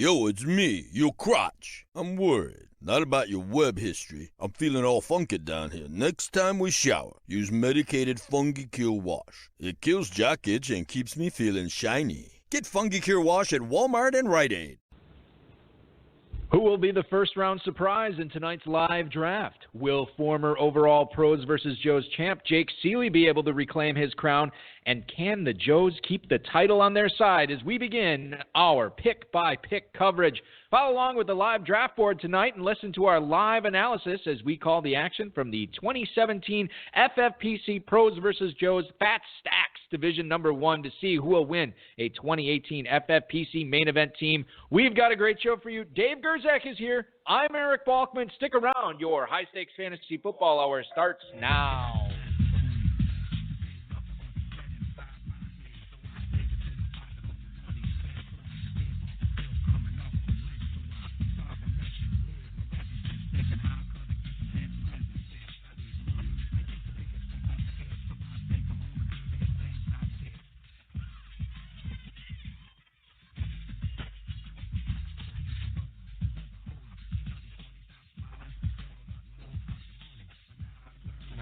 Yo, it's me, your crotch. I'm worried. Not about your web history. I'm feeling all funky down here. Next time we shower, use medicated Fungi Cure Wash. It kills jock itch and keeps me feeling shiny. Get Fungi Cure Wash at Walmart and Rite Aid. Who will be the first-round surprise in tonight's live draft? Will former overall Pros vs. Joes champ Jake Seeley be able to reclaim his crown? And can the Joes keep the title on their side as we begin our pick-by-pick coverage? Follow along with the live draft board tonight and listen to our live analysis as we call the action from the 2017 FFPC Pros vs. Joes Fat Stacks Division Number 1 to see who will win a 2018 FFPC main event team. We've got a great show for you. Dave Gerzak is here. I'm Eric Balkman. Stick around. Your high-stakes fantasy football hour starts now.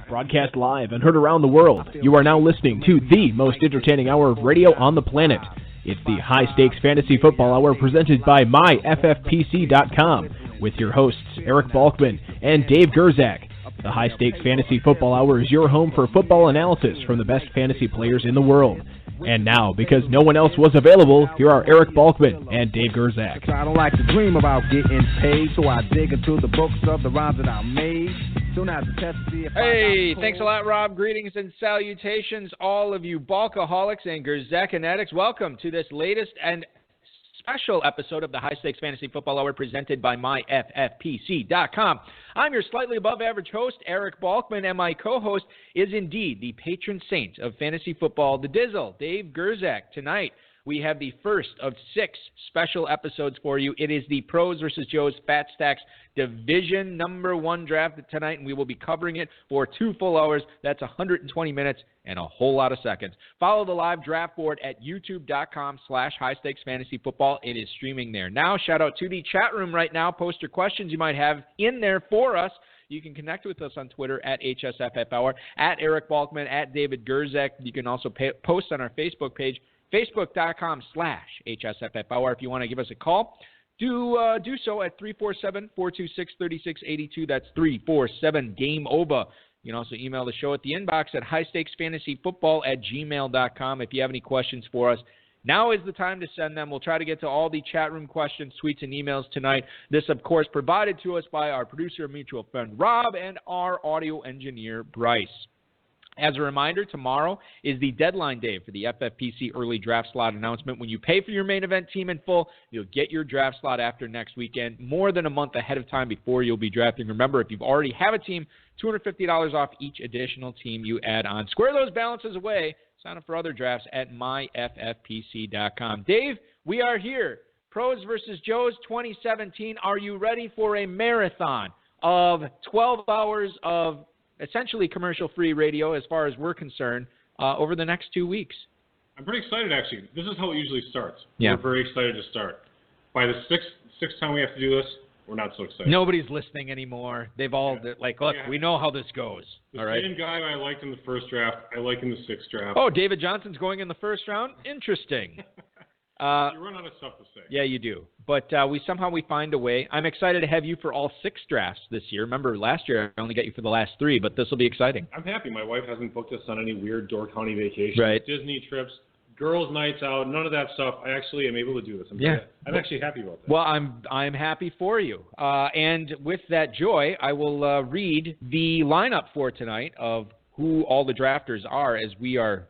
Broadcast live and heard around the world. You are now listening to the most entertaining hour of radio on the planet. It's the High Stakes Fantasy Football Hour presented by MyFFPC.com with your hosts Eric Balkman and Dave Gerzak. The High Stakes Fantasy Football Hour is your home for football analysis from the best fantasy players in the world. And now, because no one else was available, here are Eric Balkman and Dave Gerzak. I don't like to dream about getting paid, so I dig into the books of the rhymes that I made. Hey, thanks a lot, Rob. Greetings and salutations, all of you Balkaholics and Gerzakinetics. Welcome to this latest and special episode of the High Stakes Fantasy Football Hour presented by MyFFPC.com. I'm your slightly above average host, Eric Balkman, and my co-host is indeed the patron saint of fantasy football, the Dizzle, Dave Gerzak. Tonight, we have the first of 6 special episodes for you. It is the Pros vs. Joes Fat Stacks Division Number 1 draft tonight, and we will be covering it for 2 full hours. That's 120 minutes and a whole lot of seconds. Follow the live draft board at youtube.com/highstakesfantasyfootball. It is streaming there. Now, shout out to the chat room right now. Post your questions you might have in there for us. You can connect with us on Twitter at HSFF Hour, at Eric Balkman, at David Gerzak. You can also post on our Facebook page, Facebook.com/HSFF Hour. If you want to give us a call, do so at 347-426-3682. That's 347-GAME-OBA. You can also email the show at the inbox at highstakesfantasyfootball@gmail.com if you have any questions for us. Now is the time to send them. We'll try to get to all the chat room questions, tweets, and emails tonight. This, of course, provided to us by our producer, mutual friend Rob, and our audio engineer, Bryce. As a reminder, tomorrow is the deadline day for the FFPC early draft slot announcement. When you pay for your main event team in full, you'll get your draft slot after next weekend, more than a month ahead of time before you'll be drafting. Remember, if you've already have a team, $250 off each additional team you add on. Square those balances away. Sign up for other drafts at myffpc.com. Dave, we are here. Pros vs. Joes 2017. Are you ready for a marathon of 12 hours of essentially commercial-free radio as far as we're concerned over the next 2 weeks? I'm pretty excited, actually. This is how it usually starts. Yeah. We're very excited to start. By the sixth time we have to do this, we're not so excited. Nobody's listening anymore. They've all, look, we know how this goes. The all right? same guy I liked in the first draft, I like in the 6th draft. Oh, David Johnson's going in the first round? Interesting. You run out of stuff to say. Yeah, you do. But we find a way. I'm excited to have you for all 6 drafts this year. Remember, last year I only got you for the last 3, but this will be exciting. I'm happy. My wife hasn't booked us on any weird Door County vacations, right. Disney trips, girls' nights out, none of that stuff. I actually am able to do this. I'm actually happy about that. Well, I'm happy for you. And with that joy, I will read the lineup for tonight of who all the drafters are as we're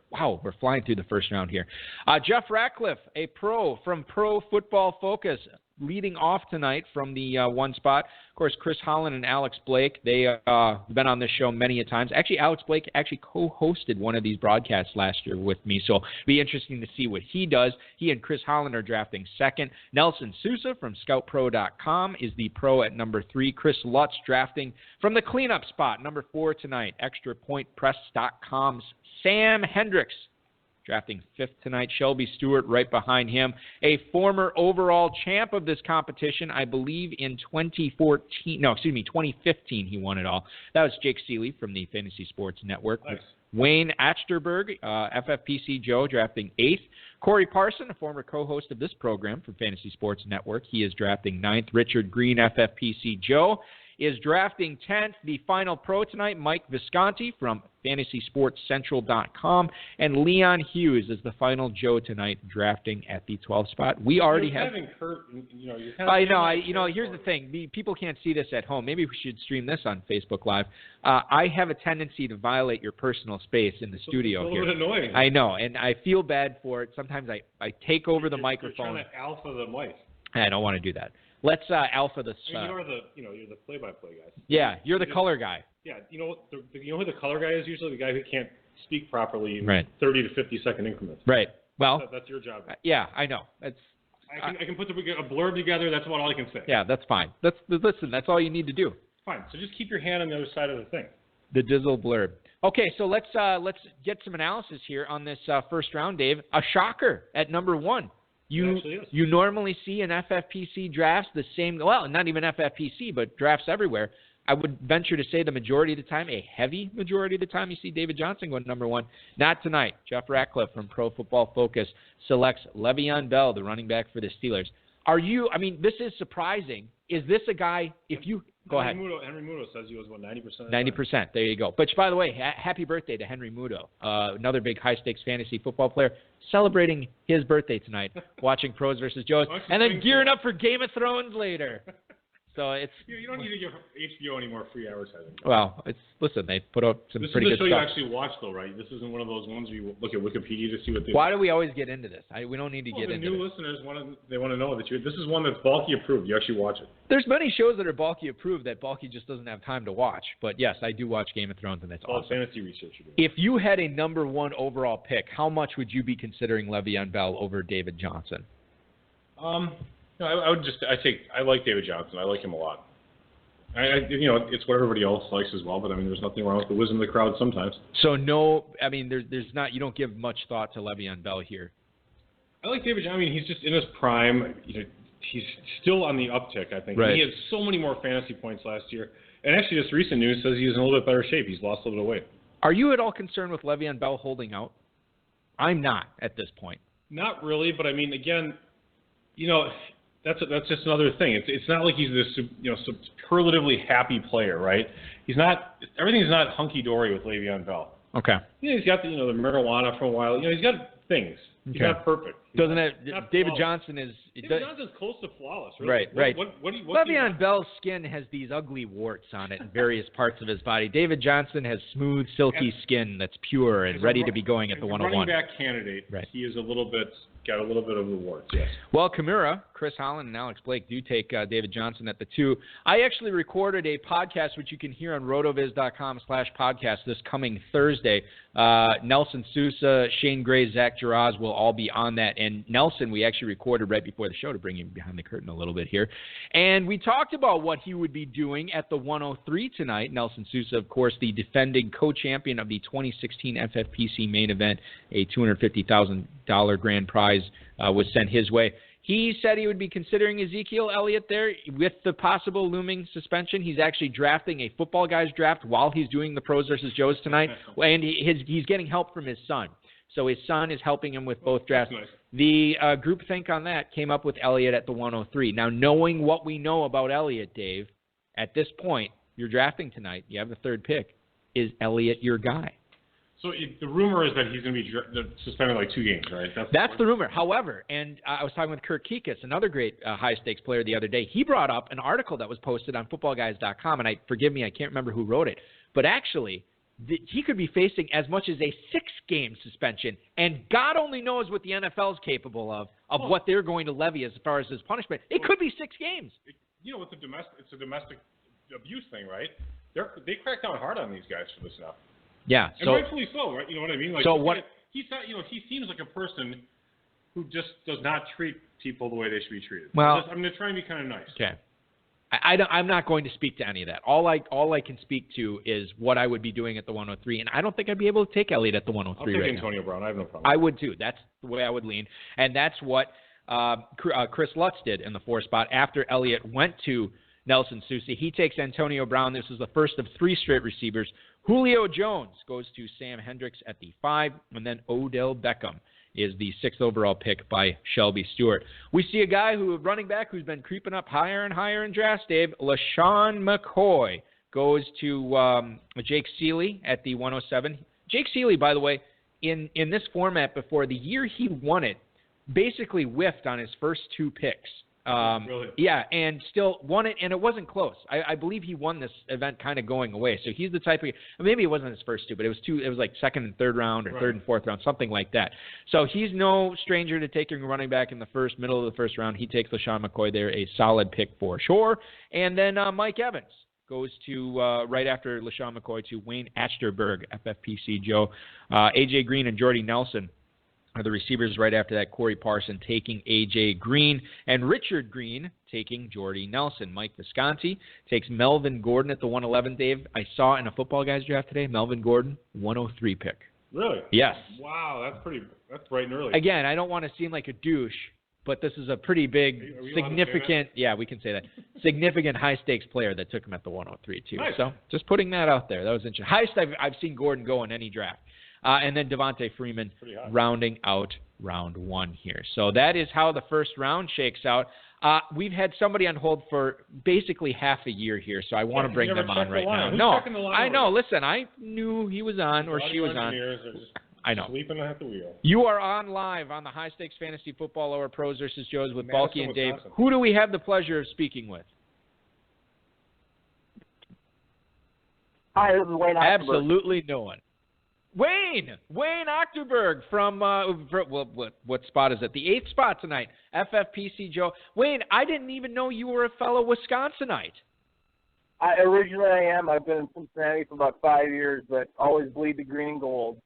flying through the first round here. Jeff Ratcliffe, a pro from Pro Football Focus, leading off tonight from the 1 spot. Of course, Chris Holland and Alex Blake, they have been on this show many a times. Actually, Alex Blake co-hosted one of these broadcasts last year with me, so it'll be interesting to see what he does. He and Chris Holland are drafting 2nd. Nelson Sousa from ScoutPro.com is the pro at number 3. Chris Lutz drafting from the cleanup spot, number 4 tonight. ExtraPointPress.com's Sam Hendricks drafting 5th tonight. Shelby Stewart right behind him. A former overall champ of this competition, I believe in 2015 he won it all. That was Jake Seeley from the Fantasy Sports Network. Nice. Wayne Achterberg, FFPC Joe, drafting 8th. Corey Parson, a former co-host of this program for Fantasy Sports Network, he is drafting 9th. Richard Green, FFPC Joe, is drafting 10th. The final pro tonight, Mike Visconti from FantasySportsCentral.com, and Leon Hughes is the final Joe tonight, drafting at the 12th spot. We already have. Here's the thing: people can't see this at home. Maybe we should stream this on Facebook Live. I have a tendency to violate your personal space in the studio here. It's a little bit annoying. I know, and I feel bad for it. Sometimes I take over the microphone. You're trying to alpha the mic. I don't want to do that. Let's alpha this. You're the play-by-play guy. Yeah, you're the color guy. Yeah, you know who the color guy is usually? The guy who can't speak properly in right. 30 to 50 second increments. Right. Well, that's your job. Yeah, I know. I can put a blurb together. That's about all I can say. Yeah, that's fine. Listen. That's all you need to do. Fine. So just keep your hand on the other side of the thing. The Dizzle blurb. Okay, so let's get some analysis here on this first round, Dave. A shocker at number 1. You normally see in FFPC drafts the same, well, not even FFPC, but drafts everywhere. I would venture to say the majority of the time, a heavy majority of the time, you see David Johnson going number 1. Not tonight. Jeff Ratcliffe from Pro Football Focus selects Le'Veon Bell, the running back for the Steelers. This is surprising. Is this a guy, go ahead. Henry Muto says he was, 90%? 90%. There you go. But, by the way, happy birthday to Henry Muto, another big high-stakes fantasy football player, celebrating his birthday tonight, watching Pros versus Joes, and then gearing up for Game of Thrones later. So it's you don't need to give HBO any more free advertising. Well, listen, they put out some pretty good stuff. This is the show you actually watch, though, right? This isn't one of those ones where you look at Wikipedia to see what they. Why do we always get into this? We don't need to get into it. The new listeners want to know that this is one that's bulky approved. You actually watch it. There's many shows that are bulky approved that bulky just doesn't have time to watch. But yes, I do watch Game of Thrones, and that's awesome. Fantasy research. If you had a number 1 overall pick, how much would you be considering Le'Veon Bell over David Johnson? I like David Johnson. I like him a lot. It's what everybody else likes as well, but there's nothing wrong with the wisdom of the crowd sometimes. So there's not. You don't give much thought to Le'Veon Bell here. I like David Johnson. He's just in his prime. He's still on the uptick, I think. Right. He had so many more fantasy points last year, and actually, this recent news says he's in a little bit better shape. He's lost a little bit of weight. Are you at all concerned with Le'Veon Bell holding out? I'm not at this point. Not really, but again, That's just another thing. It's not like he's this superlatively happy player, right? He's not. Everything's not hunky dory with Le'Veon Bell. Okay. He's got the marijuana for a while. He's got things. He's not perfect. Doesn't it? David Johnson is. David Johnson's close to flawless, really. Right. What Le'Veon Bell's skin has these ugly warts on it in various parts of his body. David Johnson has smooth, silky skin that's pure and ready to be going at the 101. Running back candidate. Right. He is got a little bit of the warts. Yes. Well, Kimura, Chris Holland, and Alex Blake do take David Johnson at the 2. I actually recorded a podcast, which you can hear on rotoviz.com/podcast this coming Thursday. Nelson Sousa, Shane Gray, Zach Giraz will all be on that. And Nelson, we actually recorded right before the show to bring him behind the curtain a little bit here. And we talked about what he would be doing at the 103 tonight. Nelson Sousa, of course, the defending co-champion of the 2016 FFPC main event, a $250,000 grand prize was sent his way. He said he would be considering Ezekiel Elliott there with the possible looming suspension. He's actually drafting a Football Guys draft while he's doing the Pros versus Joes tonight, and he's getting help from his son. So his son is helping him with both drafts. Nice. The groupthink on that came up with Elliott at the 103. Now, knowing what we know about Elliott, Dave, at this point, you're drafting tonight. You have the 3rd pick. Is Elliott your guy? So the rumor is that he's going to be suspended like 2 games, right? That's the rumor. However, and I was talking with Kurt Kikas, another great high-stakes player the other day. He brought up an article that was posted on footballguys.com, and forgive me, I can't remember who wrote it. But actually, he could be facing as much as a 6-game suspension, and God only knows what the NFL is capable of what they're going to levy as far as his punishment. It could be 6 games. It's a domestic abuse thing, right? They crack down hard on these guys for this stuff. Yeah, and rightfully so, right? You know what I mean? Like, so what? He's not. He seems like a person who just does not treat people the way they should be treated. Well, I'm going to try and be kind of nice. Okay. I'm not going to speak to any of that. All I can speak to is what I would be doing at the 103, and I don't think I'd be able to take Elliott at the 103 I'll take right Antonio now. Brown. I have no problem. I would too. That's the way I would lean, and that's what Chris Lutz did in the 4 spot after Elliott went to Nelson Susie. He takes Antonio Brown. This is the first of 3 straight receivers. Julio Jones goes to Sam Hendricks at the 5, and then Odell Beckham is the 6th overall pick by Shelby Stewart. We see a guy running back who's been creeping up higher and higher in drafts, Dave. LaShawn McCoy goes to Jake Seeley at the 107. Jake Seeley, by the way, in this format before, the year he won it, basically whiffed on his first 2 picks. Really? Yeah, and still won it, and it wasn't close. I believe he won this event kind of going away. So he's the type of, maybe it wasn't his first 2, but it was like 2nd and 3rd round or 3rd and 4th round, something like that. So he's no stranger to taking a running back in the middle of the first round. He takes LaShawn McCoy there, a solid pick for sure. And then Mike Evans goes to, right after LaShawn McCoy, to Wayne Achterberg, FFPC Joe. A.J. Green and Jordy Nelson are the receivers right after that. Corey Parson taking A.J. Green, and Richard Green taking Jordy Nelson. Mike Visconti takes Melvin Gordon at the 111, Dave. I saw in a Football Guys draft today, Melvin Gordon, 103 pick. Really? Yes. Wow, that's bright and early. Again, I don't want to seem like a douche, but this is a pretty big, Are you significant, yeah, we can say that, significant high-stakes player that took him at the 103, too. Nice. So just putting that out there. That was interesting. Highest I've seen Gordon go in any draft. And then Devontae Freeman rounding out round 1 here. So that is how the first round shakes out. We've had somebody on hold for basically half a year here, so I want to bring them on right now. No, I know. Listen, I knew he was on or she was on. I know. Sleeping at the wheel. You are on live on the High Stakes Fantasy Football Hour Pros versus Joes with Balky and Dave. Wisconsin. Who do we have the pleasure of speaking with? Hi, this is Wayne Achterberg. Absolutely no one. Wayne Achterberg from what spot is it? The 8th spot tonight. FFPC Joe. Wayne, I didn't even know you were a fellow Wisconsinite. Originally I am. I've been in Cincinnati for about 5 years, but always bleed the green and gold.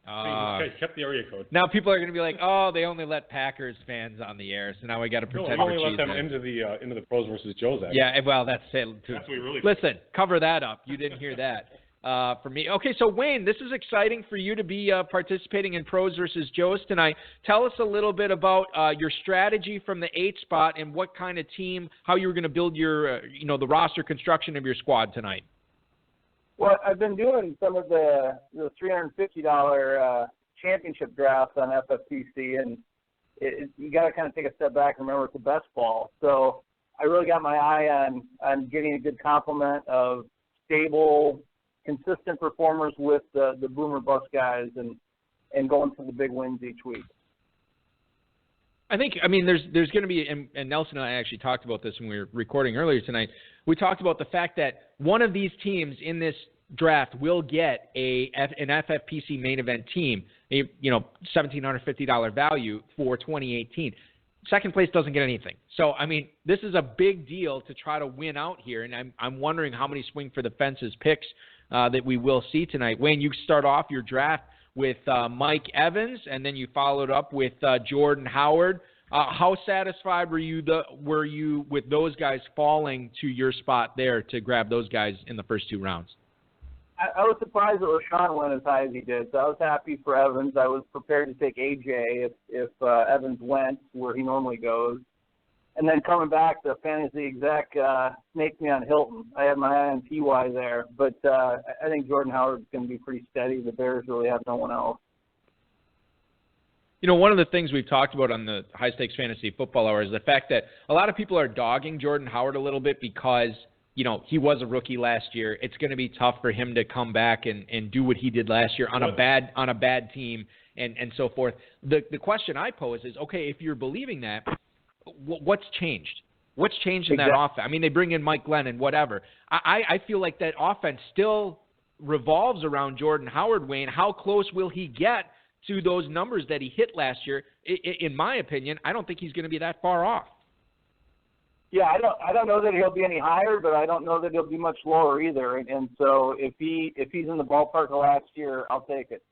You kept the area code. Now people are going to be like, oh, they only let Packers fans on the air, so now we got to pretend. No, we only let them into the Pros versus Joes. Actually. Yeah, well, that's it too. That's what we really Listen, cover that up. You didn't hear that. For me. Okay, so Wayne, this is exciting for you to be participating in Pros versus Joes tonight. Tell us a little bit about your strategy from the 8th spot and what kind of team, how you were going to build your, the roster construction of your squad tonight. Well, I've been doing some of the $350 championship drafts on FFPC, and you got to kind of take a step back and remember it's the best ball. So I really got my eye on getting a good complement of stable, consistent performers with the boomer bust guys and going for the big wins each week. I mean, there's going to be, and Nelson and I actually talked about this when we were recording earlier tonight. We talked about the fact that one of these teams in this draft will get an FFPC main event team, a $1,750 value for 2018. Second place doesn't get anything. So, I mean, this is a big deal to try to win out here, and I'm wondering how many swing for the fences picks that we will see tonight. Wayne, you start off your draft with Mike Evans, and then you followed up with Jordan Howard. How satisfied were you with those guys falling to your spot there to grab those guys in the first 2 rounds? I was surprised that LaShawn went as high as he did, so I was happy for Evans. I was prepared to take AJ if Evans went where he normally goes. And then coming back, the fantasy exec snaked me on Hilton. I had my eye on PY there, but I think Jordan Howard's going to be pretty steady. The Bears really have no one else. One of the things we've talked about on the High Stakes Fantasy Football Hour is the fact that a lot of people are dogging Jordan Howard a little bit because, he was a rookie last year. It's going to be tough for him to come back and do what he did last year on a bad team and so forth. The question I pose is, okay, if you're believing that, what's changed? What's changed in that offense? I mean, they bring in Mike Glenn and whatever. I feel like that offense still revolves around Jordan Howard, Wayne. How close will he get to those numbers that he hit last year? In my opinion, I don't think he's going to be that far off. Yeah, I don't know that he'll be any higher, but I don't know that he'll be much lower either. And so if he's in the ballpark of last year, I'll take it.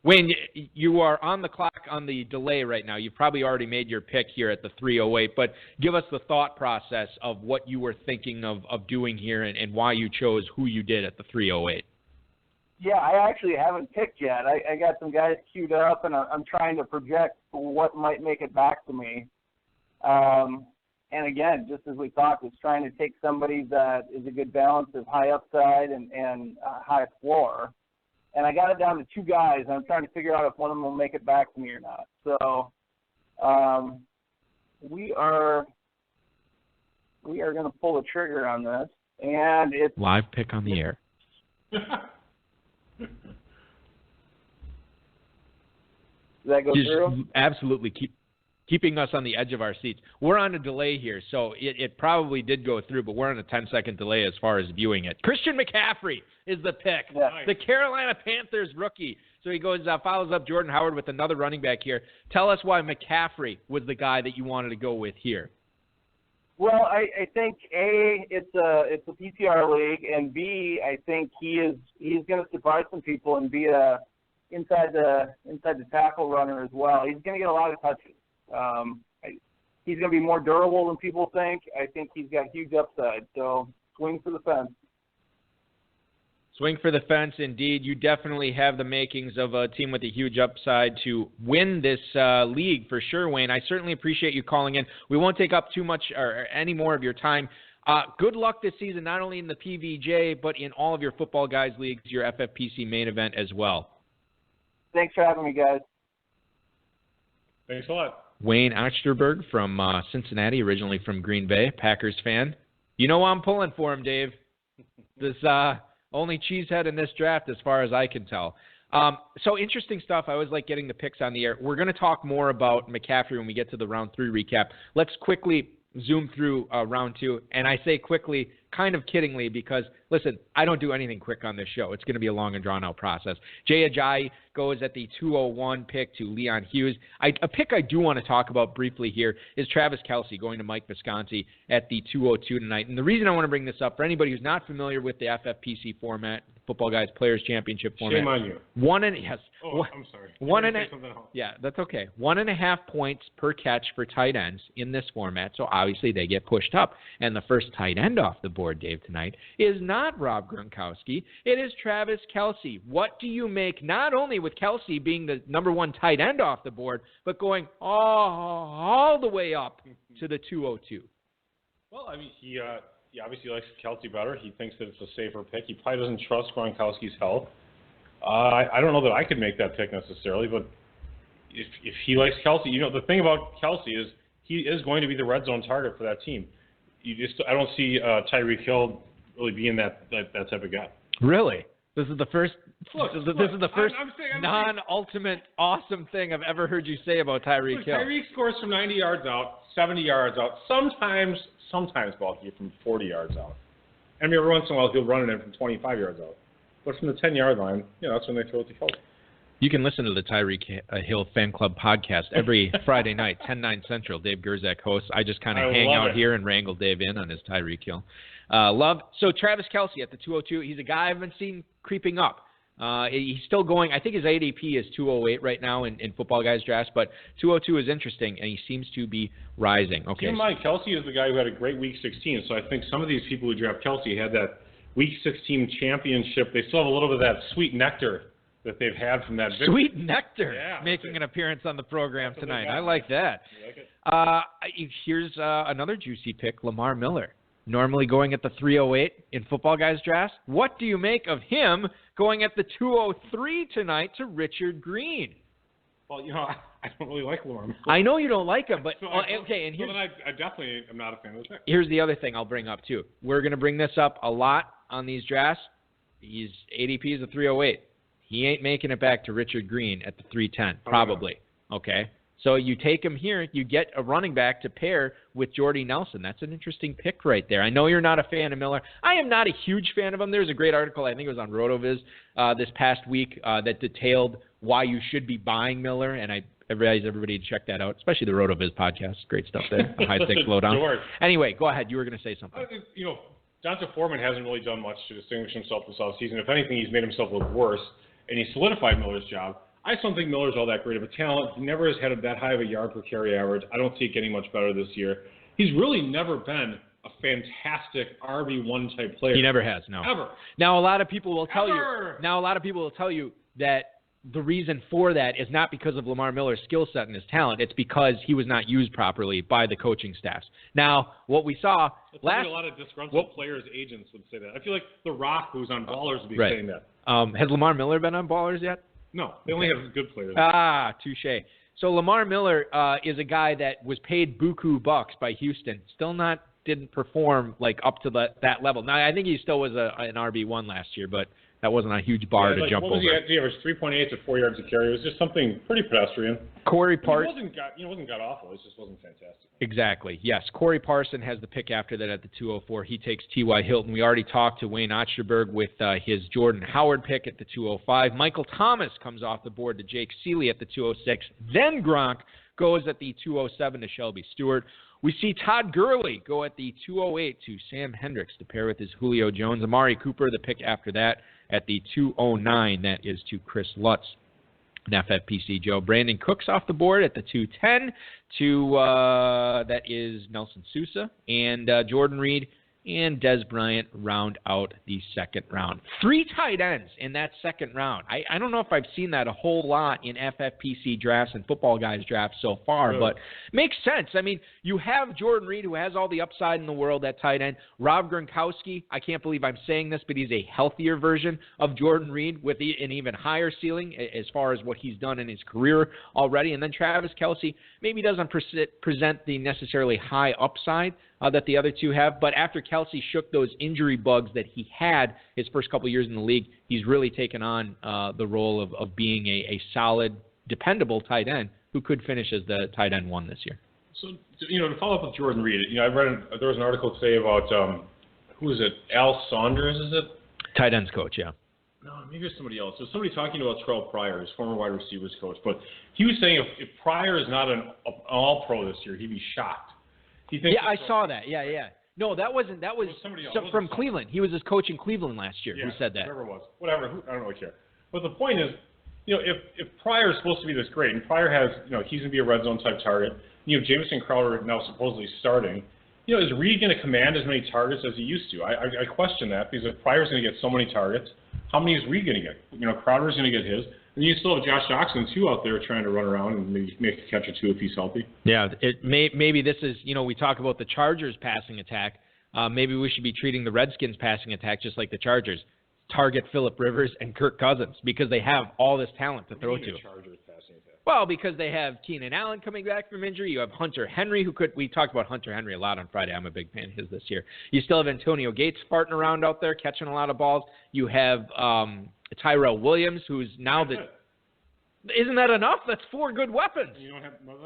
Wayne, you are on the clock on the delay right now. You've probably already made your pick here at the 308, but give us the thought process of what you were thinking of doing here and why you chose who you did at the 308. Yeah, I actually haven't picked yet. I got some guys queued up, and I'm trying to project what might make it back to me. And again, just as we talked, it's trying to take somebody that is a good balance of high upside and high floor. And I got it down to two guys, and I'm trying to figure out if one of them will make it back to me or not. So we are going to pull the trigger on this, and it's live pick on the air. Does that go through? Absolutely. Keeping us on the edge of our seats. We're on a delay here, so it probably did go through, but we're on a 10-second delay as far as viewing it. Christian McCaffrey is the pick. Yeah. The Carolina Panthers rookie. So he goes follows up Jordan Howard with another running back here. Tell us why McCaffrey was the guy that you wanted to go with here. Well, I think A, it's a PPR league, and B, I think he's going to surprise some people and be a inside the tackle runner as well. He's going to get a lot of touches. He's going to be more durable than people think. I think he's got huge upside. So swing for the fence. Swing for the fence, indeed. You definitely have the makings of a team with a huge upside to win this league for sure, Wayne. I certainly appreciate you calling in. We won't take up too much or any more of your time. Good luck this season, not only in the PVJ, but in all of your Football Guys leagues, your FFPC main event as well. Thanks for having me, guys. Thanks a lot. Wayne Achterberg from Cincinnati, originally from Green Bay, Packers fan. You know I'm pulling for him, Dave. This only cheesehead in this draft as far as I can tell. So interesting stuff. I always like getting the picks on the air. We're going to talk more about McCaffrey when we get to the round 3 recap. Let's quickly zoom through round 2. And I say quickly, kind of kiddingly, because, listen, I don't do anything quick on this show. It's going to be a long and drawn-out process. Jay Ajayi goes at the 201 pick to Leon Hughes. A pick I do want to talk about briefly here is Travis Kelce going to Mike Visconti at the 202 tonight. And the reason I want to bring this up, for anybody who's not familiar with the FFPC format, Football Guys Players Championship format. Shame on you. I'm sorry. Yeah, that's okay. 1.5 points per catch for tight ends in this format, so obviously they get pushed up. And the first tight end off the board, Dave, tonight is not Rob Gronkowski. It is Travis Kelce. What do you make not only with Kelce being the number 1 tight end off the board, but going all the way up to the 202? Well, I mean, he obviously likes Kelce better. He thinks that it's a safer pick. He probably doesn't trust Gronkowski's health. I don't know that I could make that pick necessarily, but if he likes Kelce, the thing about Kelce is he is going to be the red zone target for that team. I don't see Tyreek Hill really being that type of guy. Really? This is the first. This is the first non-ultimate awesome thing I've ever heard you say about Tyreek Hill. Tyreek scores from 90 yards out, 70 yards out. Sometimes Balky from 40 yards out. I mean, every once in a while he'll run it in from 25 yards out. But from the 10-yard line, that's when they throw it to Kelce. You can listen to the Tyreek Hill Fan Club podcast every Friday night, 10/9 Central. Dave Gerzak hosts. I just kind of hang out here and wrangle Dave in on his Tyreek Hill. So Travis Kelce at the 202. He's a guy I've been seeing creeping up. He's still going. I think his ADP is 208 right now in Football Guys drafts, but 202 is interesting, and he seems to be rising. Okay. Keep in mind, Kelce is the guy who had a great Week 16, so I think some of these people who draft Kelce had that Week 16 championship. They still have a little bit of that sweet nectar that they've had from that victory. Sweet nectar making an appearance on the program tonight. I like that. You like it? Here's another juicy pick, Lamar Miller. Normally going at the 308 in Football Guys drafts. What do you make of him going at the 203 tonight to Richard Green? Well, I don't really like Lamar Miller. I know you don't like him, but okay. And I definitely am not a fan of the pick. Here's the other thing I'll bring up too. We're going to bring this up a lot on these drafts. His ADP is a 308. He ain't making it back to Richard Green at the 310, probably. Okay. So you take him here, you get a running back to pair with Jordy Nelson. That's an interesting pick right there. I know you're not a fan of Miller. I am not a huge fan of him. There's a great article, I think it was on RotoViz this past week, that detailed why you should be buying Miller, and I advise everybody to check that out, especially the RotoViz podcast. Great stuff there. High stakes lowdown. Anyway, go ahead. You were going to say something. Jonathan Foreman hasn't really done much to distinguish himself this offseason. If anything, he's made himself look worse, and he solidified Miller's job. I just don't think Miller's all that great of a talent. He never has had that high of a yard per carry average. I don't see it getting much better this year. He's really never been a fantastic RB1 type player. He never has, no. Ever. Now a lot of people will tell you that the reason for that is not because of Lamar Miller's skill set and his talent. It's because he was not used properly by the coaching staffs. Now, what we saw a lot of disgruntled players' agents would say that. I feel like The Rock, who's on Ballers, would be saying that. Has Lamar Miller been on Ballers yet? No, they only have good players. Touche. So Lamar Miller is a guy that was paid buku bucks by Houston. Still didn't perform like up to that level. Now I think he still was an RB1 last year, but that wasn't a huge bar to jump over. He averaged 3.8 to 4 yards a carry. It was just something pretty pedestrian. Corey Parson. It wasn't god awful. It just wasn't fantastic. Exactly. Yes. Corey Parson has the pick after that at the 204. He takes T.Y. Hilton. We already talked to Wayne Otterberg with his Jordan Howard pick at the 205. Michael Thomas comes off the board to Jake Seeley at the 206. Then Gronk goes at the 207 to Shelby Stewart. We see Todd Gurley go at the 208 to Sam Hendricks to pair with his Julio Jones. Amari Cooper, the pick after that, at the 209. That is to Chris Lutz and FFPC Joe. Brandon Cooks off the board at the 210 to that is Nelson Sousa. And Jordan Reed and Des Bryant round out the second round. 3 tight ends in that second round. I don't know if I've seen that a whole lot in FFPC drafts and Football Guys drafts so far, really? But makes sense. I mean, you have Jordan Reed, who has all the upside in the world at tight end. Rob Gronkowski, I can't believe I'm saying this, but he's a healthier version of Jordan Reed with an even higher ceiling as far as what he's done in his career already. And then Travis Kelce maybe doesn't present the necessarily high upside that the other two have. But after Kelce shook those injury bugs that he had his first couple of years in the league, he's really taken on the role of being a solid, dependable tight end who could finish as the tight end 1 this year. So, to follow up with Jordan Reed, I read there was an article today about, who is it, Al Saunders, is it? Tight ends coach, yeah. No, maybe it's somebody else. There's somebody talking about Terrell Pryor, his former wide receivers coach. But he was saying if Pryor is not an all-pro this year, he'd be shocked. I saw that. Yeah. No, that was somebody else. From Cleveland. He was his coach in Cleveland last year. Yeah, who said that? Whoever it was. Whatever. I don't really care. But the point is, if Pryor is supposed to be this great, and Pryor has, he's going to be a red zone type target. Jamison Crowder now supposedly starting. Is Reed going to command as many targets as he used to? I question that, because if Pryor's going to get so many targets, how many is Reed going to get? Crowder's going to get his. And you still have Josh Doxson, too, out there trying to run around and maybe make a catch or two if he's healthy. Yeah, maybe this is, we talk about the Chargers passing attack. Maybe we should be treating the Redskins passing attack just like the Chargers. Target Phillip Rivers and Kirk Cousins because they have all this talent to throw to. Chargers passing attack? Well, because they have Keenan Allen coming back from injury. You have Hunter Henry, we talked about Hunter Henry a lot on Friday. I'm a big fan of his this year. You still have Antonio Gates farting around out there, catching a lot of balls. You have Tyrell Williams, who's now Isn't that enough? That's 4 good weapons.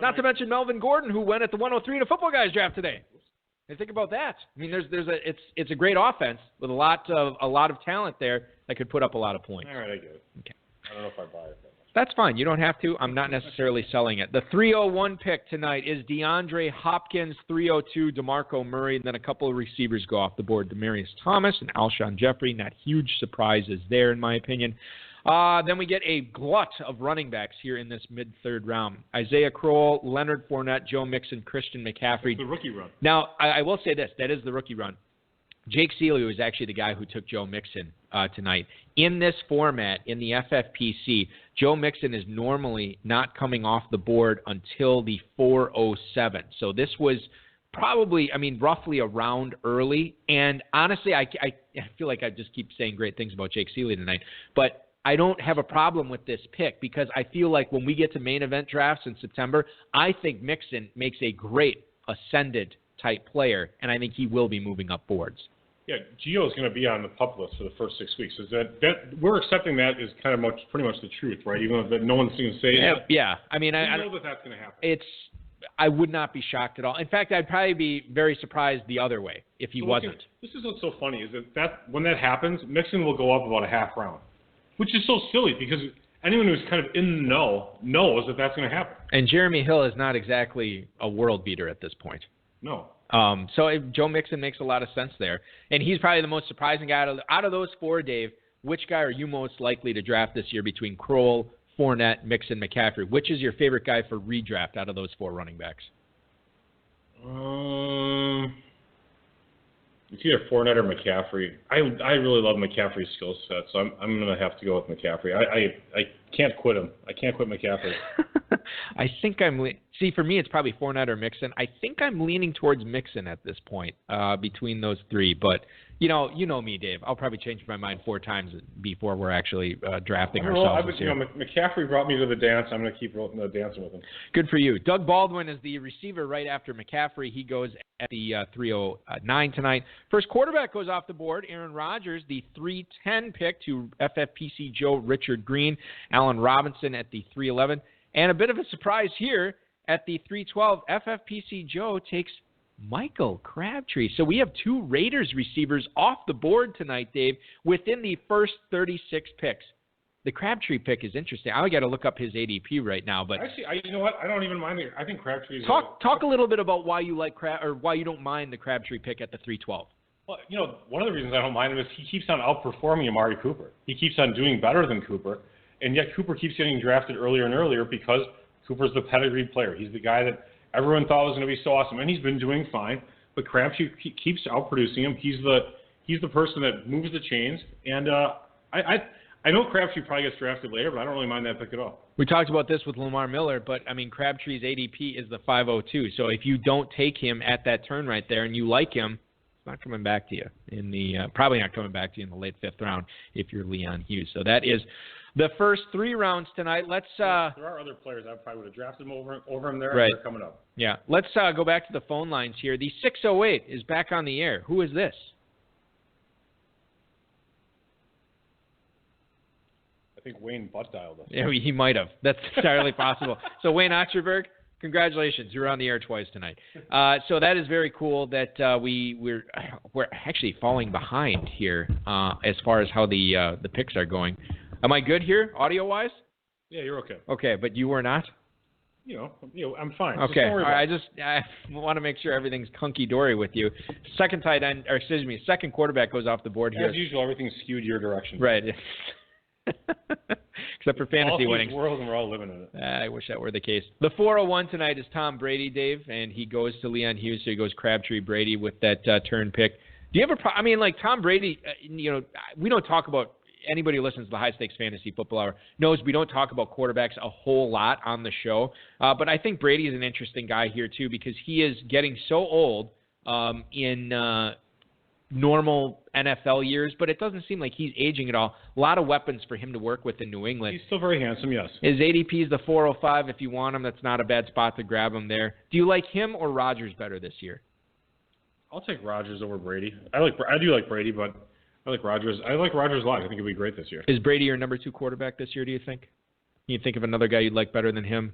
Not to mention Melvin Gordon, who went at the 103 in a Football Guys draft today. And think about that. I mean, it's a great offense with a lot of talent there that could put up a lot of points. All right, I get it. Okay. I don't know if I buy it. That's fine. You don't have to. I'm not necessarily selling it. The 301 pick tonight is DeAndre Hopkins, 302, DeMarco Murray, and then a couple of receivers go off the board, Demaryius Thomas and Alshon Jeffrey. Not huge surprises there, in my opinion. Then we get a glut of running backs here in this mid-third round. Isaiah Crowell, Leonard Fournette, Joe Mixon, Christian McCaffrey. That's the rookie run. Now, I will say this. That is the rookie run. Jake Seeley was actually the guy who took Joe Mixon tonight. In this format, in the FFPC, Joe Mixon is normally not coming off the board until the 407. So this was probably, roughly a round early. And honestly, I feel like I just keep saying great things about Jake Seeley tonight. But I don't have a problem with this pick because I feel like when we get to main event drafts in September, I think Mixon makes a great ascended type player, and I think he will be moving up boards. Yeah, Gio is going to be on the PUP list for the first 6 weeks. Is that we're accepting that is kind of pretty much the truth, right? Even though no one's going to say it. Yeah, I know that that's going to happen. I would not be shocked at all. In fact, I'd probably be very surprised the other way if he wasn't. This is what's so funny is that when that happens, Mixon will go up about a half round, which is so silly because anyone who's kind of in the know knows that that's going to happen. And Jeremy Hill is not exactly a world beater at this point. No. So Joe Mixon makes a lot of sense there. And he's probably the most surprising guy. Out of those 4, Dave, which guy are you most likely to draft this year between Crowell, Fournette, Mixon, McCaffrey. Which is your favorite guy for redraft out of those 4 running backs? It's either Fournette or McCaffrey. I really love McCaffrey's skill set, so I'm going to have to go with McCaffrey. I can't quit him. I can't quit McCaffrey. I think see, for me, it's probably Fournette or Mixon. I think I'm leaning towards Mixon at this point between those 3. But, you know me, Dave. I'll probably change my mind 4 times before we're actually drafting ourselves. McCaffrey brought me to the dance. I'm going to keep dancing with him. Good for you. Doug Baldwin is the receiver right after McCaffrey. He goes at the 309 tonight. First quarterback goes off the board. Aaron Rodgers, the 310 pick to FFPC Joe Richard Green. Allen Robinson at the 311. And a bit of a surprise here at the 312, FFPC Joe takes Michael Crabtree. So we have 2 Raiders receivers off the board tonight, Dave, within the first 36 picks. The Crabtree pick is interesting. I got to look up his ADP right now, but actually, you know what? I don't even mind it. I think Crabtree is talk a little bit about why you like or why you don't mind the Crabtree pick at the 312. Well, one of the reasons I don't mind him is he keeps on outperforming Amari Cooper. He keeps on doing better than Cooper. And yet Cooper keeps getting drafted earlier and earlier because Cooper's the pedigreed player. He's the guy that everyone thought was going to be so awesome, and he's been doing fine. But Crabtree keeps outproducing him. He's the person that moves the chains. And I know Crabtree probably gets drafted later, but I don't really mind that pick at all. We talked about this with Lamar Miller, but Crabtree's ADP is the 502. So if you don't take him at that turn right there and you like him, it's not coming back to you in the probably not coming back to you in the late 5th round if you're Leon Hughes. So that is the first 3 rounds tonight. There are other players I probably would have drafted him over him there. Right. And they're coming up. Yeah. Let's go back to the phone lines here. The 608 is back on the air. Who is this? I think Wayne butt dialed us. Yeah, he might have. That's entirely possible. So Wayne Oxerberg, congratulations. You're on the air twice tonight. So that is very cool that we're actually falling behind here as far as how the picks are going. Am I good here, audio-wise? Yeah, you're okay. Okay, but you were not? I'm fine. Okay, I want to make sure everything's hunky-dory with you. Second quarterback goes off the board here. As usual, everything's skewed your direction. Right. Except for fantasy winnings. World, and we're all living in it. I wish that were the case. The 401 tonight is Tom Brady, Dave, and he goes to Leon Hughes, so he goes Crabtree, Brady with that turn pick. Do you have Tom Brady, we don't talk about anybody who listens to the High Stakes Fantasy Football Hour knows we don't talk about quarterbacks a whole lot on the show. But I think Brady is an interesting guy here, too, because he is getting so old in normal NFL years, but it doesn't seem like he's aging at all. A lot of weapons for him to work with in New England. He's still very handsome, yes. His ADP is the 405 if you want him. That's not a bad spot to grab him there. Do you like him or Rodgers better this year? I'll take Rodgers over Brady. I do like Brady, but I like Rodgers. I like Rodgers a lot. I think he'll be great this year. Is Brady your number 2 quarterback this year, do you think? Can you think of another guy you'd like better than him?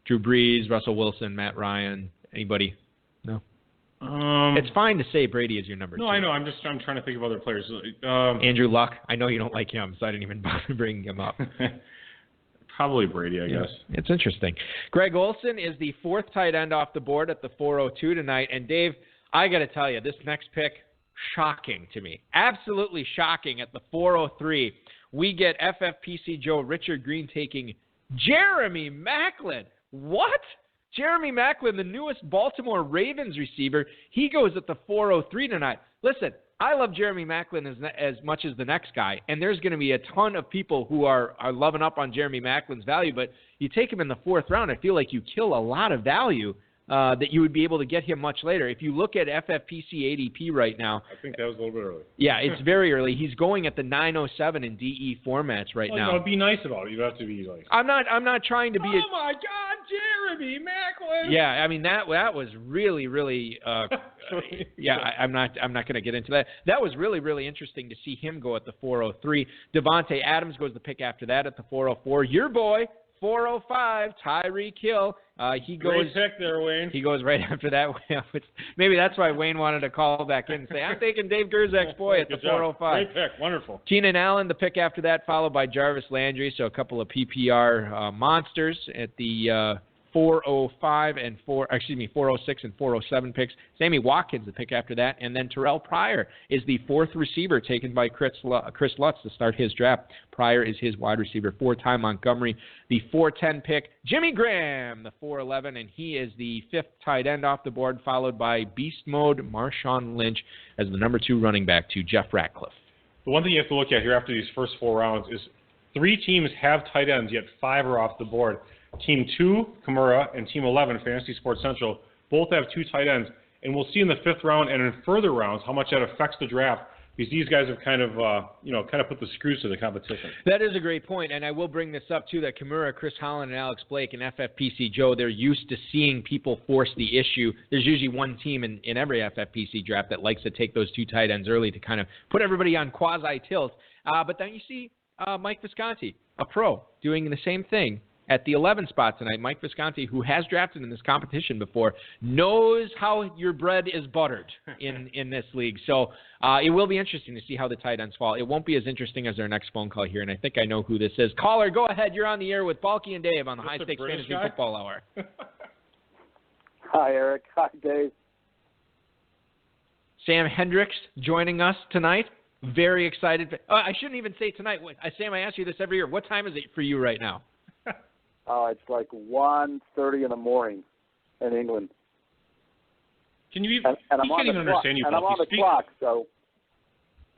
Drew Brees, Russell Wilson, Matt Ryan, anybody? No? It's fine to say Brady is your number 2. No, I know. I'm trying to think of other players. Andrew Luck. I know you don't like him, so I didn't even bother bringing him up. Probably Brady, I guess. It's interesting. Greg Olson is the 4th tight end off the board at the 402 tonight. And, Dave, I got to tell you, this next pick, shocking to me. Absolutely shocking. At the 403, we get FFPC Joe Richard Green taking Jeremy Maclin. What? Jeremy Maclin, the newest Baltimore Ravens receiver, he goes at the 403 tonight. Listen, I love Jeremy Maclin as much as the next guy, and there's going to be a ton of people who are loving up on Jeremy Maclin's value, but you take him in the 4th round, I feel like you kill a lot of value that you would be able to get him much later. If you look at FFPC ADP right now. I think that was a little bit early. Yeah, it's very early. He's going at the 907 in DE formats right now. No, be nice about it. You have to be like. I'm not trying to be. Oh my God, Jeremy Maclin. Yeah, I mean that was really, really. Yeah, I'm not going to get into that. That was really, really interesting to see him go at the 403. Devontae Adams goes the pick after that at the 404. Your boy. 405, Tyreek Hill. He goes. Great pick there, Wayne. He goes right after that. Maybe that's why Wayne wanted to call back in and say, I'm taking Dave Gerzak's boy at the 405. Great pick. Wonderful. Keenan Allen, the pick after that, followed by Jarvis Landry. So a couple of PPR monsters at the 406 and 407 picks. Sammy Watkins, the pick after that. And then Terrell Pryor is the fourth receiver taken by Chris Lutz to start his draft. Pryor is his wide receiver. 4-time Montgomery, the 410 pick. Jimmy Graham, the 411, and he is the fifth tight end off the board, followed by beast mode Marshawn Lynch as the number 2 running back to Jeff Ratcliffe. The one thing you have to look at here after these first 4 rounds is 3 teams have tight ends, yet 5 are off the board. Team 2, Kimura, and Team 11, Fantasy Sports Central, both have 2 tight ends. And we'll see in the 5th round and in further rounds how much that affects the draft, because these guys have kind of put the screws to the competition. That is a great point, and I will bring this up too, that Kimura, Chris Holland, and Alex Blake and FFPC Joe, they're used to seeing people force the issue. There's usually one team in every FFPC draft that likes to take those 2 tight ends early to kind of put everybody on quasi-tilt. But then you see Mike Visconti, a pro, doing the same thing at the 11 spot tonight. Mike Visconti, who has drafted in this competition before, knows how your bread is buttered in this league. So it will be interesting to see how the tight ends fall. It won't be as interesting as our next phone call here, and I think I know who this is. Caller, go ahead. You're on the air with Balky and Dave on the High Stakes Fantasy Football Hour. Hi, Eric. Hi, Dave. Sam Hendricks joining us tonight. Very excited. I shouldn't even say tonight. Sam, I ask you this every year. What time is it for you right now? It's like 1:30 in the morning in England. Can you even? And I'm on the clock. And I'm on the clock, so.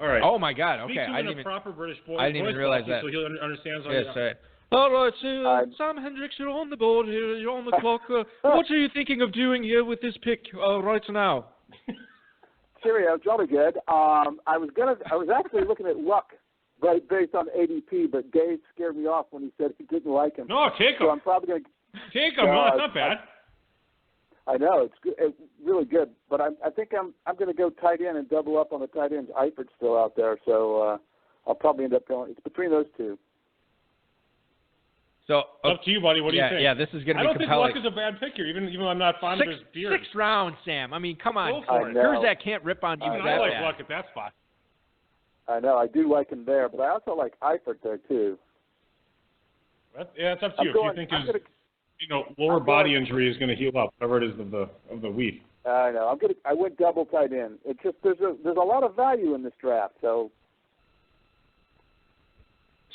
All right. Oh my God. Okay. I didn't even. Proper British voice. I didn't even realize that. So he understands. Yes. Right. All right, Sam Hendricks, you're on the board here. You're on the clock. What are you thinking of doing here with this pick right now? Cheerio, jolly good. I was actually looking at Luck. Right, based on ADP, but Dave scared me off when he said he didn't like him. No, take him. So I'm probably going to take him. No, it's not bad. I know it's good. It's really good, but I think I'm going to go tight end and double up on the tight ends. Eifert's still out there, so I'll probably end up going. It's between those 2. So up to you, buddy. What do you think? Yeah, this is going to be compelling. I don't think Luck is a bad pick here, even though I'm not fond of his beard. 6 rounds, Sam. I mean, come on. Go for it. Herzak can't rip on you. I like Luck at that spot. I know, I do like him there, but I also like Eifert there too. It's up to you. If you think his lower body injury is going to heal up, whatever it is of the week. I know. I went double tight end. It's just there's a lot of value in this draft, so.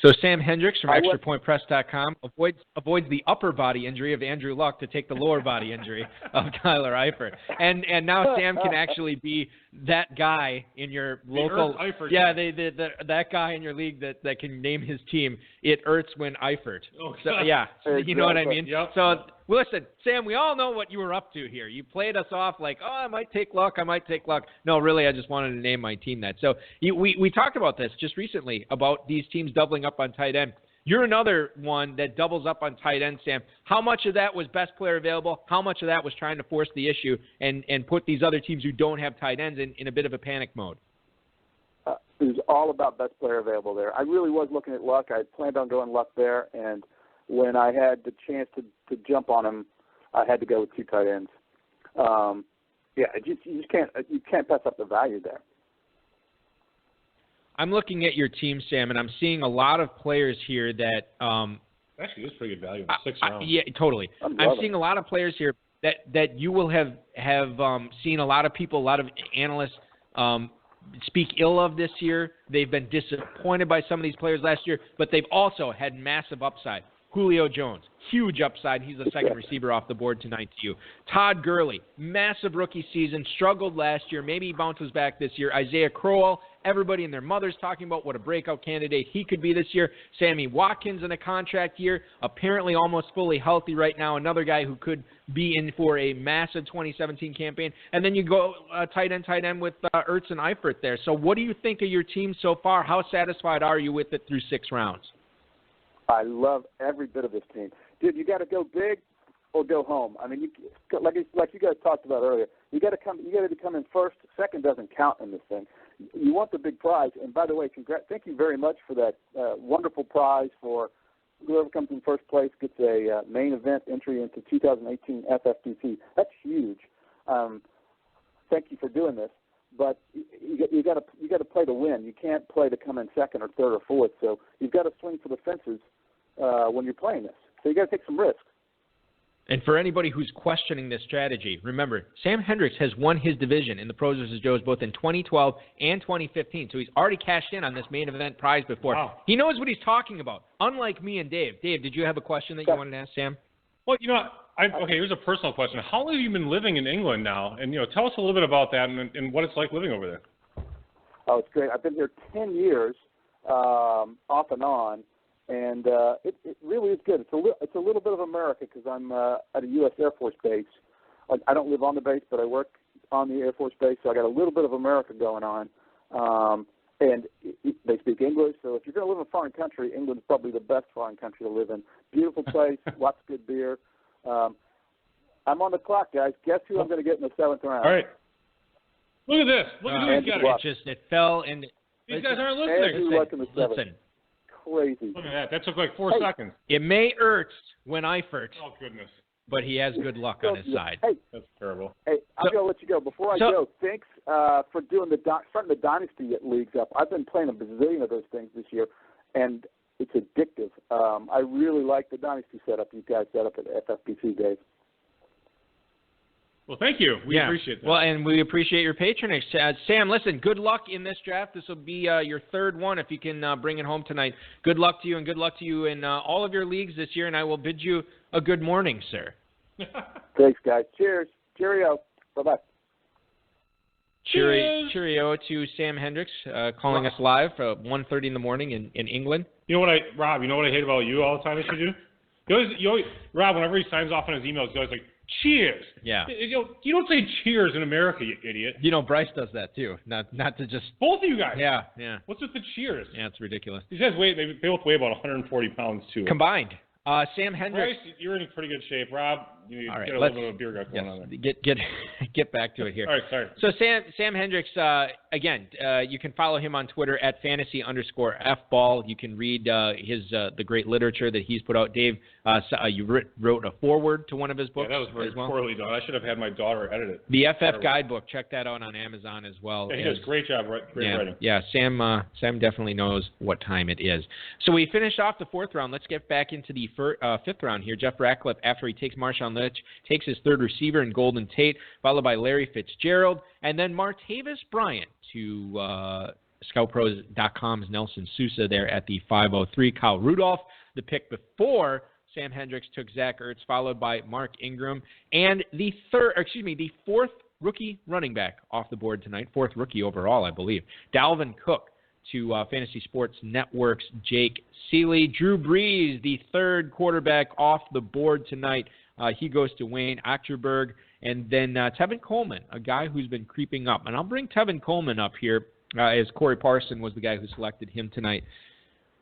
So Sam Hendricks from ExtraPointPress.com avoids the upper body injury of Andrew Luck to take the lower body injury of Tyler Eifert. And now Sam can actually be that guy in your local. That guy in your league that can name his team. It hurts when Eifert. Oh, so yeah, you know what I mean. Yep. So listen, Sam, we all know what you were up to here. You played us off like, I might take Luck. No, really, I just wanted to name my team that. So we talked about this just recently about these teams doubling up on tight end. You're another one that doubles up on tight end, Sam. How much of that was best player available? How much of that was trying to force the issue and put these other teams who don't have tight ends in a bit of a panic mode? It was all about best player available there. I really was looking at Luck. I planned on going Luck there, and when I had the chance to jump on him, I had to go with 2 tight ends. You can't pass up the value there. I'm looking at your team, Sam, and I'm seeing a lot of players here that actually this is pretty good value in the 6th round. Yeah, totally. I'm seeing a lot of players here that you will have seen a lot of people, a lot of analysts speak ill of this year. They've been disappointed by some of these players last year, but they've also had massive upside. Julio Jones, huge upside. He's the second receiver off the board tonight to you. Todd Gurley, massive rookie season, struggled last year. Maybe he bounces back this year. Isaiah Crowell, everybody and their mother's talking about what a breakout candidate he could be this year. Sammy Watkins in a contract year, apparently almost fully healthy right now. Another guy who could be in for a massive 2017 campaign. And then you go tight end with Ertz and Eifert there. So what do you think of your team so far? How satisfied are you with it through 6 rounds? I love every bit of this team. Dude, you got to go big or go home. I mean, like you guys talked about earlier, you got to come in first. Second doesn't count in this thing. You want the big prize. And by the way, thank you very much for that wonderful prize for whoever comes in first place gets a main event entry into 2018 FFPC. That's huge. Thank you for doing this. But you got to play to win. You can't play to come in second or third or fourth. So you've got to swing for the fences when you're playing this. So you got to take some risks. And for anybody who's questioning this strategy, remember, Sam Hendricks has won his division in the Pros vs. Joes both in 2012 and 2015. So he's already cashed in on this main event prize before. Wow. He knows what he's talking about, unlike me and Dave. Dave, did you have a question that you wanted to ask Sam? Well, okay, here's a personal question. How long have you been living in England now? And, tell us a little bit about that and what it's like living over there. Oh, it's great. I've been here 10 years, off and on. And it really is good. It's a little bit of America because I'm at a U.S. Air Force base. I don't live on the base, but I work on the Air Force base, so I got a little bit of America going on. And they speak English, so if you're going to live in a foreign country, England's probably the best foreign country to live in. Beautiful place, lots of good beer. I'm on the clock, guys. Guess who I'm going to get in the 7th round? All right. Look at this. Look at who we got. It fell in. These guys aren't listening. Listen. Crazy. Look at that. That took like 4 seconds. It may hurt when I furt. Oh, goodness. But he has good luck on his side. Hey, that's terrible. Hey, I'm going to let you go. Before I go, thanks for doing starting the Dynasty leagues up. I've been playing a bazillion of those things this year, and it's addictive. I really like the Dynasty setup you guys set up at FFPC, Dave. Well, thank you. We appreciate that. Well, and we appreciate your patronage. Sam, listen, good luck in this draft. This will be your third one if you can bring it home tonight. Good luck to you, and good luck to you in all of your leagues this year, and I will bid you a good morning, sir. Thanks, guys. Cheers. Cheerio. Bye-bye. Cheerio to Sam Hendricks calling us live at 1:30 in the morning in England. You know what Rob, you know what I hate about you all the time that you do? Rob, whenever he signs off on his emails, he's always like, cheers. Yeah. You don't say cheers in America, you idiot. Bryce does that too. Not to just. Both of you guys. Yeah. What's with the cheers? Yeah, it's ridiculous. These guys they both weigh about 140 pounds too. Combined. Sam Hendricks. Bryce, you're in pretty good shape. Rob, you all right, get a little bit of a beer gut going on there. Get back to it here. All right, sorry. So Sam Hendricks, again, you can follow him on Twitter at @fantasy_fball. You can read the great literature that he's put out. Dave, you wrote a foreword to one of his books. Yeah, that was very poorly done. I should have had my daughter edit it. The FF Guidebook. Check that out on Amazon as well. Yeah, he does great job writing. Yeah, Sam definitely knows what time it is. So we finished off the 4th round. Let's get back into the 5th round here. Jeff Ratcliffe, after he takes Marshawn Lynch, takes his 3rd receiver in Golden Tate, followed by Larry Fitzgerald, and then Martavis Bryant to ScoutPros.com's Nelson Sousa there at the 503. Kyle Rudolph, the pick before Sam Hendricks took Zach Ertz, followed by Mark Ingram, and the 4th rookie running back off the board tonight, 4th rookie overall, I believe, Dalvin Cook to Fantasy Sports Network's Jake Seeley. Drew Brees, the 3rd quarterback off the board tonight. He goes to Wayne Achterberg. And then Tevin Coleman, a guy who's been creeping up. And I'll bring Tevin Coleman up here as Corey Parson was the guy who selected him tonight.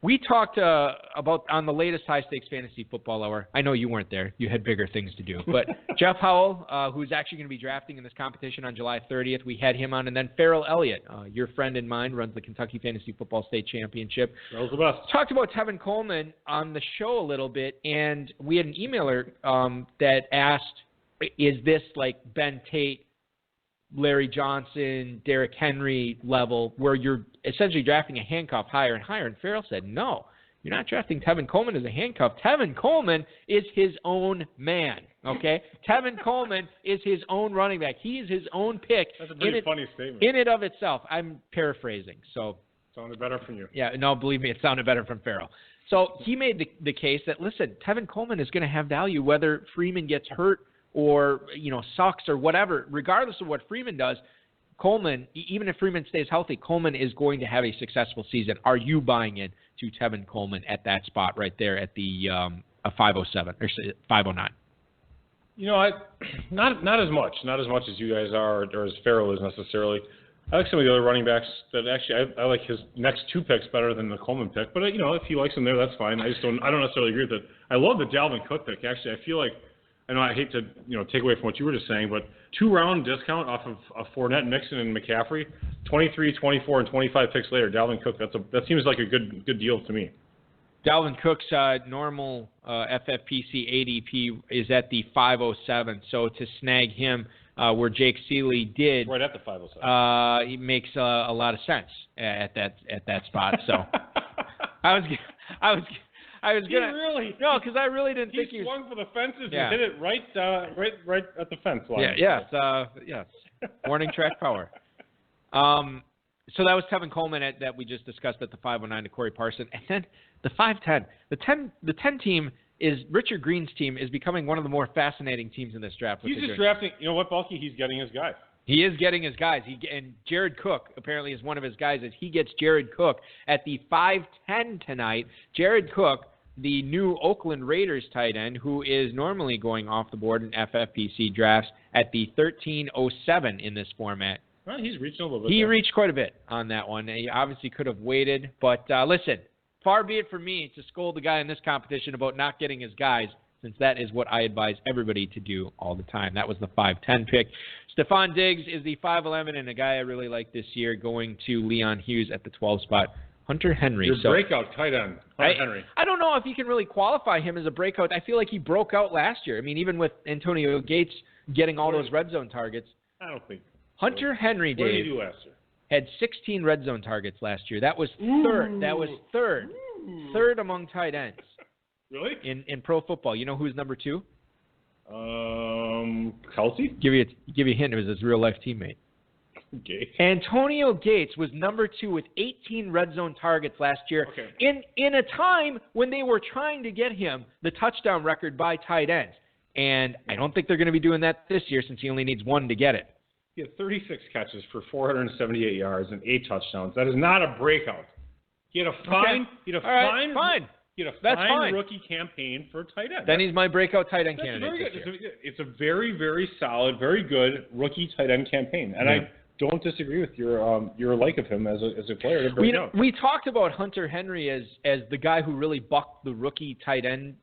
We talked about on the latest High Stakes Fantasy Football Hour. I know you weren't there. You had bigger things to do. But Jeff Howell, who's actually going to be drafting in this competition on July 30th, we had him on. And then Farrell Elliott, your friend and mine, runs the Kentucky Fantasy Football State Championship. That was the best. Talked about Tevin Coleman on the show a little bit. And we had an emailer that asked, is this like Ben Tate, Larry Johnson, Derrick Henry level where you're essentially drafting a handcuff higher and higher? And Farrell said, no, you're not drafting Tevin Coleman as a handcuff. Tevin Coleman is his own man, okay? Tevin Coleman is his own running back. He is his own pick. That's a pretty funny statement. In and of itself. I'm paraphrasing. Sounded better from you. Yeah, no, believe me, it sounded better from Farrell. So he made the case that, listen, Tevin Coleman is going to have value whether Freeman gets hurt or, sucks or whatever. Regardless of what Freeman does, Coleman, even if Freeman stays healthy, Coleman is going to have a successful season. Are you buying in to Tevin Coleman at that spot right there at the 507 or 509? Not as much as you guys are or as Farrell is necessarily. I like some of the other running backs that actually I like his next 2 picks better than the Coleman pick. But if he likes them there, that's fine. I don't necessarily agree with it. I love the Dalvin Cook pick. Actually, I feel like, I know I hate to take away from what you were just saying, but 2-round discount off of Fournette, Mixon, and McCaffrey, 23, 24, and 25 picks later. Dalvin Cook, that seems like a good deal to me. Dalvin Cook's normal FFPC ADP is at the 507, so to snag him where Jake Seeley did, right at the 507, he makes a lot of sense at that spot. So I I was gonna really because I really didn't think he swung for the fences Yeah. and hit it right at the fence line. Yes. Warning track power. So that was Tevin Coleman that we just discussed at the 509 to Corey Parson, and then the 510. The 10 team is Richard Green's team is becoming one of the more fascinating teams in this draft. He's just drafting. You know what, Bulky? He's getting his guys. He is getting his guys. And Jared Cook apparently is one of his guys as he gets Jared Cook at the 5:10 tonight. Jared Cook, the new Oakland Raiders tight end, who is normally going off the board in FFPC drafts at the 13:07 in this format. Well, he's reaching a little bit. He reached quite a bit on that one. He obviously could have waited. But listen, far be it from me to scold the guy in this competition about not getting his guys, since that is what I advise everybody to do all the time. That was the 5:10 pick. Stephon Diggs is the 5'11", and a guy I really like this year, going to Leon Hughes at the 12 spot. Hunter Henry. Your breakout tight end, Hunter Henry. I don't know if you can really qualify him as a breakout. I feel like he broke out last year. I mean, even with Antonio Gates getting all those red zone targets. I don't think. Hunter Henry, Dave, what did he do last year? had 16 red zone targets last year. That was third. Ooh. That was third. Ooh. Third among tight ends. Really? In pro football. You know who's number 2? Kelsey? Give you a hint. It was his real life teammate. Okay. Antonio Gates was number 2 with 18 red zone targets last year. Okay. In a time when they were trying to get him the touchdown record by tight ends. And I don't think they're going to be doing that this year since he only needs 1 to get it. He had 36 catches for 478 yards and 8 touchdowns. That is not a breakout. He had a fine. Okay. He had a fine. He had a That's fine fine. rookie campaign for a tight end. Then he's my breakout tight end That's candidate. very this good. year. It's a very, very solid, very good rookie tight end campaign, and I don't disagree with your like of him as a player. We talked about Hunter Henry as the guy who really bucked the rookie tight end,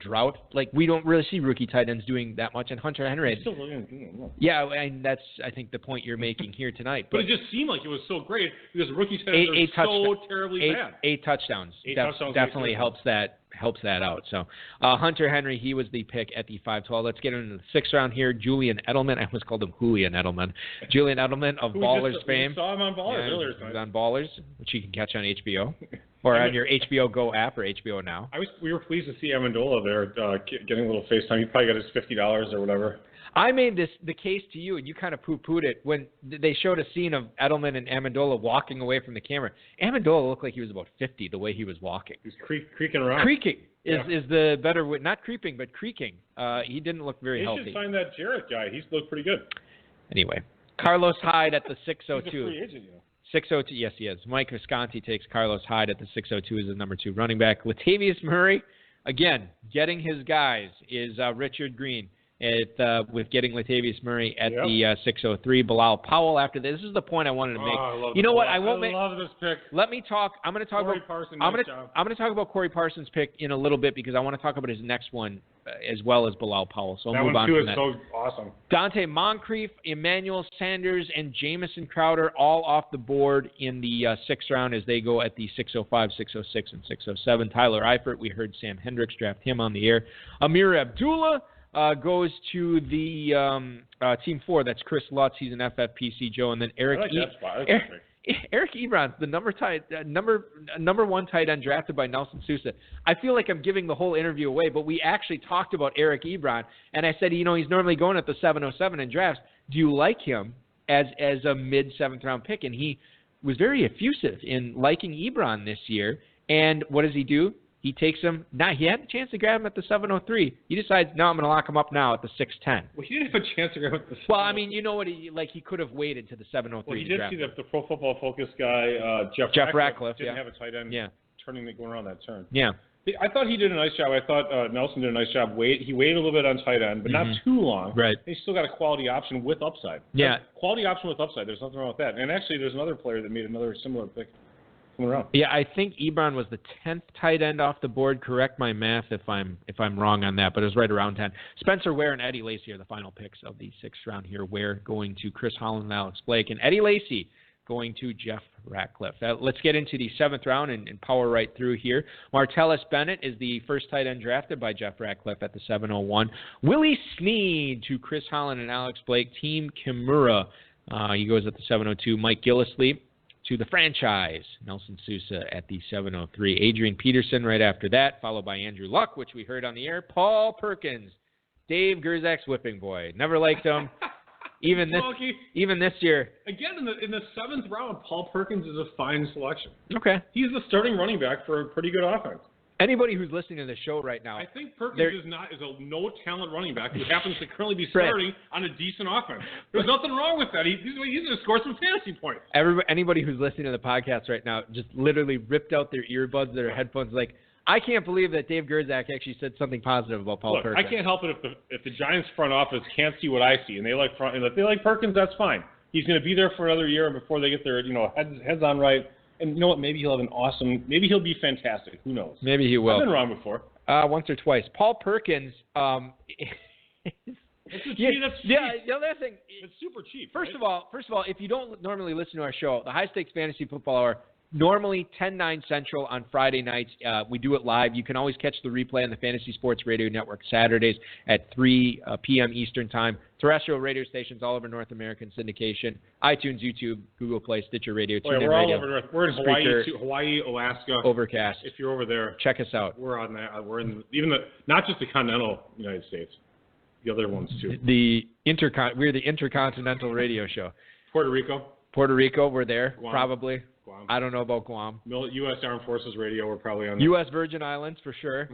drought. Like, we don't really see rookie tight ends doing that much, and Hunter Henry. Still doing. Yeah, and that's, I think, the point you're making here tonight. But it just seemed like it was so great because rookie tight ends are so terribly bad. 8 touchdowns. Touchdowns definitely helps that out. So Hunter Henry, he was the pick at the 5:12. Let's get into the 6th round here. Julian Edelman. I almost called him Julian Edelman. Julian Edelman of Ballers fame. We saw him on Ballers earlier tonight. He was on Ballers, which you can catch on HBO. Or on your HBO Go app or HBO Now. We were pleased to see Amendola there getting a little FaceTime. He probably got his $50 or whatever. I made the case to you, and you kind of poo-pooed it when they showed a scene of Edelman and Amendola walking away from the camera. Amendola looked like he was about 50 the way he was walking. He was creaking around. Creaking is the better word. Not creeping, but creaking. He didn't look very healthy. They should sign that Jarrett guy. He's looked pretty good. Anyway, Carlos Hyde at the 6:02. He's a free agent, 6:02, yes, he is. Mike Visconti takes Carlos Hyde at the 6:02 as the number 2 running back. Latavius Murray, again, getting his guys is Richard Green with getting Latavius Murray at the 6:03. Bilal Powell after this. This is the point I wanted to make. I love you know what? I love this pick. Let me talk. I'm going to talk Corey about Parson. I'm going to talk about Corey Parsons' pick in a little bit because I want to talk about his next one as well as Bilal Powell. So I'll move on from that. That one too is so awesome. Dante Moncrief, Emmanuel Sanders, and Jamison Crowder all off the board in the 6th round as they go at the 6:05, 6:06, and 6:07. Tyler Eifert, we heard Sam Hendricks draft him on the air. Amir Abdullah goes to the team 4. That's Chris Lutz. He's an FFPC Joe, and then Eric Ebron's the number 1 tight end drafted by Nelson Sousa. I feel like I'm giving the whole interview away, but we actually talked about Eric Ebron, and I said, he's normally going at the 7:07 in drafts. Do you like him as a mid-7th round pick? And he was very effusive in liking Ebron this year. And what does he do? He takes him. Now, he had a chance to grab him at the 7:03. He decides, no, I'm going to lock him up now at the 6:10. Well, he didn't have a chance to grab him at the 7:03. Well, I mean, you know what? He could have waited to the 7:03. Well, he did see the Pro Football Focus guy, Jeff Ratcliffe didn't have a tight end going around that turn. Yeah. I thought he did a nice job. I thought Nelson did a nice job. He waited a little bit on tight end, but not too long. Right. He still got a quality option with upside. Yeah. Quality option with upside. There's nothing wrong with that. And actually, there's another player that made another similar pick. Yeah, I think Ebron was the 10th tight end off the board. Correct my math if I'm wrong on that, but it was right around 10. Spencer Ware and Eddie Lacy are the final picks of the 6th round here. Ware going to Chris Holland and Alex Blake, and Eddie Lacy going to Jeff Ratcliffe. Let's get into the 7th round and power right through here. Martellus Bennett is the first tight end drafted by Jeff Ratcliffe at the 7:01. Willie Snead to Chris Holland and Alex Blake. Team Kimura. He goes at the 7:02. Mike Gillislee to the franchise. Nelson Sousa at the 7:03. Adrian Peterson right after that, followed by Andrew Luck, which we heard on the air. Paul Perkins, Dave Gerzak's whipping boy. Never liked him. Even this year. Again, in the 7th round, Paul Perkins is a fine selection. Okay. He's the starting running back for a pretty good offense. Anybody who's listening to the show right now, I think Perkins is a no-talent running back who happens to currently be starting on a decent offense. There's nothing wrong with that. He's going to score some fantasy points. Anybody who's listening to the podcast right now just literally ripped out their earbuds, their headphones, like, I can't believe that Dave Gerzak actually said something positive about Paul Perkins. I can't help it if the Giants front office can't see what I see, and if they like Perkins, that's fine. He's going to be there for another year before they get their heads on right. And you know what? Maybe he'll have maybe he'll be fantastic. Who knows? Maybe he will. I've been wrong before. Once or twice. Paul Perkins. That's cheap. The other thing. It's super cheap. First of all, if you don't normally listen to our show, the High Stakes Fantasy Football Hour, normally 10/9 Central on Friday nights. We do it live. You can always catch the replay on the Fantasy Sports Radio Network Saturdays at 3 p.m. Eastern Time. Terrestrial radio stations all over North American syndication. iTunes, YouTube, Google Play, Stitcher Radio, TuneIn we're Radio. All over. We're in Hawaii, Alaska, Overcast. If you're over there, check us out. We're on that. We're in not just the continental United States, the other ones too. We're the Intercontinental Radio Show. Puerto Rico, we're there. Guam. Probably. Guam. I don't know about Guam. U.S. Armed Forces Radio, we're probably on. U.S. Virgin Islands for sure.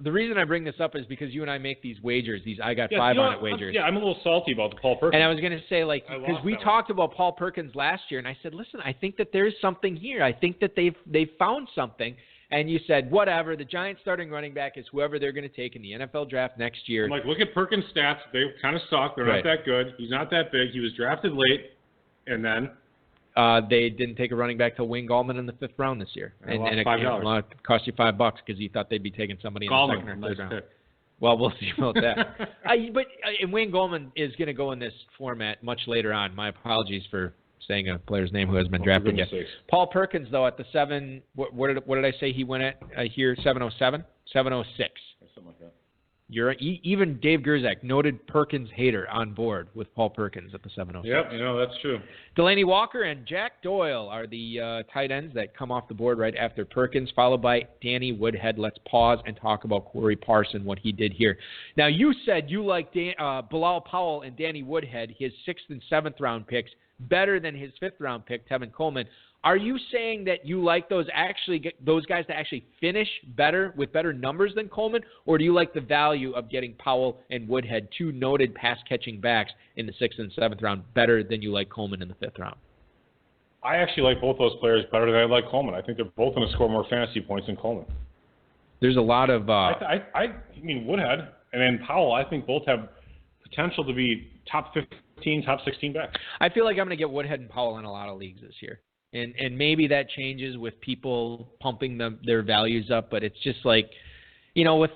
The reason I bring this up is because you and I make these wagers, these I got 5 on it wagers. I'm a little salty about the Paul Perkins. And I was going to say, because we talked about Paul Perkins last year, and I said, listen, I think that there's something here. I think that they've found something. And you said, whatever, the Giants starting running back is whoever they're going to take in the NFL draft next year. I'm like, look at Perkins' stats. They kind of suck. They're not that good. He's not that big. He was drafted late, and then they didn't take a running back till Wayne Gallman in the 5th round this year. And it cost you $5 because you thought they'd be taking somebody in the 2nd or 3rd round. Well, we'll see about that. But Wayne Gallman is going to go in this format much later on. My apologies for saying a player's name who has been drafted yet. Paul Perkins, though, at the 7, what did I say he went at here? 707? 706. Something like that. Even Dave Gerzak, noted Perkins hater, on board with Paul Perkins at the 706. Yep, that's true. Delaney Walker and Jack Doyle are the tight ends that come off the board right after Perkins, followed by Danny Woodhead. Let's pause and talk about Corey Parson, what he did here. Now, you said you like Bilal Powell and Danny Woodhead, his 6th and 7th round picks, better than his 5th round pick, Tevin Coleman. Are you saying that you like those guys to actually finish better with better numbers than Coleman, or do you like the value of getting Powell and Woodhead, 2 noted pass-catching backs in the 6th and 7th round, better than you like Coleman in the 5th round? I actually like both those players better than I like Coleman. I think they're both going to score more fantasy points than Coleman. There's a lot of I mean, Woodhead and then Powell, I think both have potential to be top 15, top 16 backs. I feel like I'm going to get Woodhead and Powell in a lot of leagues this year. And maybe that changes with people pumping their values up, but it's just like, with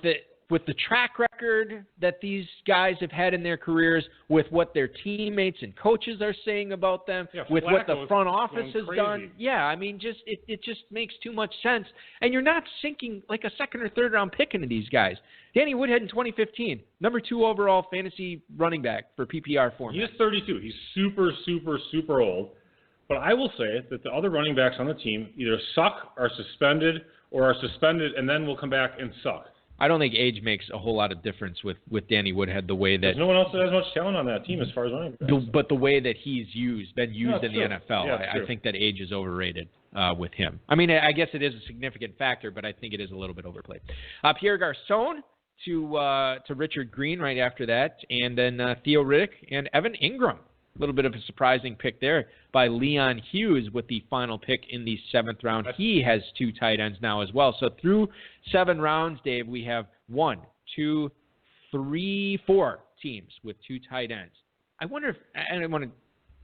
the track record that these guys have had in their careers, with what their teammates and coaches are saying about them, with what the front office has done. Yeah, I mean, it just makes too much sense. And you're not sinking like a 2nd or 3rd round pick into these guys. Danny Woodhead in 2015, number 2 overall fantasy running back for PPR format. He is 32. He's super, super, super old. But I will say that the other running backs on the team either suck, are suspended and then will come back and suck. I don't think age makes a whole lot of difference with Danny Woodhead, the way that... There's no one else that has much talent on that team as far as running backs. But the way that he's been used in the NFL, yeah, I think that age is overrated with him. I mean, I guess it is a significant factor, but I think it is a little bit overplayed. Pierre Garçon to Richard Green right after that, and then Theo Riddick and Evan Ingram. A little bit of a surprising pick there by Leon Hughes with the final pick in the 7th round. He has 2 tight ends now as well. So through 7 rounds, Dave, we have 1, 2, 3, 4 teams with 2 tight ends. I wonder if, and I want to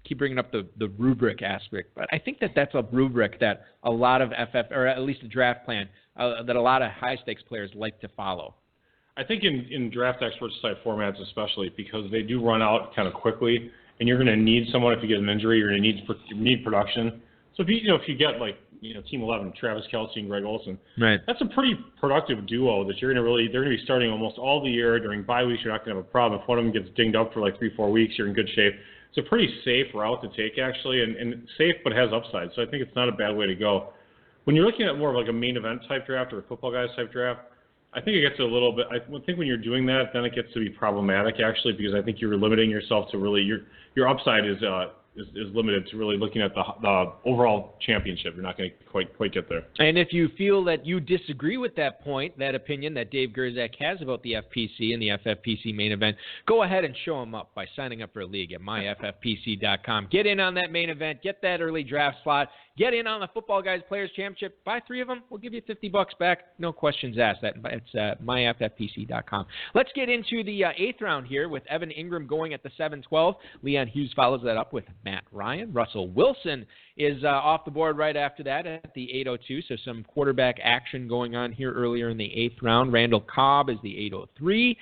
keep bringing up the rubric aspect, but I think that's a rubric that a lot of or at least a draft plan, that a lot of high-stakes players like to follow. I think in draft expert site formats especially, because they do run out kind of quickly, and you're going to need someone if you get an injury. You're going to need production. So if you get Team 11, Travis Kelce and Greg Olsen, right? That's a pretty productive duo that they're going to be starting almost all the year. During bye weeks, you're not going to have a problem. If one of them gets dinged up for like 3-4 weeks, you're in good shape. it's a pretty safe route to take, actually, and safe but has upside. So I think it's not a bad way to go. When you're looking at more of like a main event type draft or a football guys type draft, I think it gets a little bit. I think when you're doing that, then it gets to be problematic, actually, because I think you're limiting yourself to really your upside is limited to really looking at the overall championship. You're not going to quite get there. And if you feel that you disagree with that point, that opinion that Dave Gerzak has about the FPC and the FFPC main event, go ahead and show him up by signing up for a league at myffpc.com. Get in on that main event. Get that early draft slot. Get in on the Football Guys Players Championship. Buy 3 of them. We'll give you $50 back. No questions asked. It's myffpc.com. Let's get into the 8th round here with Evan Ingram going at the 7-12. Leon Hughes follows that up with Matt Ryan. Russell Wilson is off the board right after that at the 8:02. So some quarterback action going on here earlier in the 8th round. Randall Cobb is the 8:03.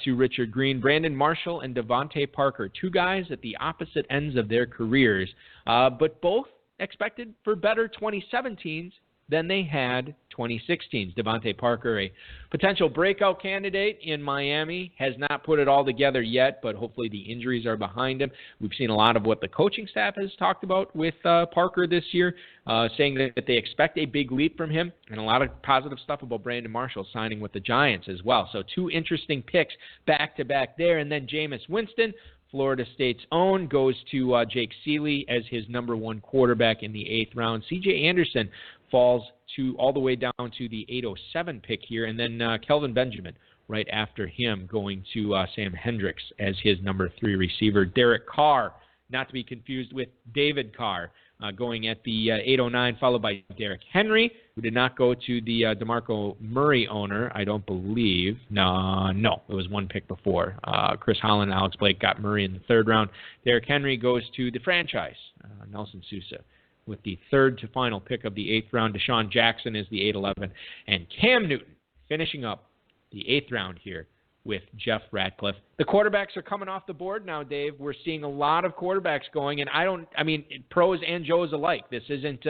To Richard Green, Brandon Marshall, and Devontae Parker. 2 guys at the opposite ends of their careers, but both expected for better 2017s than they had 2016s. Devontae Parker, a potential breakout candidate in Miami, has not put it all together yet, but hopefully the injuries are behind him. We've seen a lot of what the coaching staff has talked about with Parker this year, saying that they expect a big leap from him, and a lot of positive stuff about Brandon Marshall signing with the Giants as well. So 2 interesting picks back-to-back there. And then Jameis Winston, Florida State's own, goes to Jake Seeley as his number 1 quarterback in the 8th round. C.J. Anderson falls all the way down to the 8:07 pick here, and then Kelvin Benjamin right after him going to Sam Hendricks as his number 3 receiver. Derek Carr, not to be confused with David Carr, going at the 8:09, followed by Derrick Henry, who did not go to the DeMarco Murray owner, I don't believe. No, it was 1 pick before. Chris Holland and Alex Blake got Murray in the 3rd round. Derrick Henry goes to the franchise, Nelson Sousa, with the 3rd to final pick of the 8th round. Deshaun Jackson is the 8:11. And Cam Newton finishing up the 8th round here with Jeff Ratcliffe. The quarterbacks are coming off the board now, Dave. We're seeing a lot of quarterbacks going, and pros and Joes alike. This isn't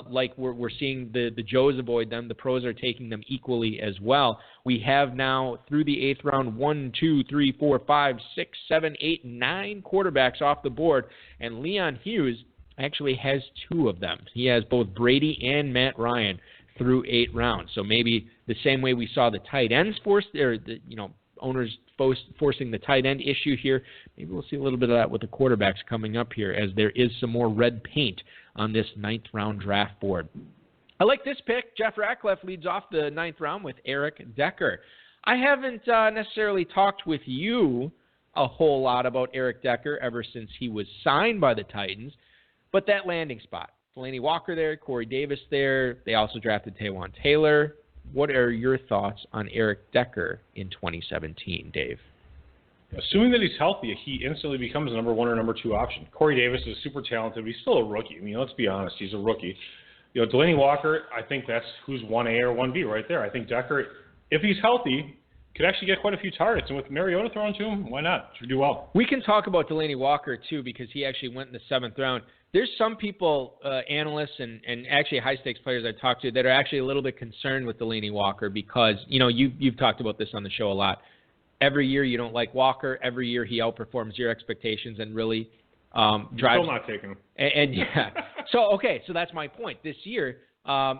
like we're seeing the Joes avoid them. The pros are taking them equally as well. We have now, through the 8th round, 1, 2, 3, 4, 5, 6, 7, 8, 9 quarterbacks off the board, and Leon Hughes actually has 2 of them. He has both Brady and Matt Ryan through 8 rounds. So maybe the same way we saw the tight ends owners forcing the tight end issue here, maybe we'll see a little bit of that with the quarterbacks coming up here, as there is some more red paint on this 9th round draft board. I like this pick. Jeff Ratcliffe leads off the 9th round with Eric Decker. I haven't necessarily talked with you a whole lot about Eric Decker ever since he was signed by the Titans, but that landing spot, Delaney Walker there, Corey Davis there. They also drafted Taywan Taylor. What are your thoughts on Eric Decker in 2017, Dave? Assuming that he's healthy, he instantly becomes number 1 or number 2 option. Corey Davis is super talented, but he's still a rookie. I mean, let's be honest, he's a rookie. Delaney Walker, I think that's who's 1A or 1B right there. I think Decker, if he's healthy, could actually get quite a few targets. And with Mariota thrown to him, why not? Should do well. We can talk about Delaney Walker, too, because he actually went in the 7th round. There's some people, analysts and actually high-stakes players I talked to, that are actually a little bit concerned with Delaney Walker because, you've talked about this on the show a lot. Every year you don't like Walker. Every year he outperforms your expectations and really drives. Still not taking him. And yeah. So that's my point. This year,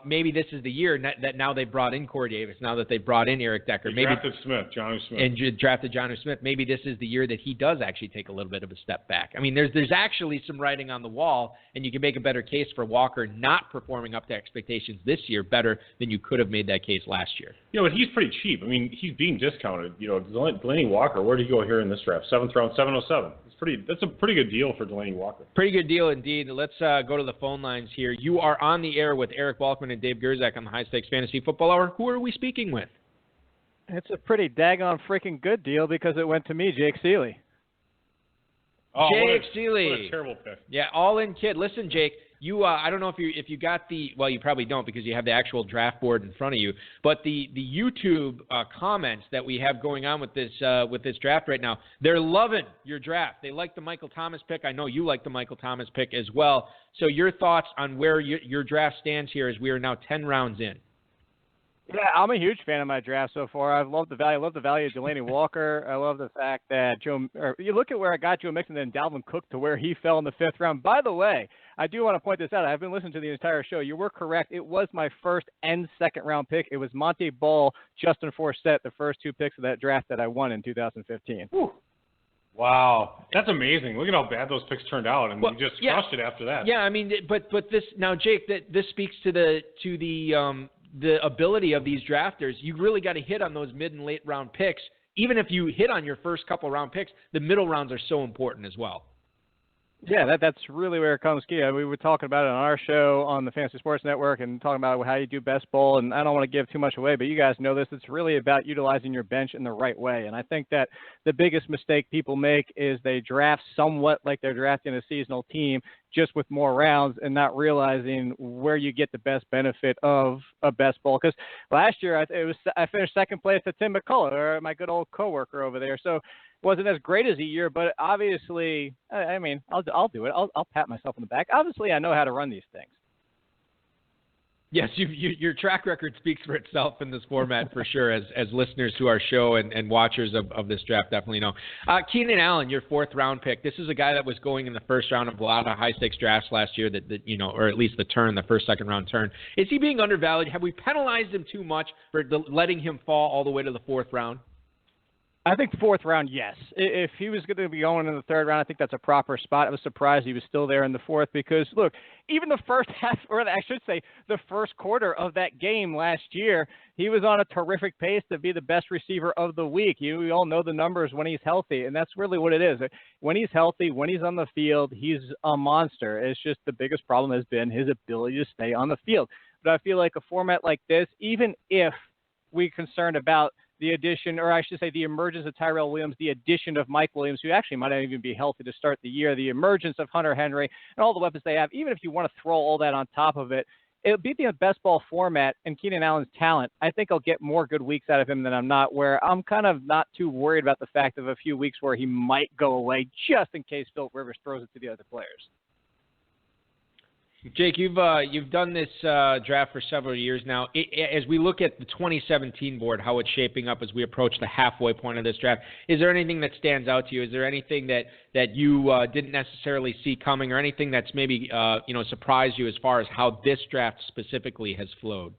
maybe this is the year that now they brought in Corey Davis, now that they brought in Eric Decker. They drafted Jonnu Smith. And drafted Jonnu Smith. Maybe this is the year that he does actually take a little bit of a step back. I mean, there's actually some writing on the wall, and you can make a better case for Walker not performing up to expectations this year better than you could have made that case last year. But he's pretty cheap. I mean, he's being discounted. Delaney Walker, where did he go here in this draft? 7th round, 707. That's a pretty good deal for Delaney Walker. Pretty good deal indeed. Let's go to the phone lines here. You are on the air with Eric Balkman and Dave Gerzak on the High Stakes Fantasy Football Hour. Who are we speaking with? It's a pretty daggone freaking good deal because it went to me, Jake Seeley. Oh, Jake Seeley. What a terrible pick. Yeah, all-in kid. Listen, Jake, you I don't know if you got the – well, you probably don't because you have the actual draft board in front of you. But the YouTube comments that we have going on with this draft right now, they're loving your draft. They like the Michael Thomas pick. I know you like the Michael Thomas pick as well. So your thoughts on where your draft stands here as we are now 10 rounds in. Yeah, I'm a huge fan of my draft so far. I love the value. I love the value of Delaney Walker. I love the fact that you look at where I got Joe Mixon and Dalvin Cook to where he fell in the 5th round. By the way, I do want to point this out. I've been listening to the entire show. You were correct. It was my first and second round pick. It was Monte Ball, Justin Forsett, the first 2 picks of that draft that I won in 2015. Whew. Wow, that's amazing. Look at how bad those picks turned out, and you just crushed it after that. Yeah, I mean, but this now, Jake, this speaks to the ability of these drafters. You really got to hit on those mid and late round picks. Even if you hit on your first couple round picks, the middle rounds are so important as well. Yeah, that's really where it comes key. We were talking about it on our show on the Fantasy Sports Network and talking about how you do best ball. And I don't want to give too much away, but you guys know this. It's really about utilizing your bench in the right way. And I think that the biggest mistake people make is they draft somewhat like they're drafting a seasonal team, just with more rounds and not realizing where you get the best benefit of a best ball. Because last year I finished second place to Tim McCullough, or my good old coworker over there. So wasn't as great as a year, but obviously, I mean, I'll do it. I'll pat myself on the back. Obviously, I know how to run these things. Yes, your track record speaks for itself in this format for sure, as listeners to our show and watchers of this draft definitely know. Keenan Allen, your 4th round pick. This is a guy that was going in the first round of a lot of high stakes drafts last year that or at least the first, second round turn. Is he being undervalued? Have we penalized him too much for letting him fall all the way to the 4th round? I think 4th round, yes. If he was going to be going in the 3rd round, I think that's a proper spot. I was surprised he was still there in the 4th because, look, even the first half, or I should say the first quarter of that game last year, he was on a terrific pace to be the best receiver of the week. We all know the numbers when he's healthy, and that's really what it is. When he's healthy, when he's on the field, he's a monster. It's just the biggest problem has been his ability to stay on the field. But I feel like a format like this, even if we're concerned about the addition, or I should say the emergence of Tyrell Williams, the addition of Mike Williams, who actually might not even be healthy to start the year, the emergence of Hunter Henry, and all the weapons they have, even if you want to throw all that on top of it, it'll be the best ball format and Keenan Allen's talent. I think I'll get more good weeks out of him than I'm not, where I'm kind of not too worried about the fact of a few weeks where he might go away just in case Philip Rivers throws it to the other players. Jake, you've done this draft for several years now. As we look at the 2017 board, how it's shaping up as we approach the halfway point of this draft, is there anything that stands out to you? Is there anything that you didn't necessarily see coming, or anything that's maybe surprised you as far as how this draft specifically has flowed?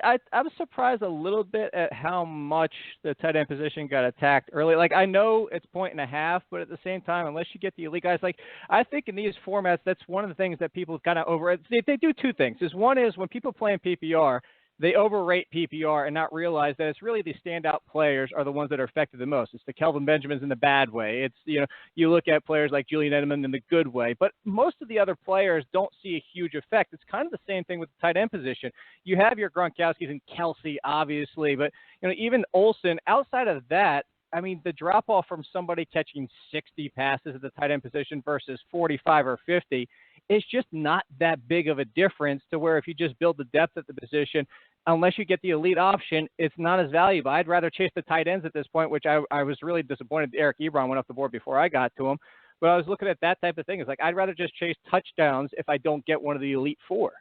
I was surprised a little bit at how much the tight end position got attacked early. Like, I know it's 1.5, but at the same time, unless you get the elite guys, like, I think in these formats, that's one of the things that people kind of they do 2 things. One is when people play in PPR, they overrate PPR and not realize that it's really the standout players are the ones that are affected the most. It's the Kelvin Benjamins in the bad way. It's, you look at players like Julian Edelman in the good way, but most of the other players don't see a huge effect. It's kind of the same thing with the tight end position. You have your Gronkowskis and Kelsey, obviously, but even Olsen, outside of that, I mean, the drop-off from somebody catching 60 passes at the tight end position versus 45 or 50, it's just not that big of a difference to where if you just build the depth at the position, unless you get the elite option, it's not as valuable. I'd rather chase the tight ends at this point, which I was really disappointed Eric Ebron went off the board before I got to him. But I was looking at that type of thing. It's like I'd rather just chase touchdowns if I don't get one of the elite 4.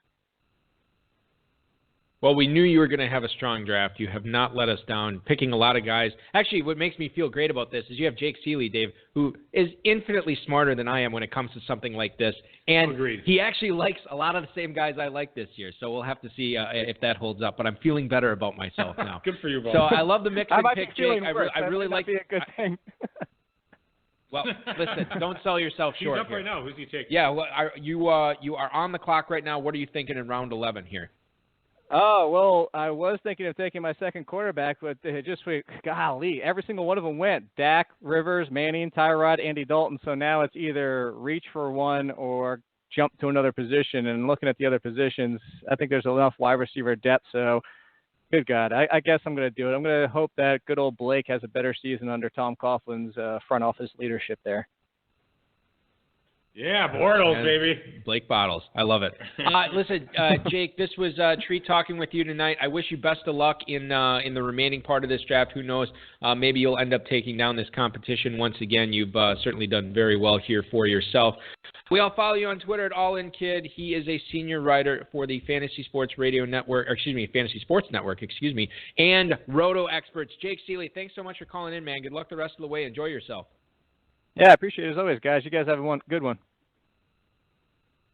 Well, we knew you were going to have a strong draft. You have not let us down, picking a lot of guys. Actually, what makes me feel great about this is you have Jake Seeley, Dave, who is infinitely smarter than I am when it comes to something like this. And Agreed. He actually likes a lot of the same guys I like this year. So we'll have to see if that holds up. But I'm feeling better about myself now. Good for you, Bob. So I love the mix and pick, Jake. I really like be a good thing. Well, listen, don't sell yourself short. He's up right now. Who's he taking? Yeah, well, you are on the clock right now. What are you thinking in round 11 here? Oh, well, I was thinking of taking my second quarterback, but golly, every single one of them went. Dak, Rivers, Manning, Tyrod, Andy Dalton. So now it's either reach for one or jump to another position. And looking at the other positions, I think there's enough wide receiver depth. So, good God, I guess I'm going to do it. I'm going to hope that good old Blake has a better season under Tom Coughlin's front office leadership there. Yeah, Bortles, baby. Blake Bottles. I love it. Listen, Jake, this was a treat talking with you tonight. I wish you best of luck in the remaining part of this draft. Who knows? Maybe you'll end up taking down this competition once again. You've certainly done very well here for yourself. We all follow you on Twitter at AllInKid. He is a senior writer for the Fantasy Sports Network, and Roto Experts. Jake Seeley, thanks so much for calling in, man. Good luck the rest of the way. Enjoy yourself. Yeah, I appreciate it as always, guys. You guys have a good one.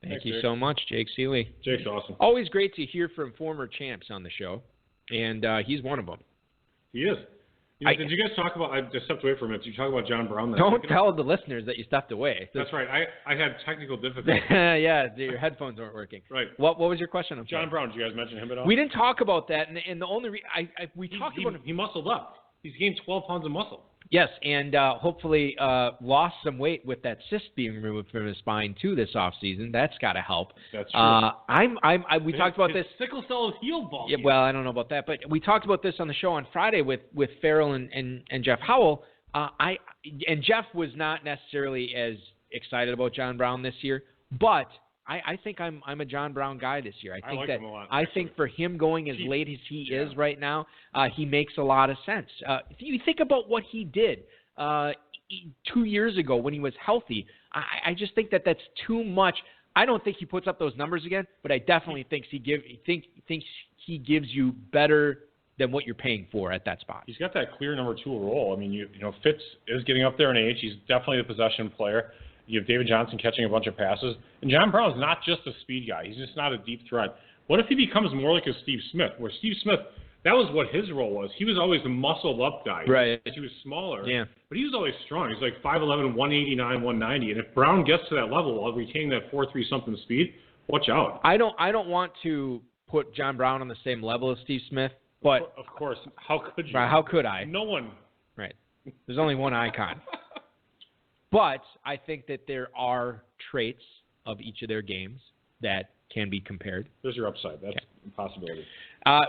Thank you so much, Jake Seeley. Jake's awesome. Always great to hear from former champs on the show, and he's one of them. He is. Did you guys talk about? I just stepped away for a minute. Did you talk about John Brown? Don't tell the listeners that you stepped away. That's right. I had technical difficulties. Yeah, your headphones weren't working. Right. What was your question? John Brown. Did you guys mention him at all? We didn't talk about that, and the only we talked about him. He muscled up. He's gained 12 pounds of muscle. Yes, and hopefully lost some weight with that cyst being removed from his spine too this offseason. That's got to help. That's true. We talked about this. Sickle cell is healed, ball. Yeah, well, I don't know about that, but we talked about this on the show on Friday with Farrell and Jeff Howell. And Jeff was not necessarily as excited about John Brown this year, but I think I'm a John Brown guy this year. I think him a lot. I think for him going as late as he is right now, he makes a lot of sense. If you think about what he did 2 years ago when he was healthy, I just think that's too much. I don't think he puts up those numbers again, but I definitely think he gives you better than what you're paying for at that spot. He's got that clear number 2 role. I mean, Fitz is getting up there in age. He's definitely the possession player. You have David Johnson catching a bunch of passes. And John Brown's not just a speed guy. He's just not a deep threat. What if he becomes more like a Steve Smith, where Steve Smith, that was what his role was. He was always the muscled up guy. Right. He was smaller. Yeah. But he was always strong. He's like 5'11", 189, 190. And if Brown gets to that level while retaining that 4.3 something speed, watch out. I don't want to put John Brown on the same level as Steve Smith, but of course, how could you? How could I? No one. Right. There's only one icon. But I think that there are traits of each of their games that can be compared. There's your upside. That's a possibility.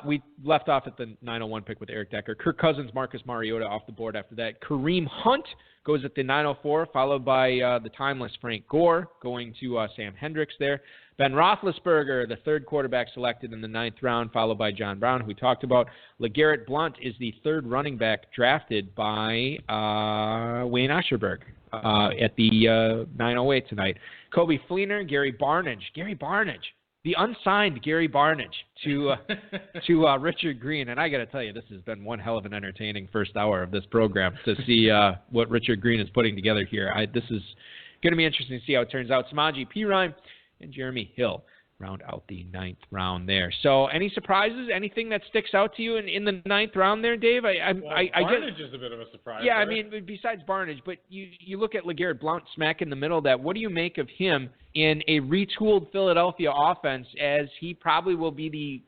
We left off at the 901 pick with Eric Decker. Kirk Cousins, Marcus Mariota off the board after that. Kareem Hunt goes at the 904, followed by the timeless Frank Gore going to Sam Hendricks there. Ben Roethlisberger, the third quarterback selected in the 9th round, followed by John Brown, who we talked about. LeGarrette Blount is the third running back drafted by Wayne Ascherberg at the 908 tonight. Kobe Fleener, Gary Barnidge, the unsigned Gary Barnidge to Richard Green. And I got to tell you, this has been one hell of an entertaining first hour of this program to see what Richard Green is putting together here. This is going to be interesting to see how it turns out. Samaje Perine and Jeremy Hill round out the 9th round there. So any surprises, anything that sticks out to you in the 9th round there, Dave? Barnidge is a bit of a surprise. Yeah, right? I mean, besides Barnidge, but you look at LeGarrette Blount smack in the middle of that. What do you make of him in a retooled Philadelphia offense, as he probably will be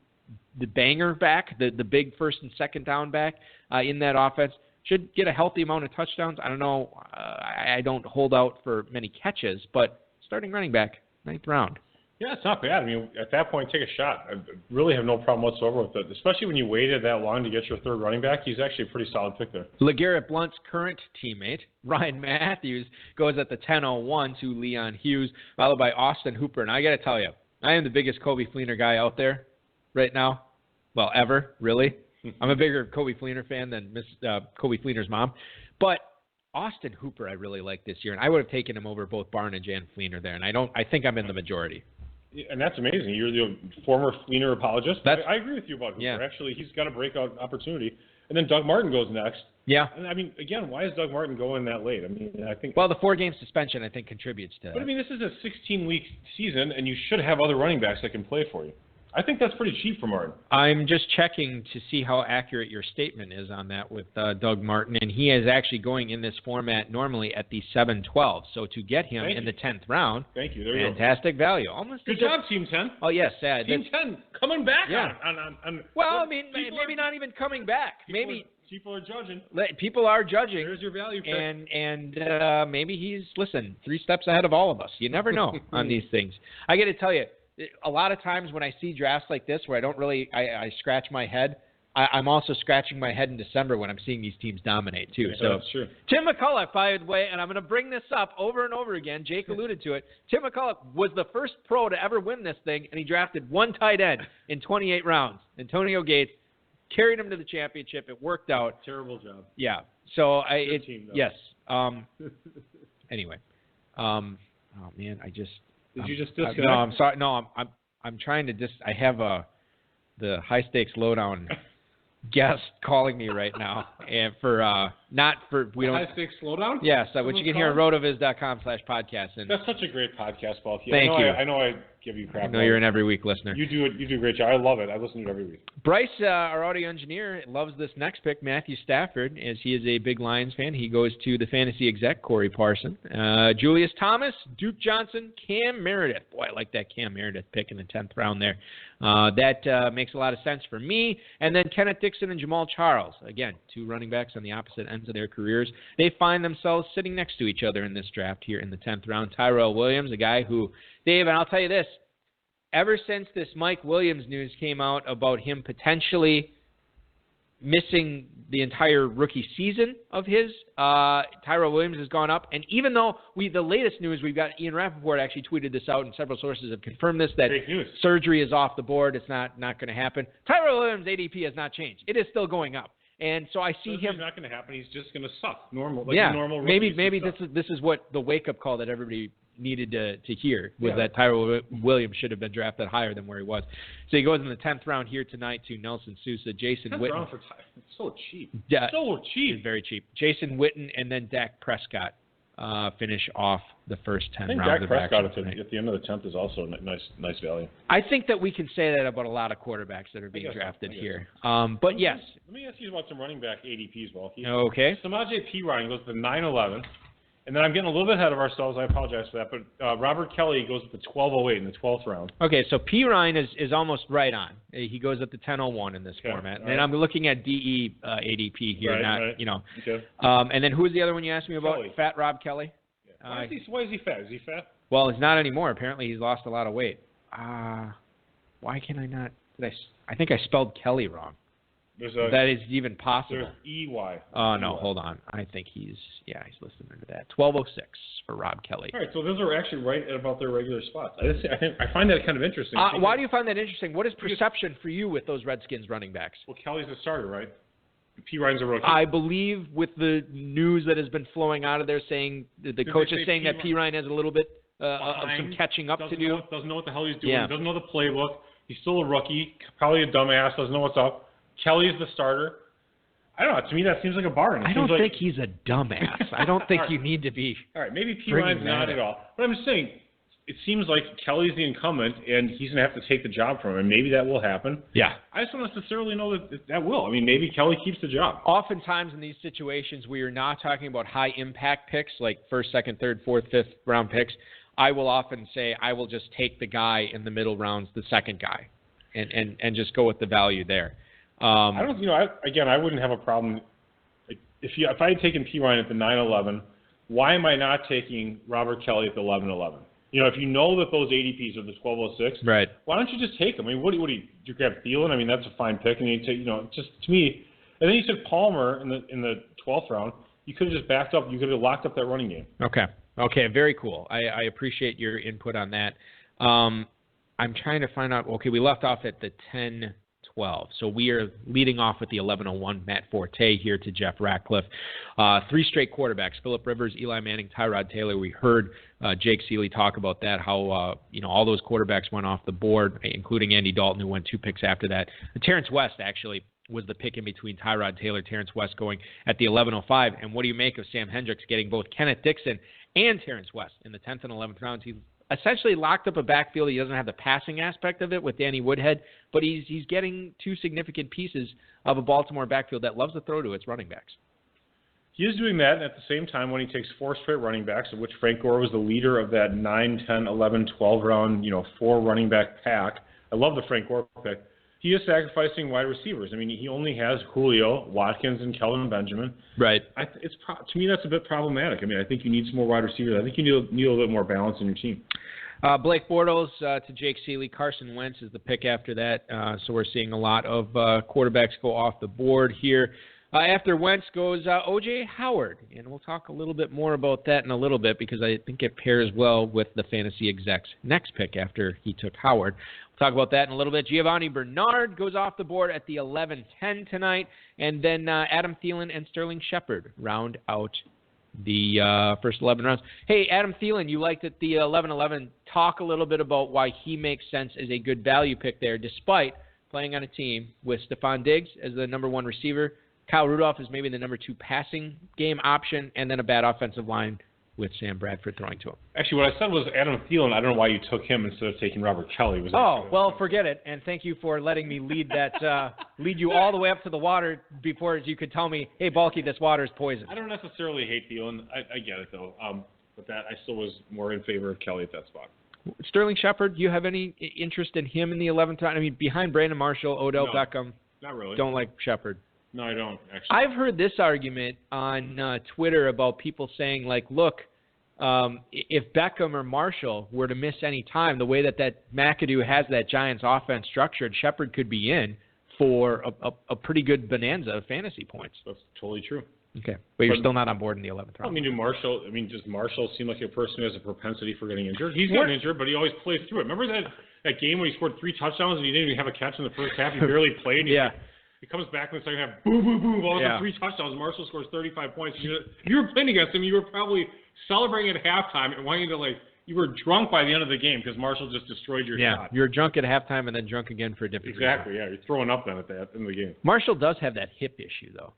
the banger back, the big first and second down back in that offense? Should get a healthy amount of touchdowns. I don't know. I don't hold out for many catches, but starting running back, 9th round. Yeah, it's not bad. I mean, at that point, take a shot. I really have no problem whatsoever with it, especially when you waited that long to get your third running back. He's actually a pretty solid pick there. LeGarrette Blount's current teammate, Ryan Matthews, goes at the 10:01 to Leon Hughes, followed by Austin Hooper. And I got to tell you, I am the biggest Kobe Fleener guy out there right now. Well, ever, really. I'm a bigger Kobe Fleener fan than Miss Kobe Fleener's mom. But Austin Hooper I really like this year, and I would have taken him over both Barnidge and Fleener there. And I think I'm in the majority. And that's amazing. You're the former Fleener apologist. I agree with you about Hooper. Yeah. Actually, he's got a breakout opportunity. And then Doug Martin goes next. Yeah. And I mean, again, why is Doug Martin going that late? I mean, I think. Well, the 4-game suspension, I think, contributes to that. But I mean, this is a 16-week season, and you should have other running backs that can play for you. I think that's pretty cheap for Martin. I'm just checking to see how accurate your statement is on that with Doug Martin, and he is actually going in this format normally at the 7-12. So to get him in the 10th round, thank you. There you fantastic value. Almost good job, Team 10. Oh yes, Team 10 coming back. Yeah. Well, I mean, maybe not even coming back. People are judging. People are judging. There's your value pick. And maybe he's 3 steps ahead of all of us. You never know on these things. I got to tell you, a lot of times when I see drafts like this where I don't really I scratch my head, I'm also scratching my head in December when I'm seeing these teams dominate too. Yeah, so that's true. Tim McCullough, by the way, and I'm going to bring this up over and over again. Jake alluded to it. Tim McCullough was the first pro to ever win this thing, and he drafted one tight end in 28 rounds. Antonio Gates carried him to the championship. It worked out. Terrible job. Yeah. So Good team, though. yes. Anyway. Oh man, Did you just disconnect? No, I'm sorry. No, I'm trying to I have the high stakes lowdown guest calling me right now, and High stakes slowdown. Yes, which you can hear on rotoviz.com/podcast. And that's such a great podcast, Paul. Thank you. I know I give you crap. I know you're an every week listener. You do a great job. I love it. I listen to it every week. Bryce, our audio engineer, loves this next pick, Matthew Stafford, as he is a big Lions fan. He goes to the fantasy exec, Corey Parson. Julius Thomas, Duke Johnson, Cam Meredith. Boy, I like that Cam Meredith pick in the 10th round there. That makes a lot of sense for me. And then Kenneth Dixon and Jamal Charles. Again, two running backs on the opposite ends of their careers. They find themselves sitting next to each other in this draft here in the 10th round. Tyrell Williams, a guy who, Dave, and I'll tell you this, ever since this Mike Williams news came out about him potentially missing the entire rookie season of his, Tyrell Williams has gone up. And even though the latest news, we've got Ian Rappaport actually tweeted this out, and several sources have confirmed this, that surgery is off the board. It's not going to happen. Tyrell Williams' ADP has not changed. It is still going up. And so I see him. It's not going to happen. He's just going to suck. Normal. Maybe this is what the wake-up call that everybody needed to hear was that Tyrell Williams should have been drafted higher than where he was. So he goes in the 10th round here tonight to Nelson Sousa, Jason Witten. 10th round for it's so cheap. So cheap. It's very cheap. Jason Witten and then Dak Prescott finish off the first 10 rounds. I think Dak Prescott at the end of the 10th is also a nice value. I think that we can say that about a lot of quarterbacks that are being drafted here. But yes. Let me ask you about some running back ADPs, Well. Okay. Samaje Perine goes to the 9-11. And then I'm getting a little bit ahead of ourselves. I apologize for that. But Robert Kelly goes with the 12:08 in the 12th round. Okay, so Perine is almost right on. He goes at the 10:01 in this format. And I'm looking at DE ADP here, Okay. And then who was the other one you asked me about? Kelly. Fat Rob Kelly? Yeah. Why is he fat? Is he fat? Well, he's not anymore. Apparently he's lost a lot of weight. Why can I not? I think I spelled Kelly wrong. That is even possible. There's EY. Oh, no, hold on. I think he's listed under that. 12:06 for Rob Kelly. All right, so those are actually right at about their regular spots. I find that kind of interesting. Why do you find that interesting? What is perception for you with those Redskins running backs? Well, Kelly's a starter, right? Perine's a rookie. I believe with the news that has been flowing out of there saying, the coach is saying that Perine has a little bit of some catching up to do. Doesn't know what the hell he's doing. Doesn't know the playbook. He's still a rookie. Probably a dumbass. Doesn't know what's up. Kelly's the starter. I don't know. To me, that seems like a bargain. I don't think he's a dumbass. I don't think you need to be. All right, maybe Perine's not at all. But I'm just saying, it seems like Kelly's the incumbent, and he's going to have to take the job from him. And maybe that will happen. Yeah. I just don't necessarily know that will. I mean, maybe Kelly keeps the job. Oftentimes in these situations, we are not talking about high-impact picks, like first, second, third, fourth, fifth round picks. I will often say I will just take the guy in the middle rounds, the second guy, and just go with the value there. I don't, I wouldn't have a problem. If I had taken Perine at the 9-11, why am I not taking Robert Kelly at the 11-11? If you know that those ADPs are the 12:06, right? Why don't you just take them? I mean, what do you grab Thielen? I mean, that's a fine pick, and you take, just to me. And then you took Palmer in the 12th round. You could have just backed up. You could have locked up that running game. Okay, very cool. I appreciate your input on that. I'm trying to find out. Okay, we left off at the 10-12. So we are leading off with the 11:01 Matt Forte here to Jeff Ratcliffe. 3 straight quarterbacks, Phillip Rivers, Eli Manning, Tyrod Taylor. We heard Jake Seeley talk about that, how all those quarterbacks went off the board, including Andy Dalton, who went 2 picks after that. Terrence West actually was the pick in between Tyrod Taylor, Terrence West going at the 11:05. And what do you make of Sam Hendricks getting both Kenneth Dixon and Terrence West in the 10th and 11th rounds? He essentially locked up a backfield. He doesn't have the passing aspect of it with Danny Woodhead, but he's getting 2 significant pieces of a Baltimore backfield that loves to throw to its running backs. He is doing that at the same time when he takes 4 straight running backs, of which Frank Gore was the leader of that 9, 10, 11, 12 round, 4 running back pack. I love the Frank Gore pick. He is sacrificing wide receivers. I mean, he only has Julio, Watkins, and Kelvin Benjamin. Right. To me, that's a bit problematic. I mean, I think you need some more wide receivers. I think you need a little bit more balance in your team. Blake Bortles to Jake Seeley. Carson Wentz is the pick after that. So we're seeing a lot of quarterbacks go off the board here. After Wentz goes O.J. Howard. And we'll talk a little bit more about that in a little bit because I think it pairs well with the fantasy exec's next pick after he took Howard. We'll talk about that in a little bit. Giovanni Bernard goes off the board at the 11-10 tonight. And then Adam Thielen and Sterling Shepard round out the first 11 rounds. Hey, Adam Thielen, you liked it, the 11-11. Talk a little bit about why he makes sense as a good value pick there, despite playing on a team with Stephon Diggs as the number 1 receiver. Kyle Rudolph is maybe the number 2 passing game option, and then a bad offensive line with Sam Bradford throwing to him. Actually, what I said was Adam Thielen. I don't know why you took him instead of taking Robert Kelly. Well, forget it. And thank you for letting me lead you all the way up to the water before you could tell me, hey, Balky, this water is poison. I don't necessarily hate Thielen. I get it, though. But that I still was more in favor of Kelly at that spot. Sterling Shepard, do you have any interest in him in the 11th round? I mean, behind Brandon Marshall, Odell Beckham. Not really. Don't like Shepard. No, I don't, actually. I've heard this argument on Twitter about people saying, like, look, if Beckham or Marshall were to miss any time, the way that McAdoo has that Giants offense structured, Shepard could be in for a pretty good bonanza of fantasy points. That's totally true. Okay, but you're still not on board in the 11th round. Does Marshall seem like a person who has a propensity for getting injured? He's gotten injured, but he always plays through it. Remember that game when he scored 3 touchdowns and he didn't even have a catch in the first half? He barely played. He comes back in the second half, boom, boom, boom, all the 3 touchdowns. Marshall scores 35 points. If you were playing against him, you were probably celebrating at halftime and wanting to, you were drunk by the end of the game because Marshall just destroyed your shot. You're drunk at halftime and then drunk again for a different reason. Exactly, yeah. You're throwing up then at the end of the game. Marshall does have that hip issue, though.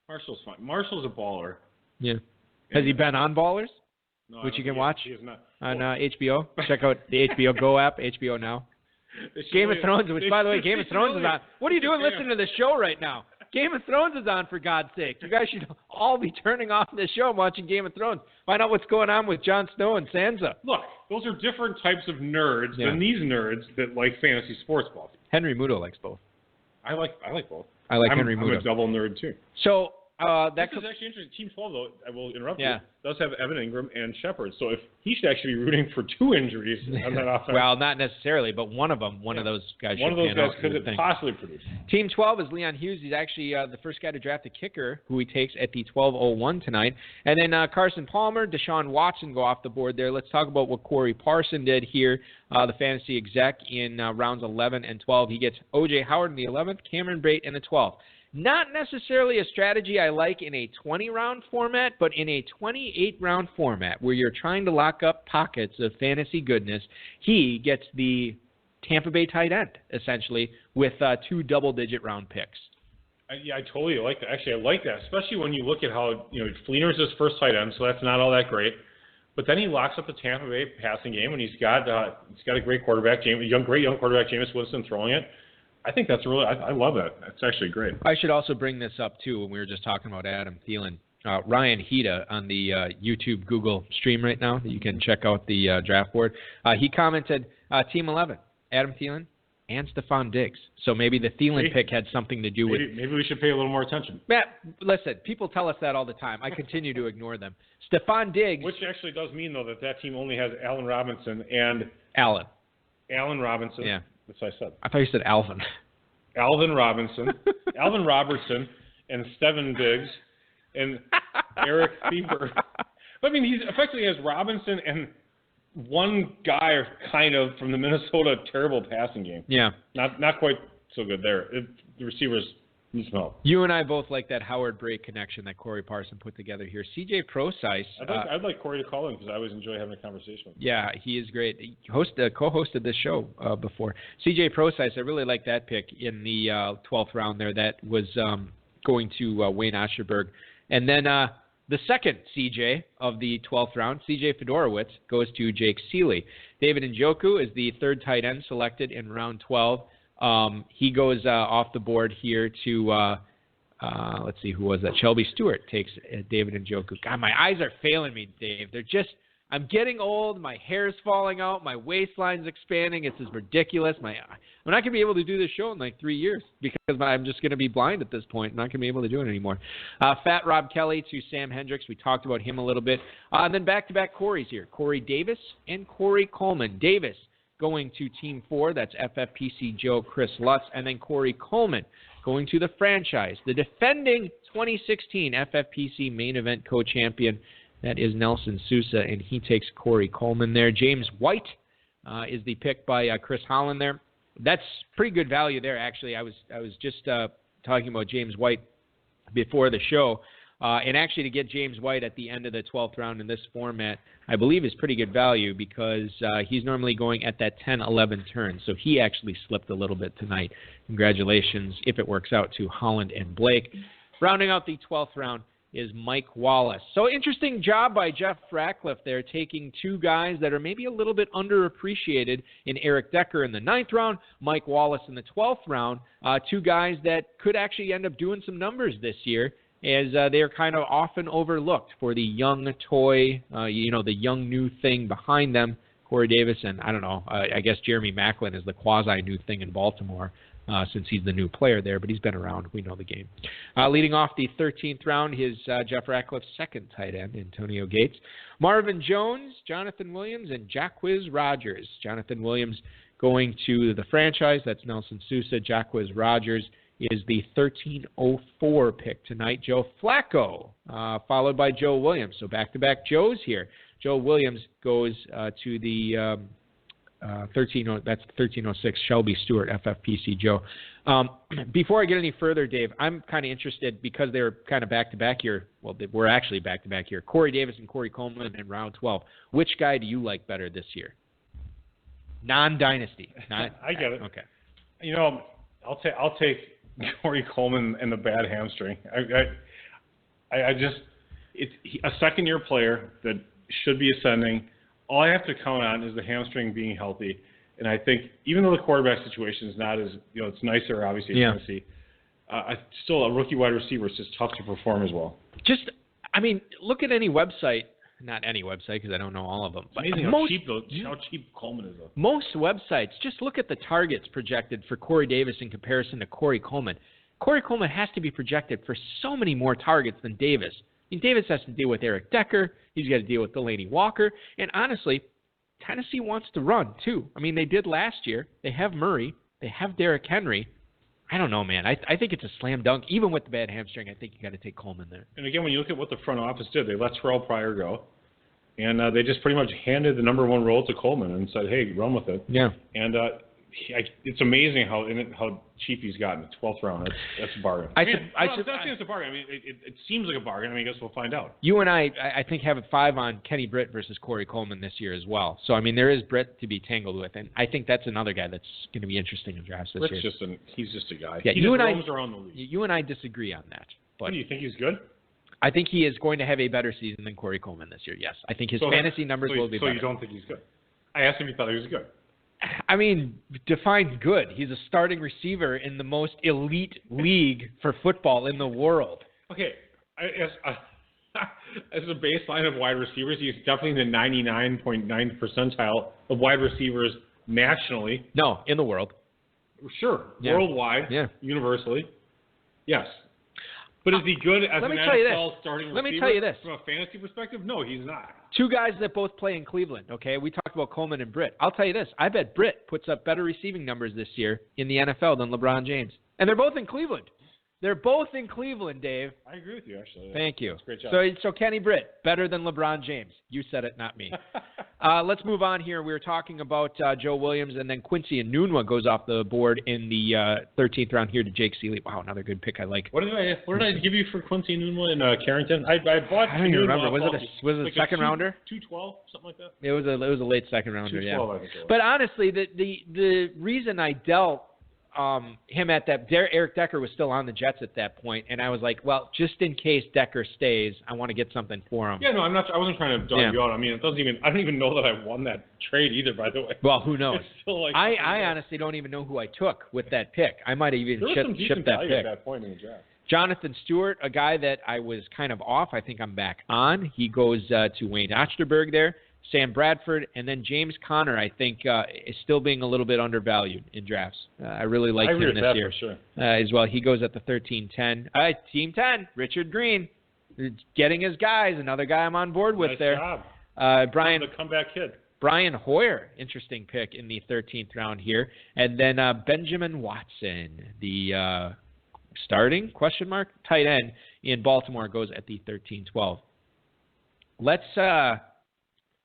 Marshall's fine. Marshall's a baller. Yeah. Has he been on Ballers? No, which you can watch he is not. On HBO? Check out the HBO Go app, HBO Now. Game of Thrones, which, by the way, Game of Thrones is on. What are you doing listening to the show right now? Game of Thrones is on, for God's sake. You guys should all be turning off this show and watching Game of Thrones. Find out what's going on with Jon Snow and Sansa. Look, those are different types of nerds than these nerds that like fantasy sports ball. Henry Muto likes both. I like both. I like Henry Muto. I'm a double nerd, too. So, this is actually interesting. Team 12, though, I will interrupt you, does have Evan Ingram and Shepard. So if he should actually be rooting for 2 injuries on that offense. Well, not necessarily, but one of them, one of those guys could possibly produce. Team 12 is Leon Hughes. He's actually the first guy to draft a kicker, who he takes at the 12:01 tonight. And then Carson Palmer, Deshaun Watson go off the board there. Let's talk about what Corey Parson did here, the fantasy exec, in rounds 11 and 12. He gets O.J. Howard in the 11th, Cameron Brate in the 12th. Not necessarily a strategy I like in a 20-round format, but in a 28-round format where you're trying to lock up pockets of fantasy goodness, he gets the Tampa Bay tight end, essentially, with 2 double-digit round picks. I totally like that. Actually, I like that, especially when you look at how, Fleener's his first tight end, so that's not all that great. But then he locks up the Tampa Bay passing game, and he's got a great quarterback, great young quarterback, Jameis Winston, throwing it. I think that's I love that. That's actually great. I should also bring this up, too, when we were just talking about Adam Thielen. Ryan Hita on the YouTube Google stream right now, you can check out the draft board. He commented, Team 11, Adam Thielen and Stephon Diggs. So maybe the Thielen pick had something to do with it. Maybe we should pay a little more attention. Matt, listen, people tell us that all the time. I continue to ignore them. Stephon Diggs. Which actually does mean, though, that team only has Allen Robinson and Allen Robinson. Yeah. That's what I said. I thought you said Alvin. Alvin Robinson, Alvin Robertson, and Steven Diggs, and Eric Bieber. I mean, he effectively has Robinson and one guy kind of from the Minnesota terrible passing game. Yeah. Not quite so good there. The receivers need some help. You and I both like that Howard Brake connection that Corey Parson put together here. CJ Procise. I'd like Corey to call in because I always enjoy having a conversation with him. Yeah, he is great. He co-hosted this show before. CJ Procise, I really like that pick in the 12th round there. That was going to Wayne Osterberg. And then the second CJ of the 12th round, CJ Fedorowicz, goes to Jake Seeley. David Njoku is the third tight end selected in round 12. He goes off the board here to, let's see, who was that? Shelby Stewart takes David Njoku. God, my eyes are failing me, Dave. I'm getting old. My hair's falling out. My waistline's expanding. It's just ridiculous. I'm not going to be able to do this show in like 3 years because I'm just going to be blind at this point. I'm not going to be able to do it anymore. Fat Rob Kelly to Sam Hendricks. We talked about him a little bit. And then back-to-back Corey's here. Corey Davis and Corey Coleman. Davis going to Team 4. That's FFPC Joe Chris Lutz. And then Corey Coleman going to the franchise. The defending 2016 FFPC main event co-champion. That is Nelson Sousa, and he takes Corey Coleman there. James White is the pick by Chris Holland there. That's pretty good value there, actually. I was just talking about James White before the show. And actually to get James White at the end of the 12th round in this format, I believe is pretty good value because he's normally going at that 10-11 turn. So he actually slipped a little bit tonight. Congratulations, if it works out, to Holland and Blake. Rounding out the 12th round is Mike Wallace. So interesting job by Jeff Ratcliffe there, taking two guys that are maybe a little bit underappreciated in Eric Decker in the 9th round, Mike Wallace in the 12th round, two guys that could actually end up doing some numbers this year as they are kind of often overlooked for the young toy, the young new thing behind them. Corey Davis and, I don't know, I guess Jeremy Maclin is the quasi-new thing in Baltimore. Since he's the new player there, but he's been around. We know the game. Leading off the 13th round, his Jeff Ratcliffe's second tight end, Antonio Gates. Marvin Jones, Jonathan Williams, and Jacquiz Rogers. Jonathan Williams going to the franchise. That's Nelson Sousa. Jacquiz Rogers is the 1304 pick tonight. Joe Flacco, followed by Joe Williams. So back-to-back Joes here. Joe Williams goes to the... that's 1306, Shelby Stewart, FFPC Joe. Before I get any further, Dave, I'm kind of interested because they're kind of back-to-back here. Well, we're actually back-to-back here. Corey Davis and Corey Coleman in round 12. Which guy do you like better this year? Non-dynasty. I get it. Okay. I'll take Corey Coleman and the bad hamstring. It's a second-year player that should be ascending. All I have to count on is the hamstring being healthy. And I think even though the quarterback situation is not as, it's nicer, obviously, in Tennessee, still a rookie wide receiver is just tough to perform as well. Look at any website. Not any website because I don't know all of them. It's amazing how cheap Coleman is, though. Most websites, just look at the targets projected for Corey Davis in comparison to Corey Coleman. Corey Coleman has to be projected for so many more targets than Davis. Davis has to deal with Eric Decker. He's got to deal with Delaney Walker. And honestly, Tennessee wants to run, too. They did last year. They have Murray. They have Derrick Henry. I don't know, man. I think it's a slam dunk. Even with the bad hamstring, I think you got to take Coleman there. And again, when you look at what the front office did, they let Terrell Pryor go. And they just pretty much handed the number one role to Coleman and said, hey, run with it. Yeah. And it's amazing how cheap he's gotten. 12th round. That's a bargain. I think it's a bargain. It seems like a bargain. I guess we'll find out. You and I think, have a 5 on Kenny Britt versus Corey Coleman this year as well. So, there is Britt to be tangled with. And I think that's another guy that's going to be interesting in drafts this year. He's just a guy. Yeah, he just roams around the league. You and I disagree on that. But do you think he's good? I think he is going to have a better season than Corey Coleman this year, yes. I think his fantasy numbers will be better. So you don't think he's good? I asked him if he thought he was good. Define good. He's a starting receiver in the most elite league for football in the world. Okay. As a baseline of wide receivers, he's definitely in the 99.9th percentile of wide receivers nationally. No, in the world. Sure. Yeah. Worldwide. Yeah. Universally. Yes. But is he good as an NFL starting receiver? Let me tell you this. From a fantasy perspective? No, he's not. Two guys that both play in Cleveland, okay? We talked about Coleman and Britt. I'll tell you this. I bet Britt puts up better receiving numbers this year in the NFL than LeBron James. And they're both in Cleveland. They're both in Cleveland, Dave. I agree with you, actually. Thank you. That's a great job. So Kenny Britt, better than LeBron James. You said it, not me. Let's move on here. We were talking about Joe Williams, and then Quincy Enunwa goes off the board in the 13th round here to Jake Seeley. Wow, another good pick I like. What did I give you for Quincy Enunwa in Carrington? I bought. I don't even remember. Was it a second rounder? 212, something like that. It was a late second rounder. 212, yeah. I think it was. But honestly, the reason I dealt him at that, Eric Decker was still on the Jets at that point, and I was like, well, just in case Decker stays, I want to get something for him. Yeah, no, I wasn't trying to dog you out. I don't even know that I won that trade either, by the way. Well, who knows? It's still like I honestly don't even know who I took with that pick. I might have even shipped that pick. At that point in the draft. Jonathan Stewart, a guy that I was kind of off. I think I'm back on. He goes to Wayne Ochterberg there. Sam Bradford, and then James Conner, I think, is still being a little bit undervalued in drafts. I really like him this year for sure. As well. He goes at the 13-10. Team 10, Richard Green, getting his guys. Another guy I'm on board with there. Job. Brian, the comeback kid. Brian Hoyer, interesting pick in the 13th round here. And then Benjamin Watson, the starting, tight end in Baltimore, goes at the 13-12. Let's...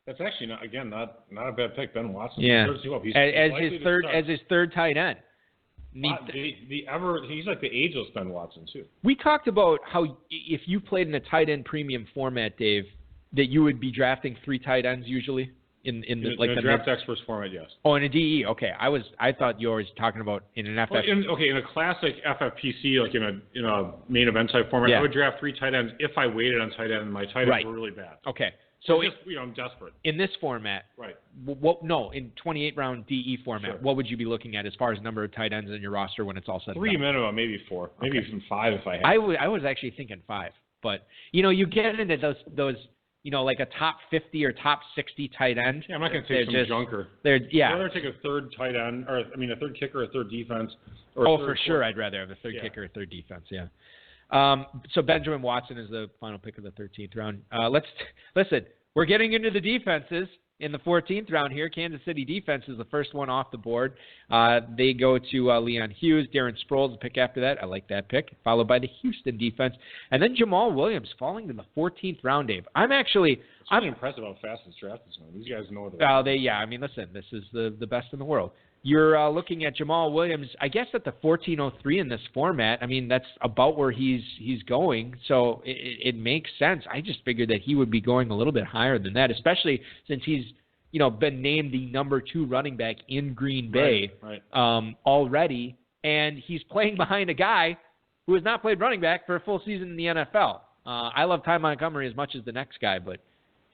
That's actually not a bad pick. Ben Watson. Yeah. As his third tight end. He's like the ageless Ben Watson too. We talked about how if you played in a tight end premium format, Dave, that you would be drafting 3 tight ends usually in the draft experts format, yes. Oh, in a DE, okay. I thought you were talking about in an FF. Well, in a classic FFPC, like in a main event type format, I would draft 3 tight ends if I waited on tight end and my tight ends were really bad. Okay. So I'm desperate. In this format, right? In 28-round DE format, what would you be looking at as far as number of tight ends in your roster when it's all said? 3 minimum, maybe 4, maybe even 5 if I had. I was actually thinking 5, but you get into those like a top 50 or top 60 tight end. Yeah, I'm not going to take some junker. I'd rather take a third tight end, a third kicker, a third defense. For sure, I'd rather have a third kicker, a third defense. Yeah. So Benjamin Watson is the final pick of the 13th round. Listen. We're getting into the defenses in the 14th round here. Kansas City defense is the first one off the board. They go to Leon Hughes. Darren Sproles, the pick after that. I like that pick. Followed by the Houston defense. And then Jamal Williams falling to the 14th round, Dave. I'm impressive how fast this draft is going. These guys know what they're doing. Listen, this is the best in the world. You're looking at Jamal Williams, I guess, at the 1403 in this format. That's about where he's going, so it makes sense. I just figured that he would be going a little bit higher than that, especially since he's been named the number 2 running back in Green Bay already, and he's playing behind a guy who has not played running back for a full season in the NFL. I love Ty Montgomery as much as the next guy,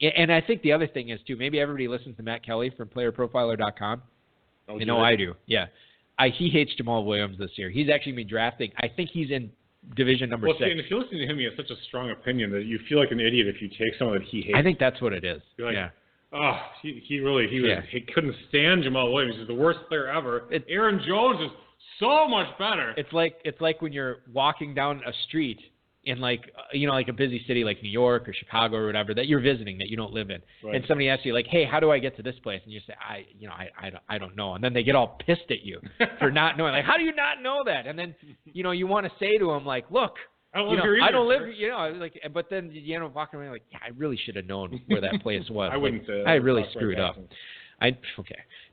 and I think the other thing is, too, maybe everybody listens to Matt Kelly from PlayerProfiler.com. I do. Yeah. He hates Jamal Williams this year. He's actually been drafting. I think he's in division number 6. And if you listen to him, he has such a strong opinion that you feel like an idiot if you take someone that he hates. I think that's what it is. You're like, he couldn't stand Jamal Williams. He's the worst player ever. Aaron Jones is so much better. It's like when you're walking down a street in like a busy city like New York or Chicago or whatever that you're visiting that you don't live in, and somebody asks you like, hey, how do I get to this place? And you say, I don't know, and then they get all pissed at you for not knowing. Like, how do you not know that? And then you want to say to them like, look, I don't live here, but then walking around like, yeah, I really should have known where that place was. I wouldn't say that. I really screwed up.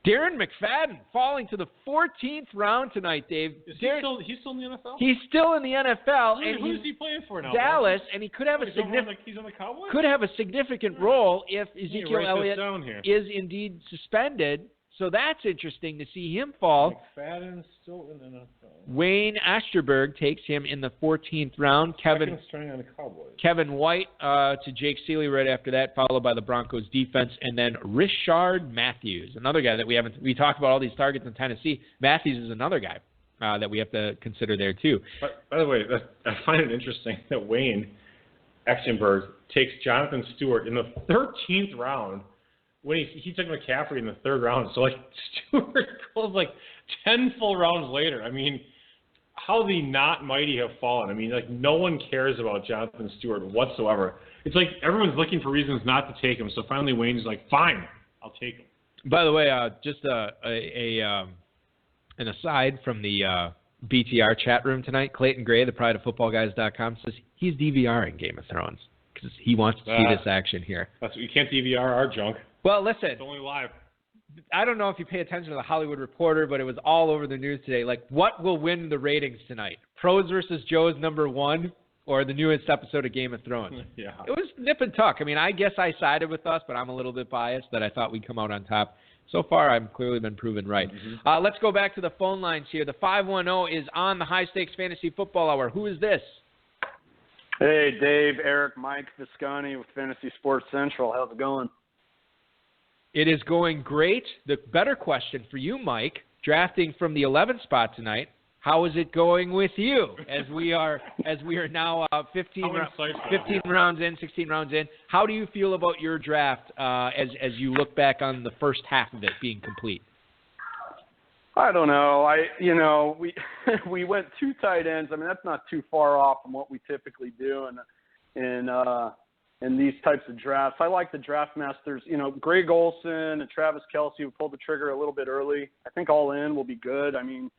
Darren McFadden falling to the 14th round tonight, Dave. He's still in the NFL? He's still in the NFL. Who is he playing for now? Dallas, and he could have he's on the Cowboys? Could have a significant role if Ezekiel Elliott is indeed suspended. So that's interesting to see him fall. McFadden's still in the NFL. Wayne Asterberg takes him in the 14th round. Second string on the Cowboys. Kevin White to Jake Seeley right after that, followed by the Broncos defense, and then Rishard Matthews, another guy that we talked about all these targets in Tennessee. Matthews is another guy that we have to consider there too. By the way, I find it interesting that Wayne Asterberg takes Jonathan Stewart in the 13th round. When he took McCaffrey in the 3rd round, so Stewart goes 10 full rounds later. How the not mighty have fallen. No one cares about Jonathan Stewart whatsoever. It's like everyone's looking for reasons not to take him. So finally, Wayne's like, "Fine, I'll take him." By the way, just an aside from the BTR chat room tonight, Clayton Gray, the prideoffootballguys.com, says he's DVRing Game of Thrones because he wants to see this action here. You can't DVR our junk. Well, listen. It's only live. I don't know if you pay attention to the Hollywood Reporter, but it was all over the news today. What will win the ratings tonight? Pros versus Joe's #1 or the newest episode of Game of Thrones? Yeah. It was nip and tuck. I guess I sided with us, but I'm a little bit biased that I thought we'd come out on top. So far, I've clearly been proven right. Mm-hmm. Let's go back to the phone lines here. The 510 is on the High Stakes Fantasy Football Hour. Who is this? Hey, Dave, Eric, Mike Visconti with Fantasy Sports Central. How's it going? It is going great. The better question for you, Mike, drafting from the 11th spot tonight, how is it going with you as we are now 15 rounds in, 16 rounds in? How do you feel about your draft as you look back on the first half of it being complete? I don't know. We went 2 tight ends. That's not too far off from what we typically do in these types of drafts. I like the draft masters. Greg Olsen and Travis Kelce who pulled the trigger a little bit early. I think all in will be good. The